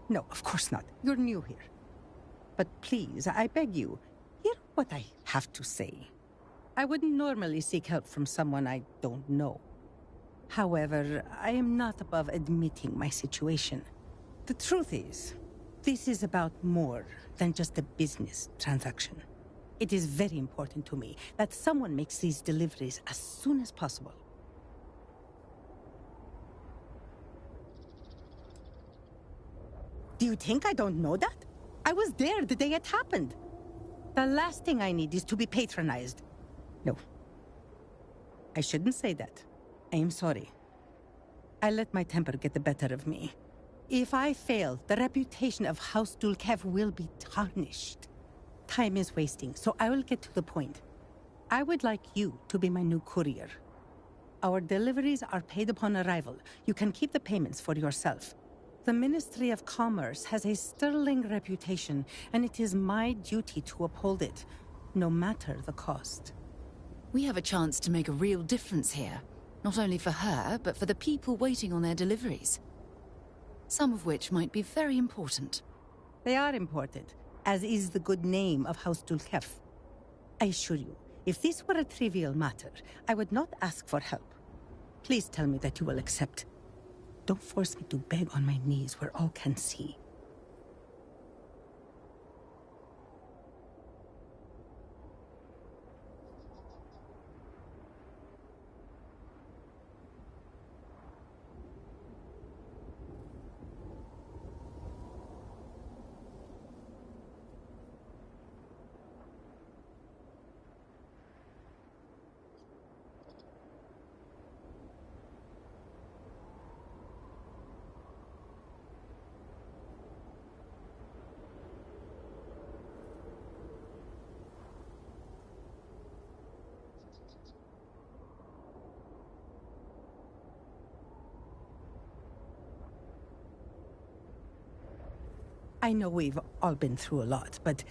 No, of course not. You're new here. But please, I beg you, hear what I have to say. I wouldn't normally seek help from someone I don't know. However, I am not above admitting my situation. The truth is, this is about more than just a business transaction. It is very important to me that someone makes these deliveries as soon as possible. Do you think I don't know that? I was there the day it happened. The last thing I need is to be patronized. No. I shouldn't say that. I am sorry. I let my temper get the better of me. If I fail, the reputation of House Dulkev will be tarnished. Time is wasting, so I will get to the point. I would like you to be my new courier. Our deliveries are paid upon arrival. You can keep the payments for yourself. The Ministry of Commerce has a sterling reputation, and it is my duty to uphold it, no matter the cost. We have a chance to make a real difference here. Not only for her, but for the people waiting on their deliveries. Some of which might be very important. They are important, as is the good name of House Dulkev. I assure you, if this were a trivial matter, I would not ask for help. Please tell me that you will accept. Don't force me to beg on my knees where all can see. I know we've all been through a lot, but...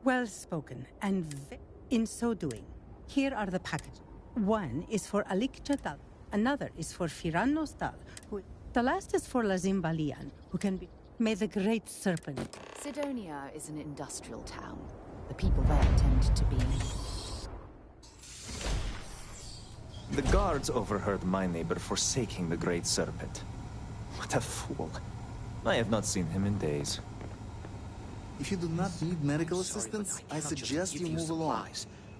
Well spoken, and in so doing, here are the packages. One is for Alik Chatal, another is for Firan Nostal, who... The last is for Lazim Balian, who can be... May the Great Serpent... Sidonia is an industrial town. The people there tend to be... The guards overheard my neighbor forsaking the Great Serpent. What a fool. I have not seen him in days. If you do not need medical assistance, I suggest you move along.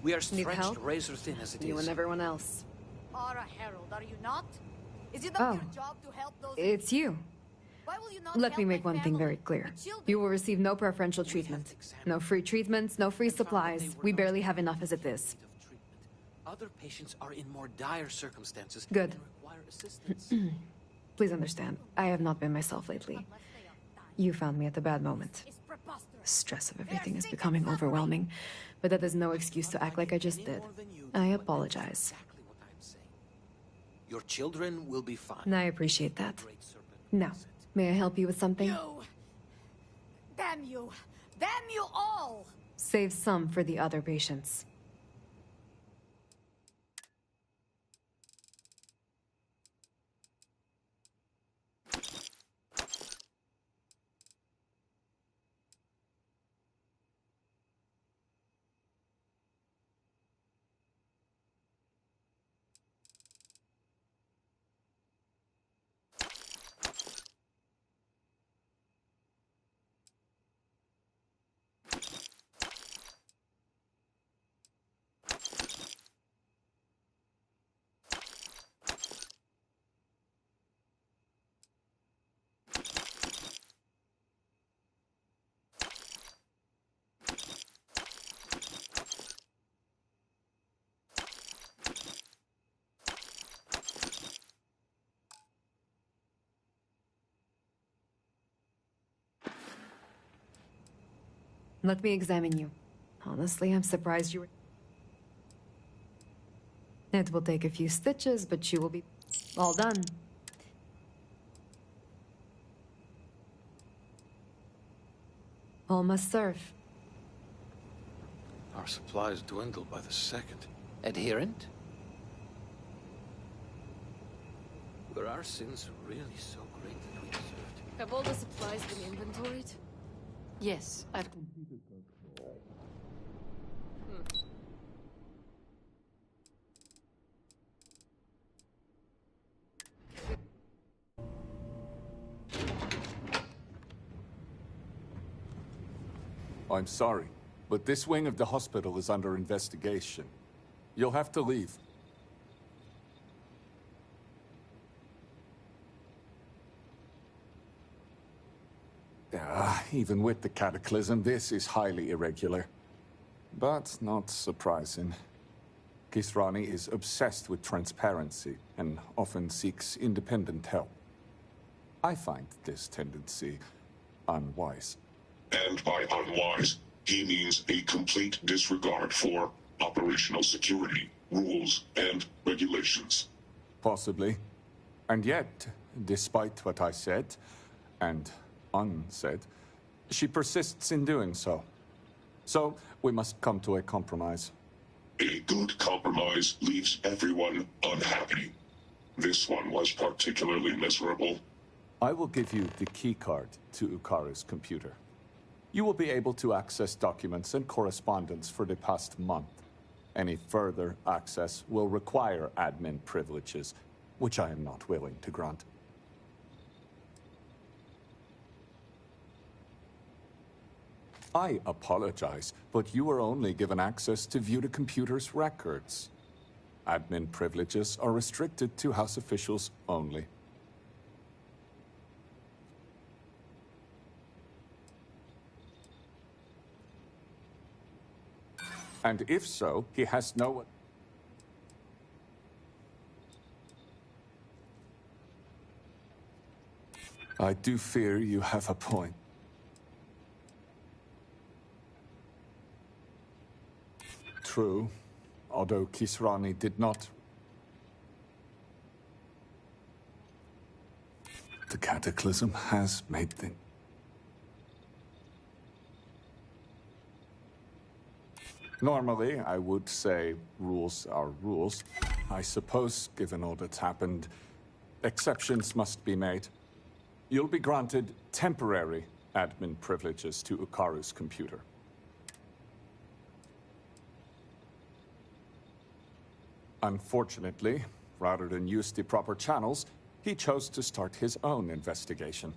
We are Need help? stretched razor thin as it is. You and everyone else. Are a herald, are you not? Is it not your job to help those... It's you. Why will you not Let help me make my one thing family, very clear. my children? You will receive no preferential treatment. No free treatments, no free supplies. We barely have enough as it is. Other patients are in more dire circumstances. Good. And require assistance. Please understand, I have not been myself lately. You found me at the bad moment. The stress of everything is becoming overwhelming, but that is no excuse to act like I just did. I apologize. Your children will be fine. And I appreciate that. Now, may I help you with something? You! Damn you! Damn you all! Save some for the other patients. Let me examine you. Honestly, I'm surprised you were... It will take a few stitches, but you will be all done. All must serve. Our supplies dwindle by the second. Adherent? Were our sins really so great that we deserved? Have all the supplies been inventoried? Yes, I've... I'm sorry, but this wing of the hospital is under investigation. You'll have to leave. Even with the cataclysm, this is highly irregular. But not surprising. Kisrani is obsessed with transparency and often seeks independent help. I find this tendency unwise. And by unwise, he means a complete disregard for operational security, rules, and regulations. Possibly. And yet, despite what I said, and unsaid, she persists in doing so. So, we must come to a compromise. A good compromise leaves everyone unhappy. This one was particularly miserable. I will give you the keycard to Ukara's computer. You will be able to access documents and correspondence for the past month. Any further access will require admin privileges, which I am not willing to grant. I apologize, but you were only given access to view the computer's records. Admin privileges are restricted to House officials only. And if so, he has no... I do fear you have a point. true, although Kisrani did not. The cataclysm has made the... Normally, I would say rules are rules. I suppose, given all that's happened, exceptions must be made. You'll be granted temporary admin privileges to Ukaru's computer. Unfortunately, rather than use the proper channels, he chose to start his own investigation.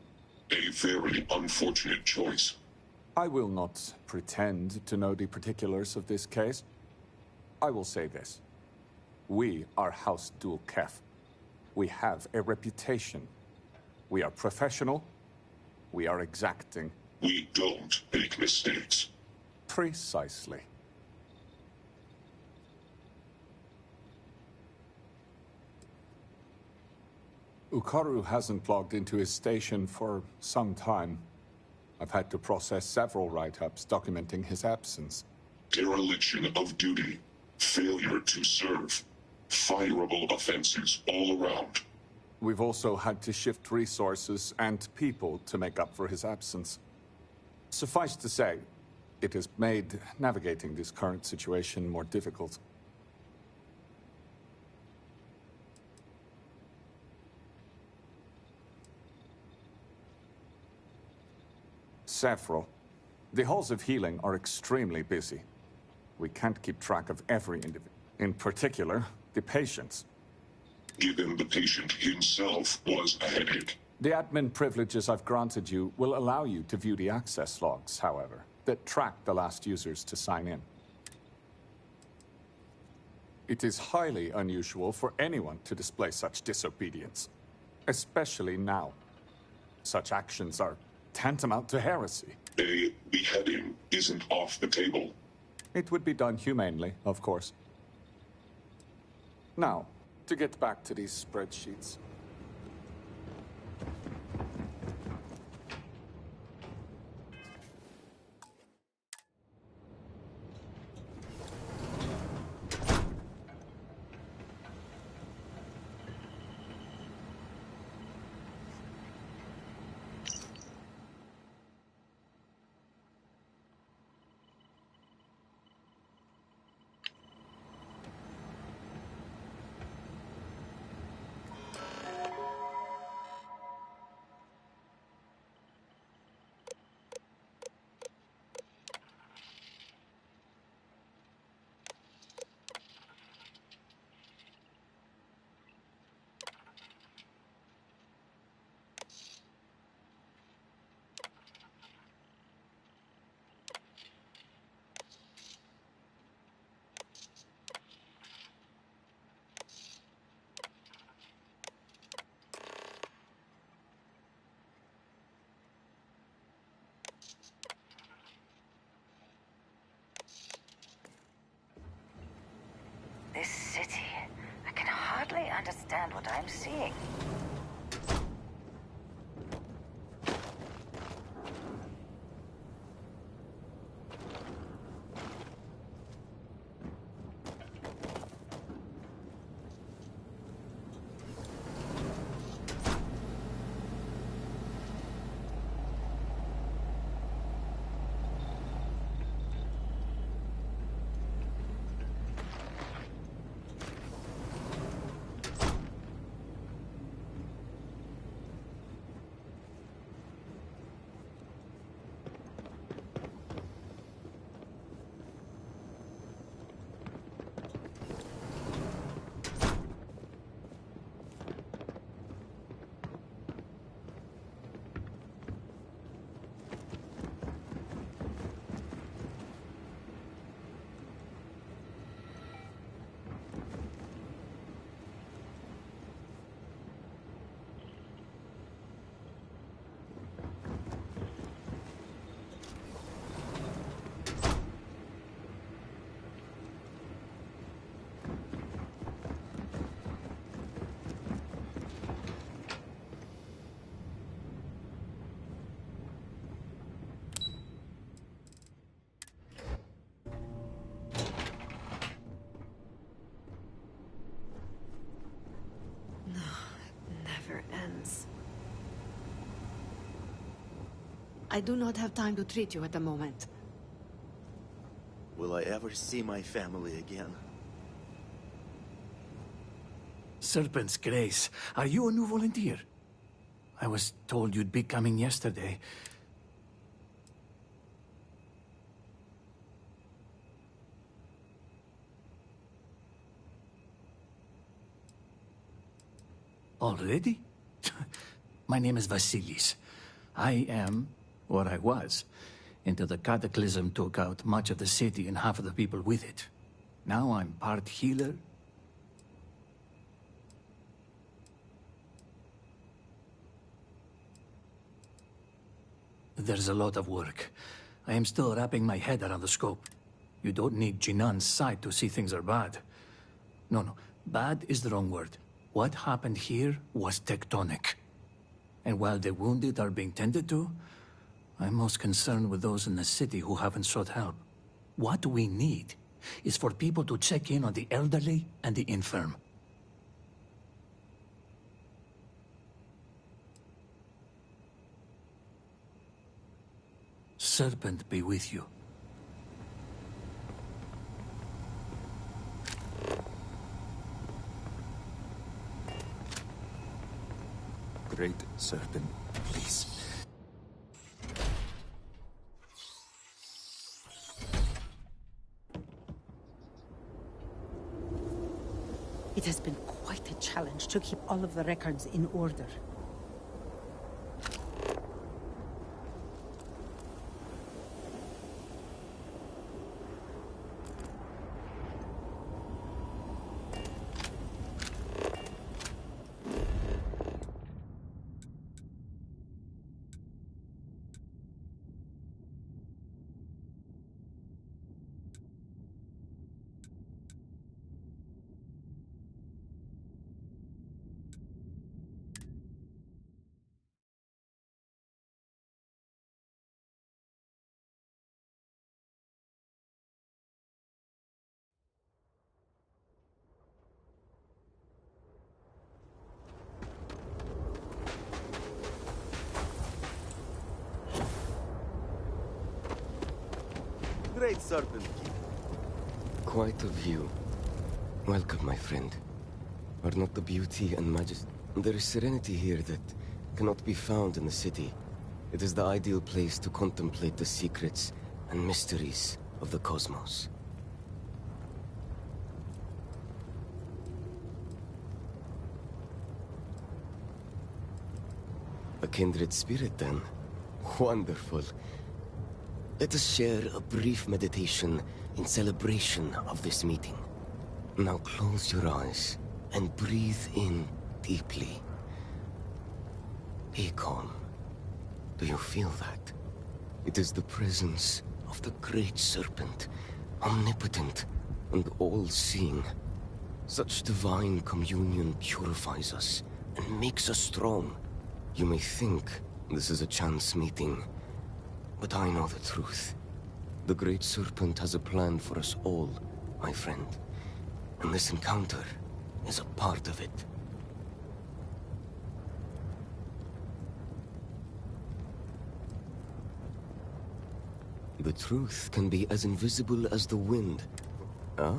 A very unfortunate choice. I will not pretend to know the particulars of this case. I will say this. We are House Dul Kef. We have a reputation. We are professional. We are exacting. We don't make mistakes. Precisely. Ukaru hasn't logged into his station for some time. I've had to process several write-ups documenting his absence. Dereliction of duty, failure to serve, fireable offenses all around. We've also had to shift resources and people to make up for his absence. Suffice to say, it has made navigating this current situation more difficult. Several. The halls of healing are extremely busy. We can't keep track of every individual. In particular, the patients. Even the patient himself was a headache. The admin privileges I've granted you will allow you to view the access logs, however, that track the last users to sign in. It is highly unusual for anyone to display such disobedience, especially now. Such actions are tantamount to heresy. A beheading isn't off the table. It would be done humanely, of course. Now, to get back to these spreadsheets. This city, I can hardly understand what I'm seeing. I do not have time to treat you at the moment. Will I ever see my family again? Serpent's Grace, are you a new volunteer? I was told you'd be coming yesterday. Already? My name is Vasilis. I am, or I was, until the cataclysm took out much of the city and half of the people with it. Now I'm part healer. There's a lot of work. I am still wrapping my head around the scope. You don't need Jinan's sight to see things are bad. No. Bad is the wrong word. What happened here was tectonic. And while the wounded are being tended to, I'm most concerned with those in the city who haven't sought help. What we need is for people to check in on the elderly and the infirm. Serpent be with you. Great Serpent, please. It has been quite a challenge to keep all of the records in order. Great Serpent. Quite a view. Welcome, my friend. Are not the beauty and majesty... There is serenity here that cannot be found in the city. It is the ideal place to contemplate the secrets and mysteries of the cosmos. A kindred spirit, then. Wonderful. Let us share a brief meditation in celebration of this meeting. Now close your eyes and breathe in deeply. Be calm. Do you feel that? It is the presence of the Great Serpent, omnipotent and all-seeing. Such divine communion purifies us and makes us strong. You may think this is a chance meeting, but I know the truth. The Great Serpent has a plan for us all, my friend. And this encounter is a part of it. The truth can be as invisible as the wind. Ah?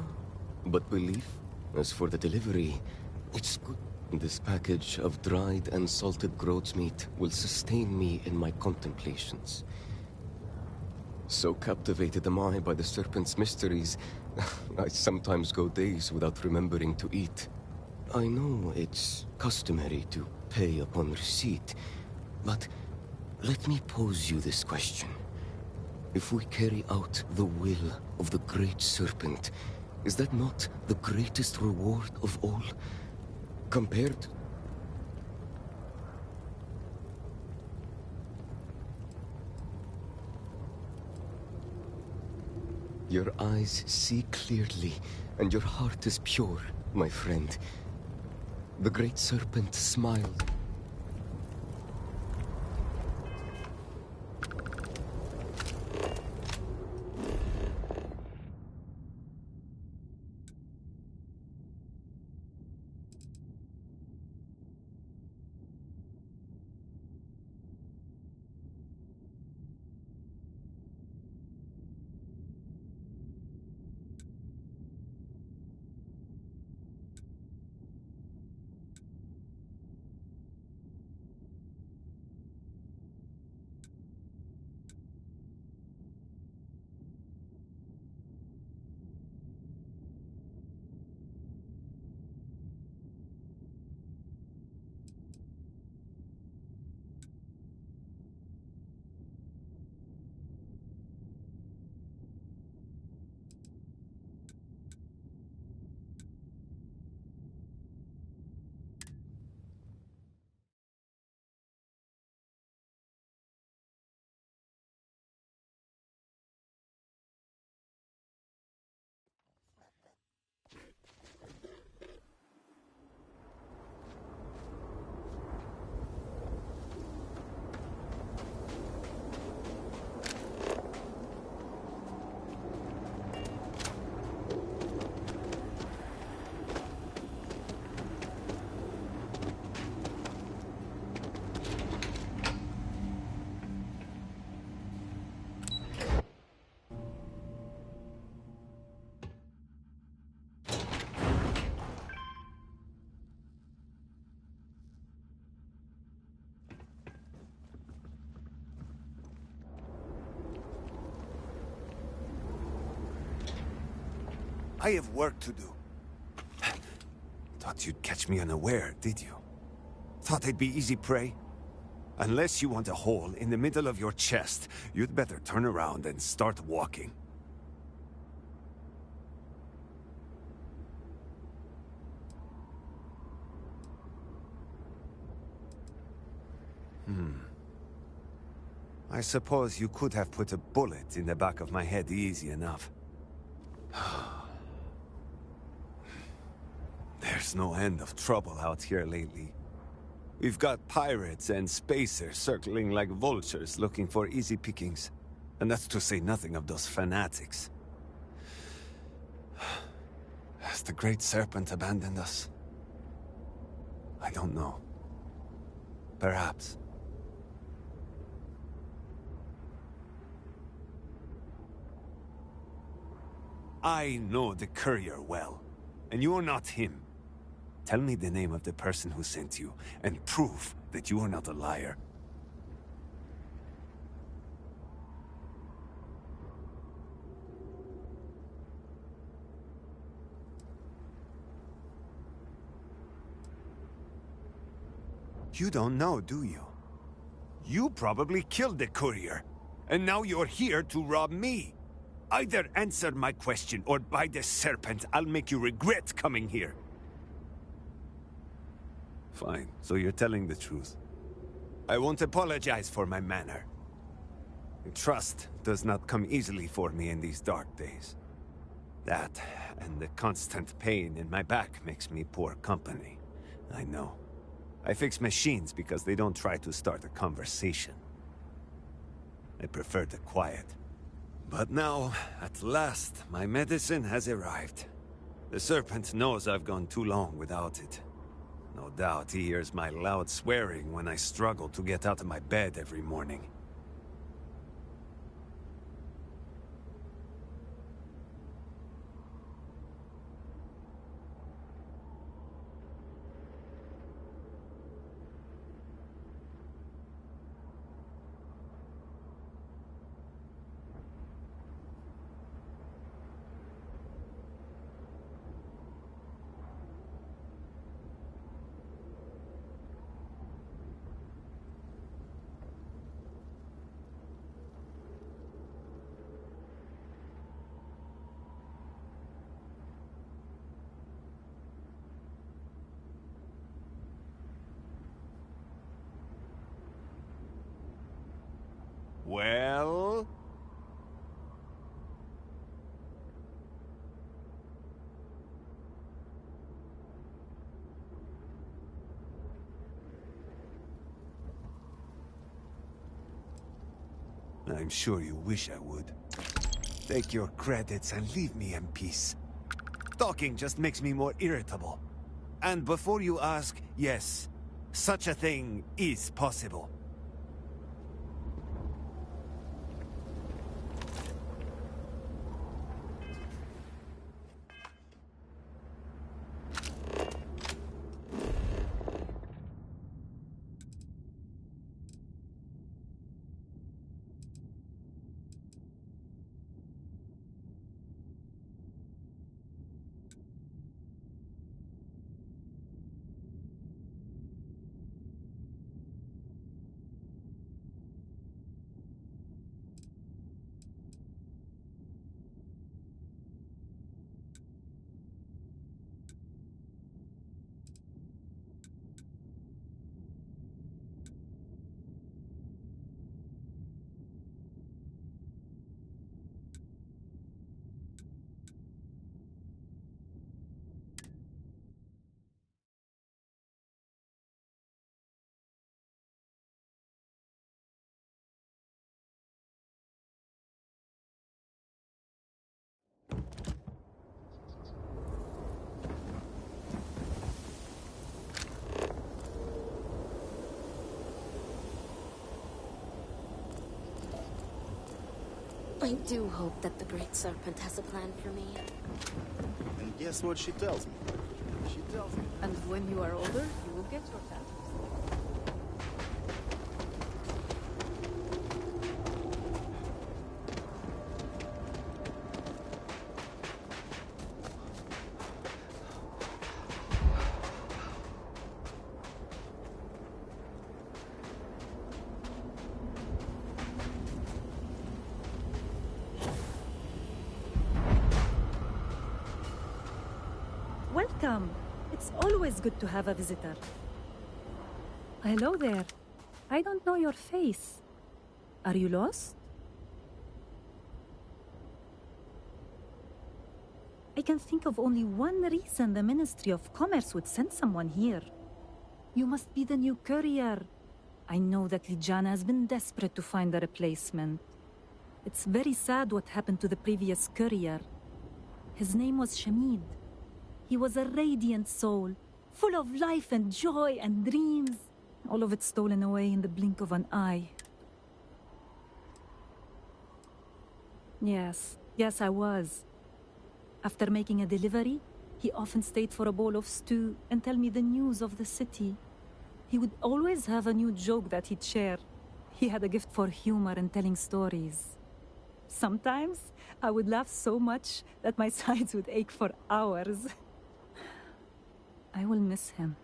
But belief? As for the delivery, it's good. This package of dried and salted groat's meat will sustain me in my contemplations. So captivated am I by the Serpent's mysteries, I sometimes go days without remembering to eat. I know it's customary to pay upon receipt, but let me pose you this question. If we carry out the will of the Great Serpent, is that not the greatest reward of all? Compared... Your eyes see clearly, and your heart is pure, my friend. The Great Serpent smiled. I have work to do. Thought you'd catch me unaware, did you? Thought I'd be easy prey? Unless you want a hole in the middle of your chest, you'd better turn around and start walking. I suppose you could have put a bullet in the back of my head easy enough. There's no end of trouble out here lately. We've got pirates and spacers circling like vultures looking for easy pickings. And that's to say nothing of those fanatics. Has the Great Serpent abandoned us? I don't know. Perhaps. I know the courier well, and you're not him. Tell me the name of the person who sent you, and prove that you are not a liar. You don't know, do you? You probably killed the courier, and now you're here to rob me. Either answer my question, or by the serpent, I'll make you regret coming here. Fine, so you're telling the truth. I won't apologize for my manner. Trust does not come easily for me in these dark days. That, and the constant pain in my back makes me poor company. I know. I fix machines because they don't try to start a conversation. I prefer the quiet. But now, at last, my medicine has arrived. The serpent knows I've gone too long without it. No doubt he hears my loud swearing when I struggle to get out of my bed every morning. Well? I'm sure you wish I would. Take your credits and leave me in peace. Talking just makes me more irritable. And before you ask, yes, such a thing is possible. I do hope that the Great Serpent has a plan for me. And guess what she tells me? She tells me. And when you are older, you will get your tattoos. welcome. It's always good to have a visitor. Hello there. I don't know your face. Are you lost? I can think of only one reason the Ministry of Commerce would send someone here. You must be the new courier. I know that Lijana has been desperate to find a replacement. It's very sad what happened to the previous courier. His name was Shamid. He was a radiant soul, full of life and joy and dreams. All of it stolen away in the blink of an eye. Yes, I was. After making a delivery, he often stayed for a bowl of stew and tell me the news of the city. He would always have a new joke that he'd share. He had a gift for humor and telling stories. Sometimes, I would laugh so much that my sides would ache for hours. I will miss him.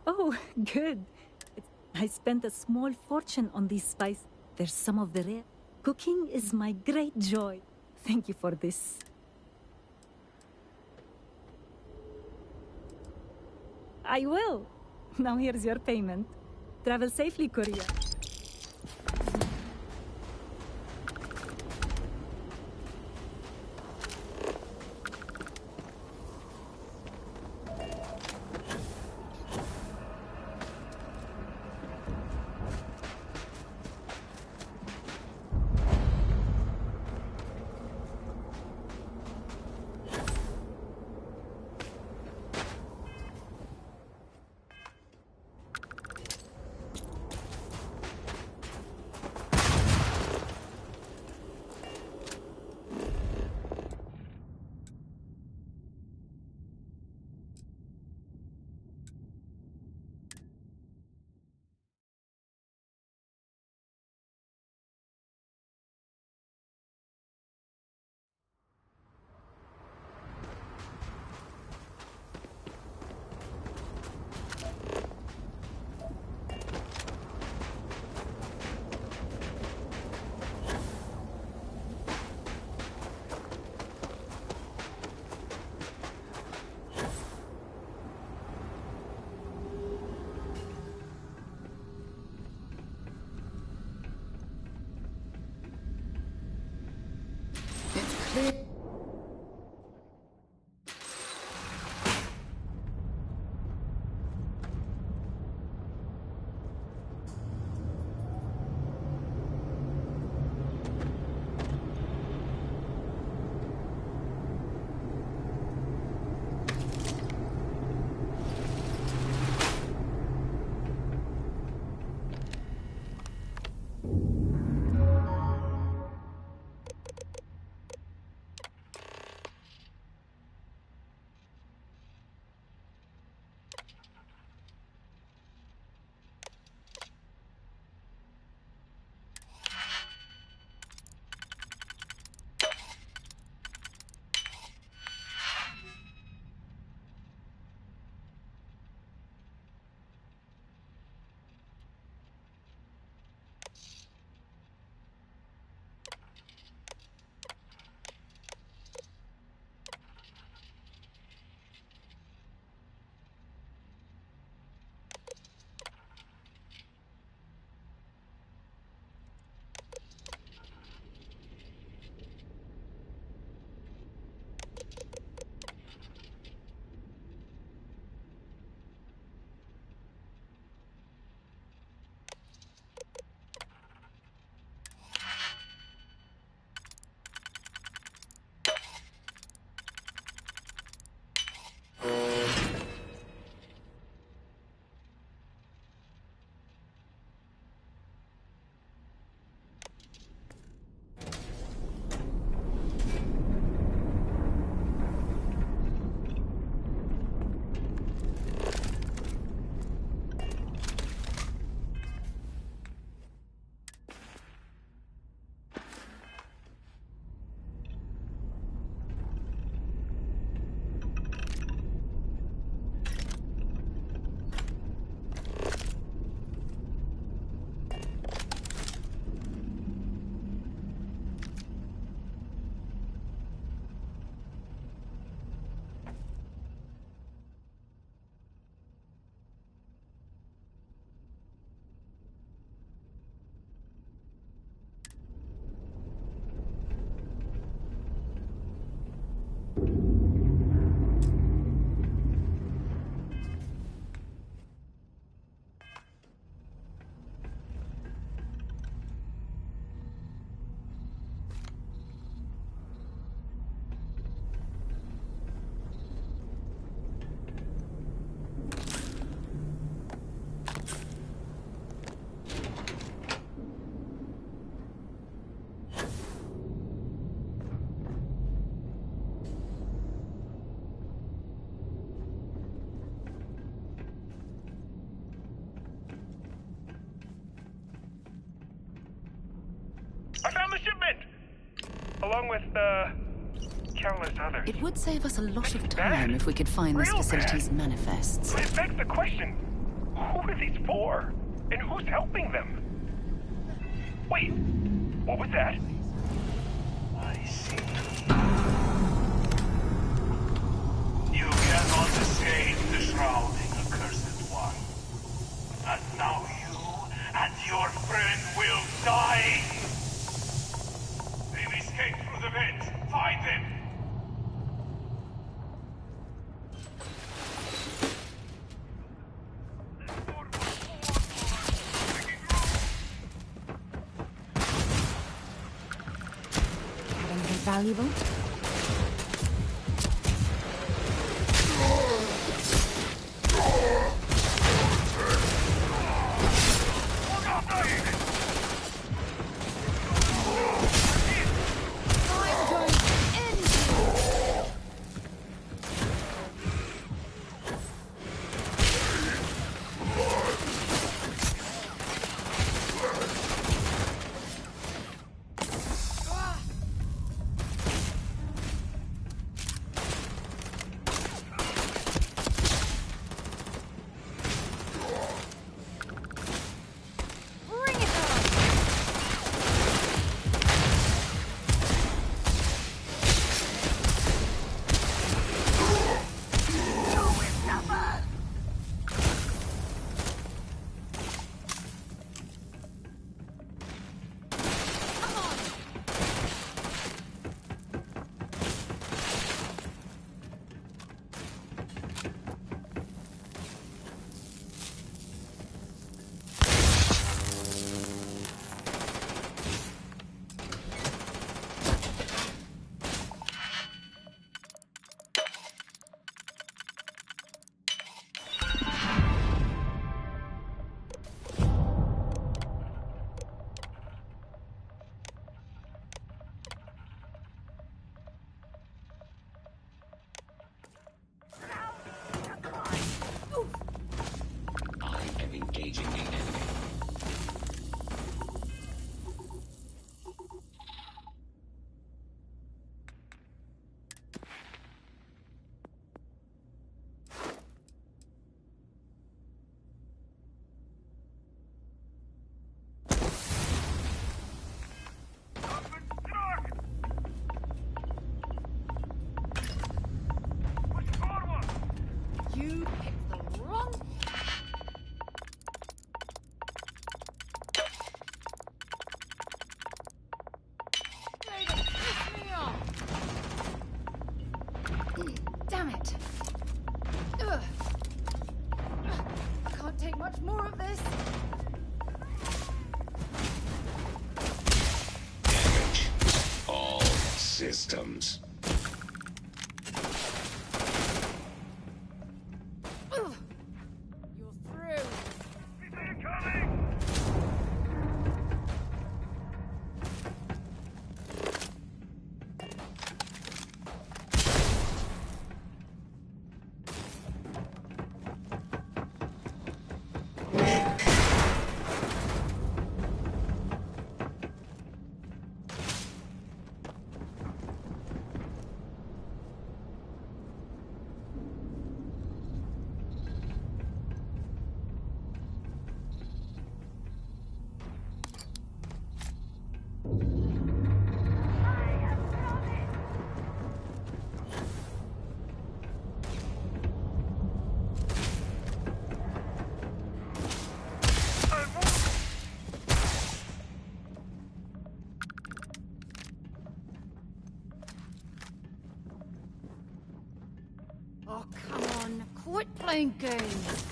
Oh, good. I spent a small fortune on these spices. There's some of the rare. Cooking is my great joy. Thank you for this. I will. Now here's your payment. Travel safely, courier. with, countless others. It would save us a lot of time if we could find this facility's manifests. But it begs the question, who are these for? And who's helping them? Wait, what was that? I see. You cannot escape the shrouding, accursed one. And now you and your friend will die! They've escaped through the vent. Find them! Anything valuable? You picked the wrong... way to piss me off! Damn it! Ugh. I can't take much more of this. Damage. All systems. Oh, come on. Quit playing games.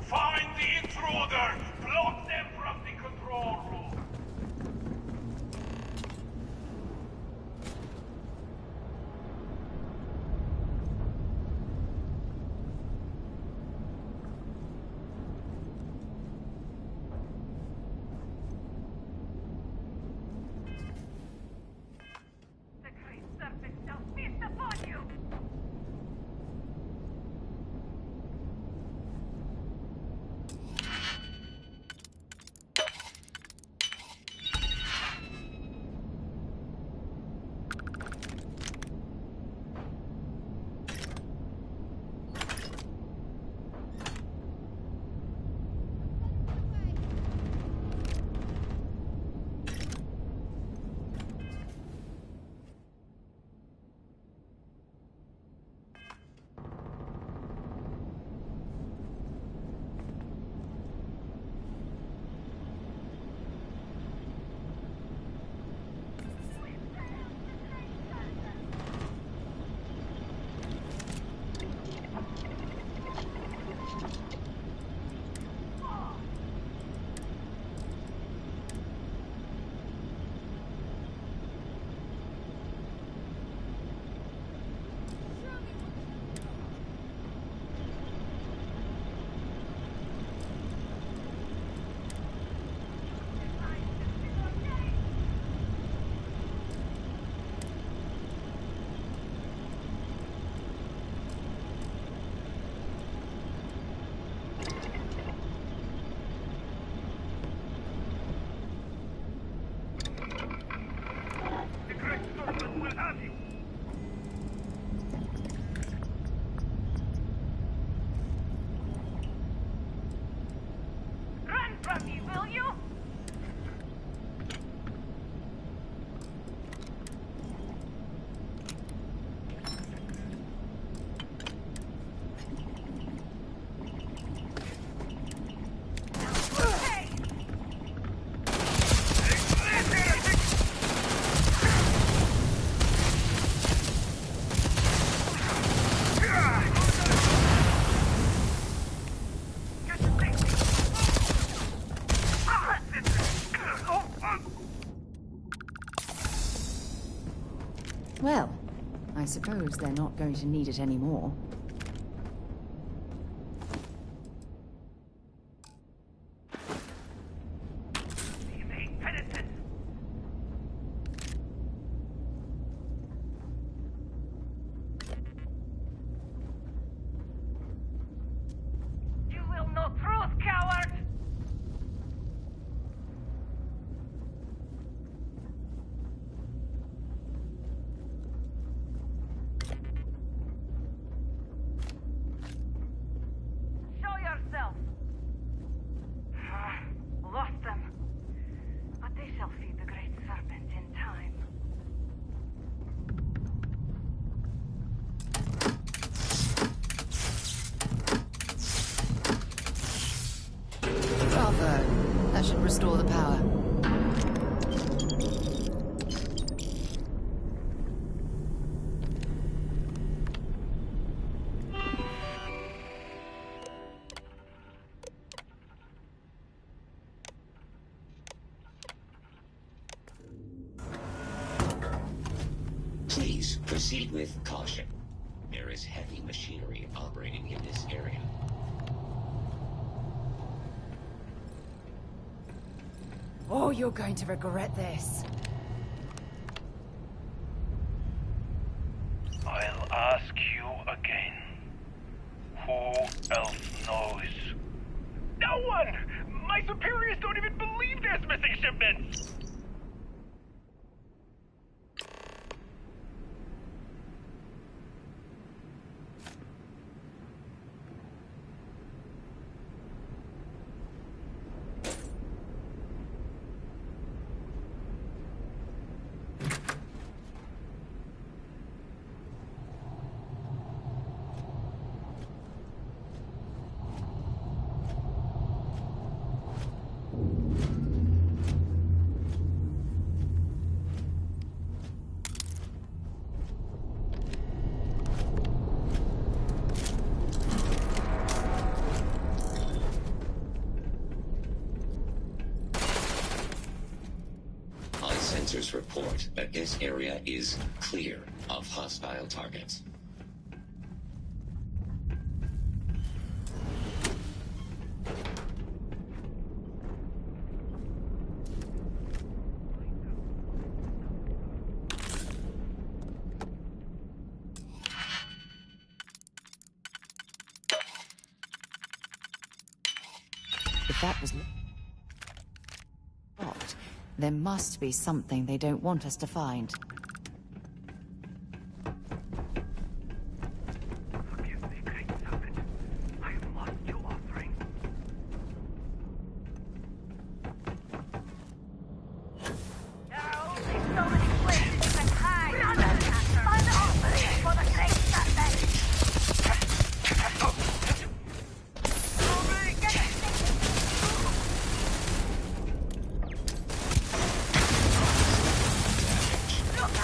Find the intruder! Block them from the control room! Well, I suppose they're not going to need it anymore. You will know truth, coward! Show yourself! Lost them. But they shall feed the great serpent in time. Bravo. That should restore the power. Please proceed with caution. There is heavy machinery operating in this area. Oh, you're going to regret this. I'll ask you again. Who else knows? No one! My superiors don't even believe there's missing shipments! Sensors report that this area is clear of hostile targets. If that was locked, there must be something they don't want us to find. Forgive me, great serpent. I have lost your offering. There are only so many places you can hide. Find the offering for the great serpent. Look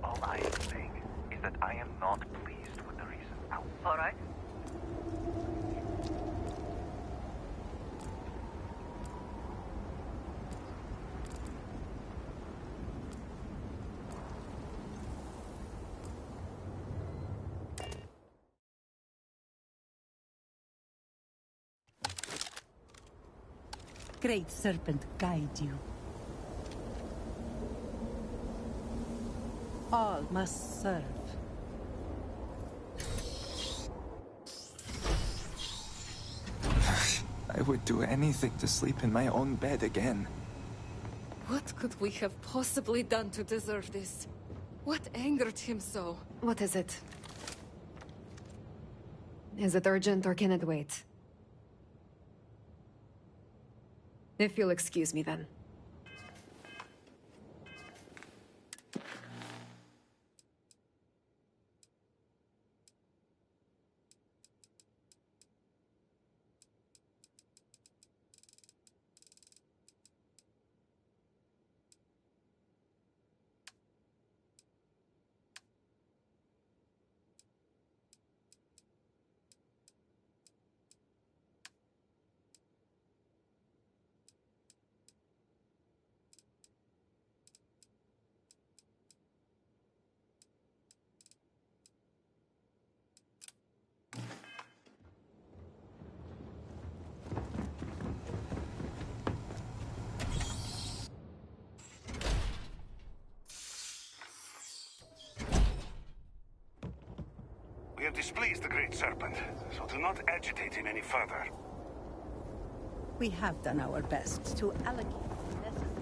All I am saying is that I am not pleased with the recent outcome. All right. Great Serpent guide you. All must serve. I would do anything to sleep in my own bed again. What could we have possibly done to deserve this? What angered him so? What is it? Is it urgent or can it wait? If you'll excuse me then. have displeased the Great Serpent, so do not agitate him any further. We have done our best to allocate the necessary.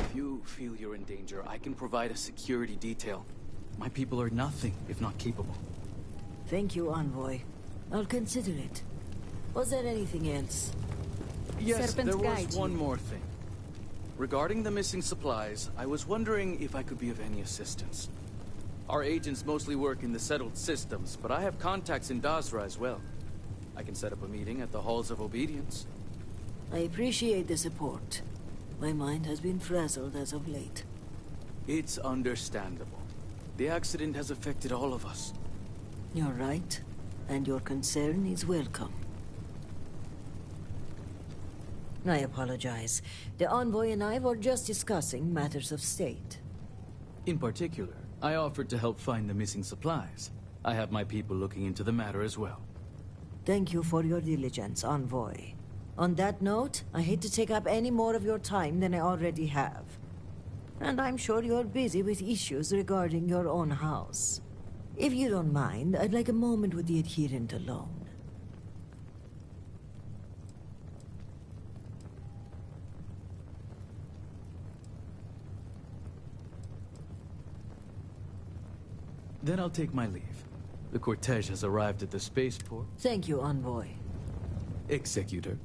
If you feel you're in danger, I can provide a security detail. My people are nothing if not capable. Thank you, Envoy. I'll consider it. Was there anything else? Yes, Serpent there was guide one you. more thing. Regarding the missing supplies, I was wondering if I could be of any assistance. Our agents mostly work in the settled systems, but I have contacts in Dazra as well. I can set up a meeting at the Halls of Obedience. I appreciate the support. My mind has been frazzled as of late. It's understandable. The accident has affected all of us. You're right, and your concern is welcome. I apologize. The Envoy and I were just discussing matters of state. In particular, I offered to help find the missing supplies. I have my people looking into the matter as well. Thank you for your diligence, Envoy. On that note, I hate to take up any more of your time than I already have. And I'm sure you're busy with issues regarding your own house. If you don't mind, I'd like a moment with the Adherent alone. Then I'll take my leave. The cortege has arrived at the spaceport. Thank you, Envoy. Executor.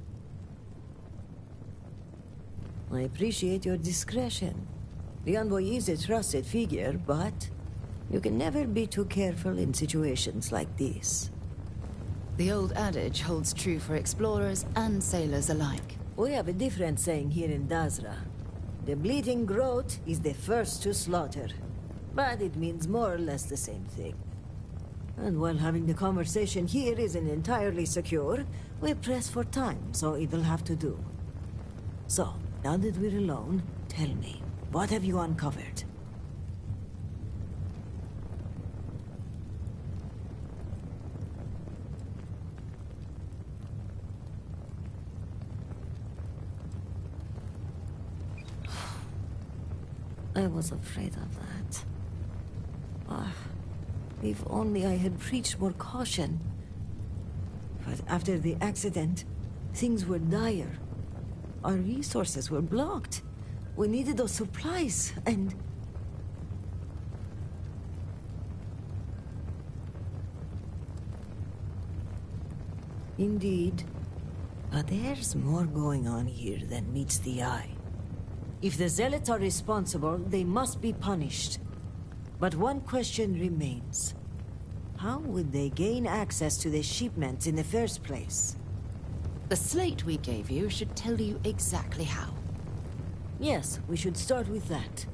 I appreciate your discretion. The Envoy is a trusted figure, but you can never be too careful in situations like this. The old adage holds true for explorers and sailors alike. We have a different saying here in Dazra. The bleating groat is the first to slaughter. But it means more or less the same thing. And while having the conversation here isn't entirely secure, we press for time, so it'll have to do. So, now that we're alone, tell me, what have you uncovered? I was afraid of that. If only I had preached more caution. But after the accident, things were dire. Our resources were blocked. We needed those supplies, and... Indeed. But there's more going on here than meets the eye. If the Zealots are responsible, they must be punished. But one question remains. How would they gain access to the shipments in the first place? The slate we gave you should tell you exactly how. Yes, we should start with that.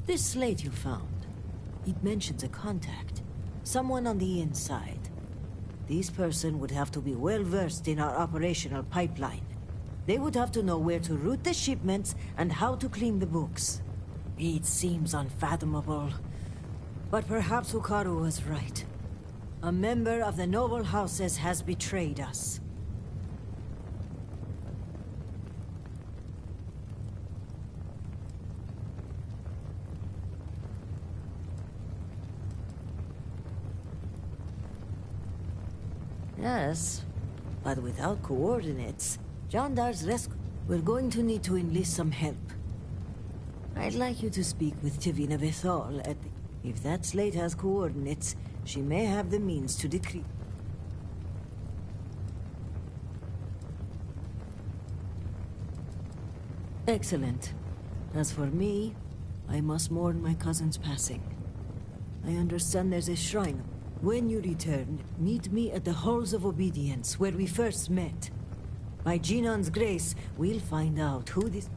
This slate you found, it mentions a contact. Someone on the inside. This person would have to be well versed in our operational pipeline. They would have to know where to route the shipments and how to clean the books. It seems unfathomable. But perhaps Hukaru was right. A member of the noble houses has betrayed us. Yes, but without coordinates, Jandar's rescue... We're going to need to enlist some help. I'd like you to speak with Tivina Bethal at the... If that slate has coordinates, she may have the means to decree... Excellent. As for me, I must mourn my cousin's passing. I understand there's a shrine. When you return, meet me at the Halls of Obedience, where we first met. By Jinan's grace, we'll find out who this...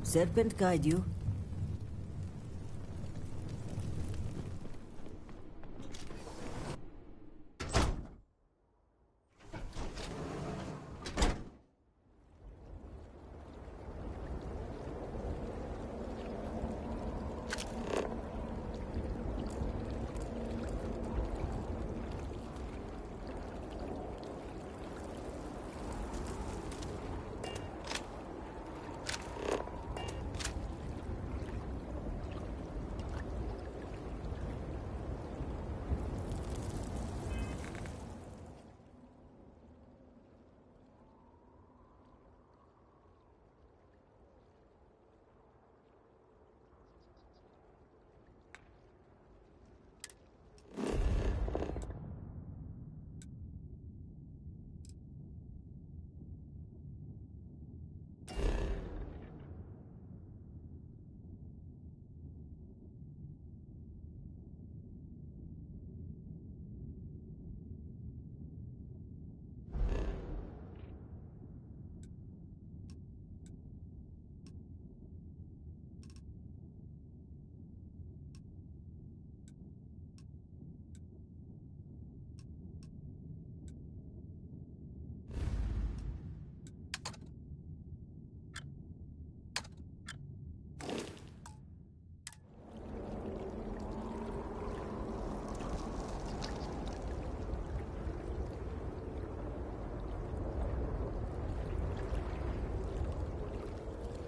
Serpent guide you.